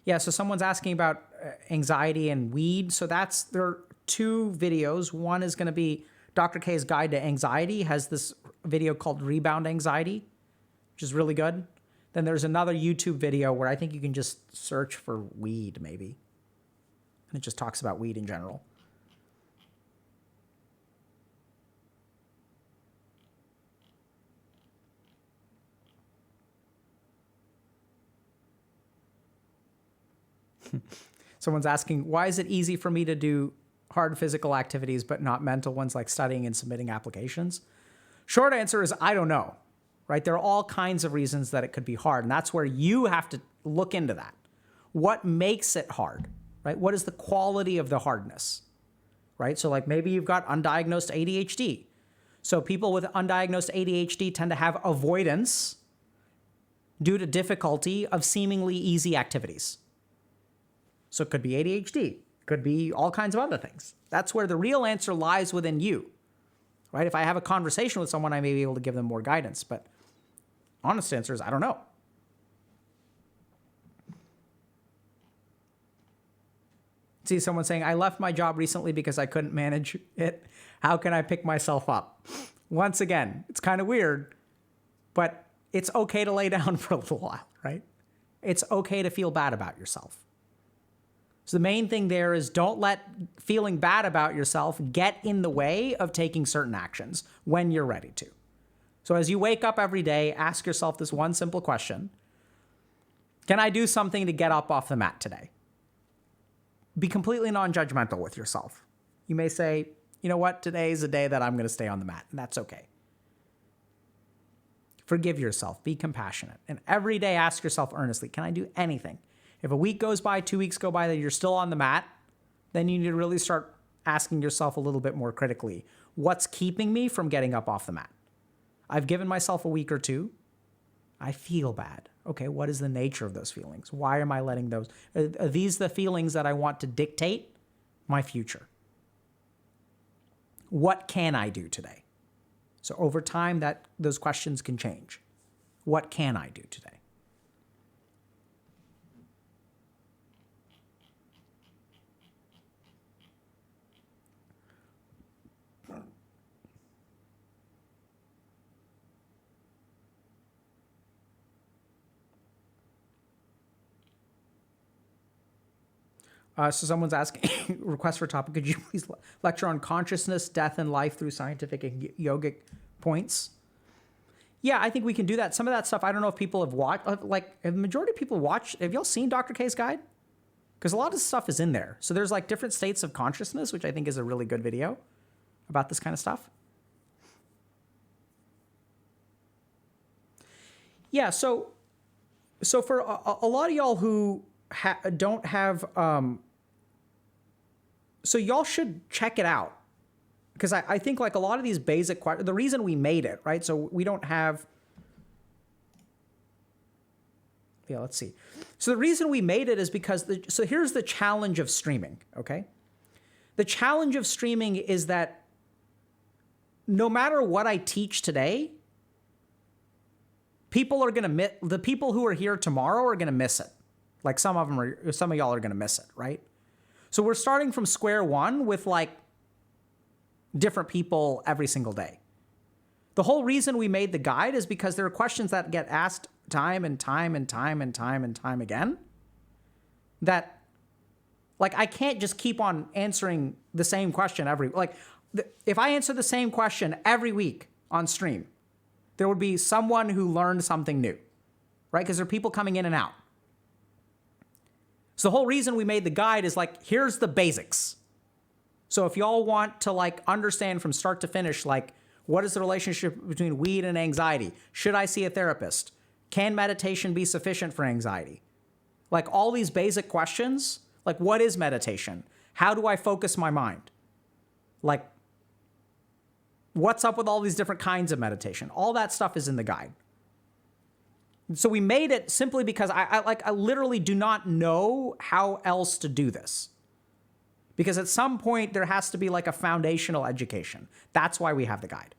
Yeah, so someone's asking about anxiety and weed. So there are two videos. One is going to be Dr. K's Guide to Anxiety, has this video called Rebound Anxiety, which is really good. Then there's another YouTube video where I think you can just search for weed, maybe. And it just talks about weed in general. Someone's asking, why is it easy for me to do hard physical activities but not mental ones like studying and submitting applications? Short answer is I don't know, right? There are all kinds of reasons that it could be hard, and that's where you have to look into that. What makes it hard, right? What is the quality of the hardness, right? So like maybe you've got undiagnosed ADHD. So people with undiagnosed ADHD tend to have avoidance due to difficulty of seemingly easy activities. So it could be ADHD, could be all kinds of other things. That's where the real answer lies within you, right? If I have a conversation with someone, I may be able to give them more guidance, but honest answer is I don't know. See someone saying, I left my job recently because I couldn't manage it. How can I pick myself up? Once again, it's kind of weird, but it's okay to lay down for a little while, right? It's okay to feel bad about yourself. So the main thing there is don't let feeling bad about yourself get in the way of taking certain actions when you're ready to. So as you wake up every day, ask yourself this one simple question. Can I do something to get up off the mat today? Be completely non-judgmental with yourself. You may say, you know what, today is a day that I'm going to stay on the mat, and that's okay. Forgive yourself, be compassionate, and every day ask yourself earnestly, can I do anything? If a week goes by, 2 weeks go by, that you're still on the mat, then you need to really start asking yourself a little bit more critically, what's keeping me from getting up off the mat? I've given myself a week or two. I feel bad. Okay, what is the nature of those feelings? Why am I letting those? Are these the feelings that I want to dictate my future? What can I do today? So over time, those questions can change. What can I do today? So someone's asking, request for a topic, could you please lecture on consciousness, death, and life through scientific and yogic points? Yeah, I think we can do that. Some of that stuff, I don't know if people have watched, like the majority of people watch, have y'all seen Dr. K's Guide? Because a lot of stuff is in there. So there's like different states of consciousness, which I think is a really good video about this kind of stuff. Yeah, so for a lot of y'all who don't have, so y'all should check it out. Because I think like a lot of these basic questions, the reason we made it, right? So we don't have, yeah, let's see. So the reason we made it is because, so here's the challenge of streaming, okay? The challenge of streaming is that no matter what I teach today, the people who are here tomorrow are gonna miss it. Like some of y'all are gonna miss it, right? So we're starting from square one with like different people every single day. The whole reason we made the guide is because there are questions that get asked time and time and time and time and time again that like I can't just keep on answering the same question if I answer the same question every week on stream, there would be someone who learned something new, right? Because there are people coming in and out. So the whole reason we made the guide is like, here's the basics. So if y'all want to like understand from start to finish, like what is the relationship between weed and anxiety? Should I see a therapist? Can meditation be sufficient for anxiety? Like all these basic questions, like what is meditation? How do I focus my mind? Like what's up with all these different kinds of meditation? All that stuff is in the guide. So we made it simply because I literally do not know how else to do this. Because at some point there has to be like a foundational education. That's why we have the guide.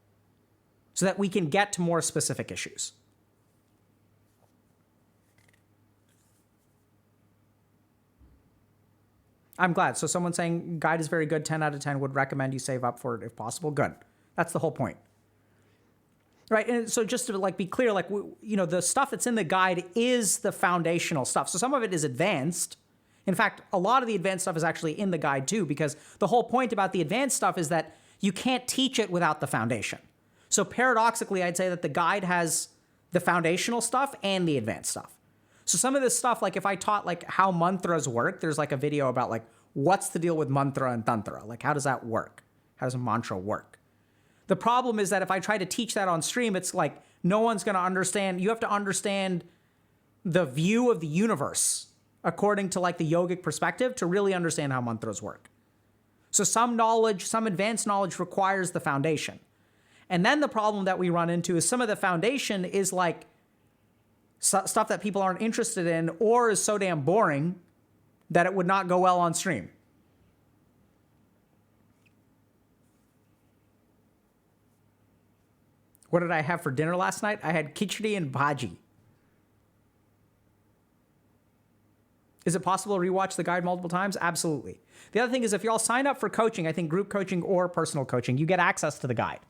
So that we can get to more specific issues. I'm glad. So someone saying guide is very good, 10 out of 10, would recommend you save up for it if possible. Good. That's the whole point. Right. And so just to like be clear, like, you know, the stuff that's in the guide is the foundational stuff. So some of it is advanced. In fact, a lot of the advanced stuff is actually in the guide too, because the whole point about the advanced stuff is that you can't teach it without the foundation. So paradoxically, I'd say that the guide has the foundational stuff and the advanced stuff. So some of this stuff, like if I taught like how mantras work, there's like a video about like, what's the deal with mantra and tantra? Like, how does that work? How does a mantra work? The problem is that if I try to teach that on stream, it's like no one's going to understand. You have to understand the view of the universe according to like the yogic perspective to really understand how mantras work. So some knowledge, some advanced knowledge requires the foundation. And then the problem that we run into is some of the foundation is like stuff that people aren't interested in or is so damn boring that it would not go well on stream. What did I have for dinner last night? I had khichdi and bhaji. Is it possible to rewatch the guide multiple times? Absolutely. The other thing is if y'all sign up for coaching, I think group coaching or personal coaching, you get access to the guide.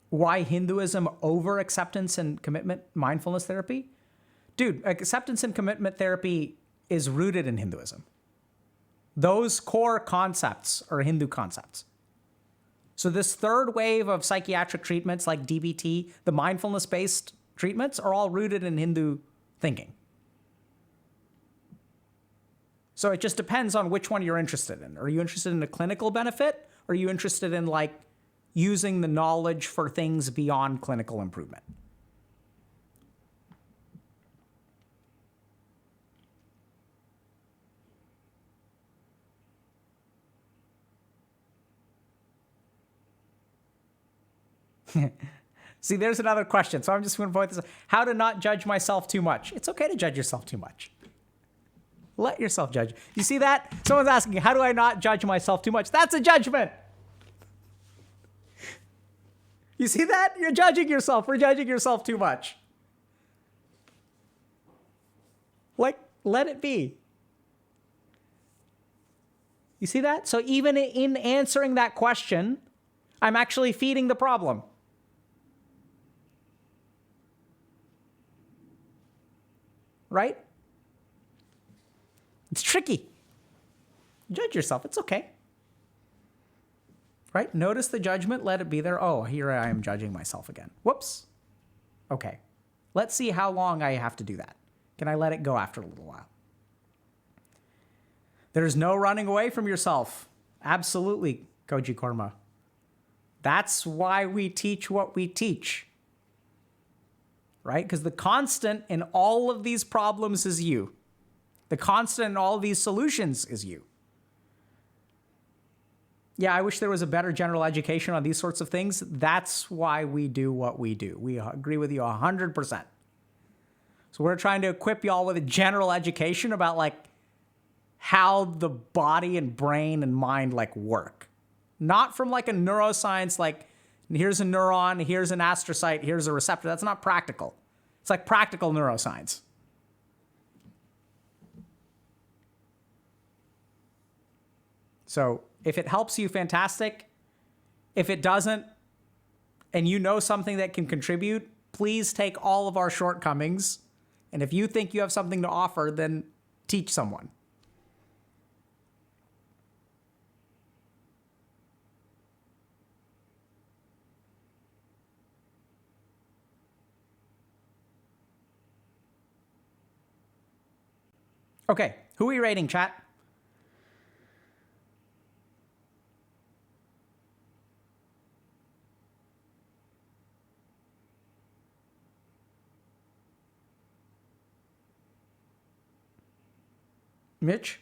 Why Hinduism over acceptance and commitment mindfulness therapy? Dude, acceptance and commitment therapy is rooted in Hinduism. Those core concepts are Hindu concepts. So this third wave of psychiatric treatments like DBT, the mindfulness-based treatments, are all rooted in Hindu thinking. So it just depends on which one you're interested in. Are you interested in a clinical benefit? Or are you interested in like using the knowledge for things beyond clinical improvement? See, there's another question. So I'm just going to point this out. How to not judge myself too much. It's okay to judge yourself too much. Let yourself judge. You see that? Someone's asking, how do I not judge myself too much? That's a judgment. You see that? You're judging yourself. We're judging yourself too much. Like, let it be. You see that? So even in answering that question, I'm actually feeding the problem. Right? It's tricky. Judge yourself. It's okay. Right? Notice the judgment. Let it be there. Oh, here I am judging myself again. Whoops. Okay. Let's see how long I have to do that. Can I let it go after a little while? There's no running away from yourself. Absolutely, Koji Korma. That's why we teach what we teach. Right? Because the constant in all of these problems is you. The constant in all of these solutions is you. Yeah, I wish there was a better general education on these sorts of things. That's why we do what we do. We agree with you 100%. So we're trying to equip y'all with a general education about like how the body and brain and mind like work. Not from like a neuroscience, like here's a neuron, here's an astrocyte, here's a receptor. That's not practical. It's like practical neuroscience. So if it helps you, fantastic. If it doesn't, and you know something that can contribute, please take all of our shortcomings. And if you think you have something to offer, then teach someone. Okay, who are we rating, chat? Mitch?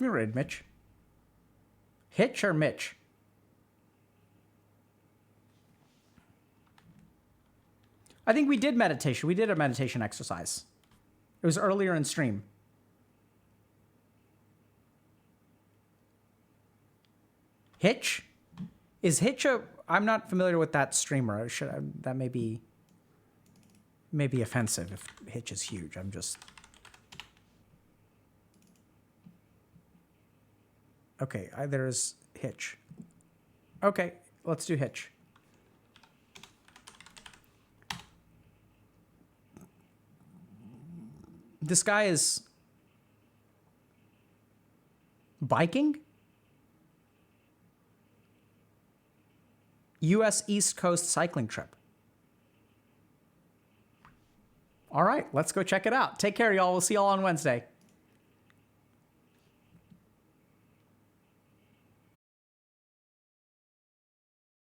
You read Mitch. Hitch or Mitch? I think we did meditation. We did a meditation exercise. It was earlier in stream. Hitch? Is Hitch a... I'm not familiar with that streamer. That may be offensive if Hitch is huge. I'm just... Okay, there's Hitch. Okay, let's do Hitch. This guy is biking? U.S. East Coast cycling trip. All right, let's go check it out. Take care, y'all. We'll see y'all on Wednesday.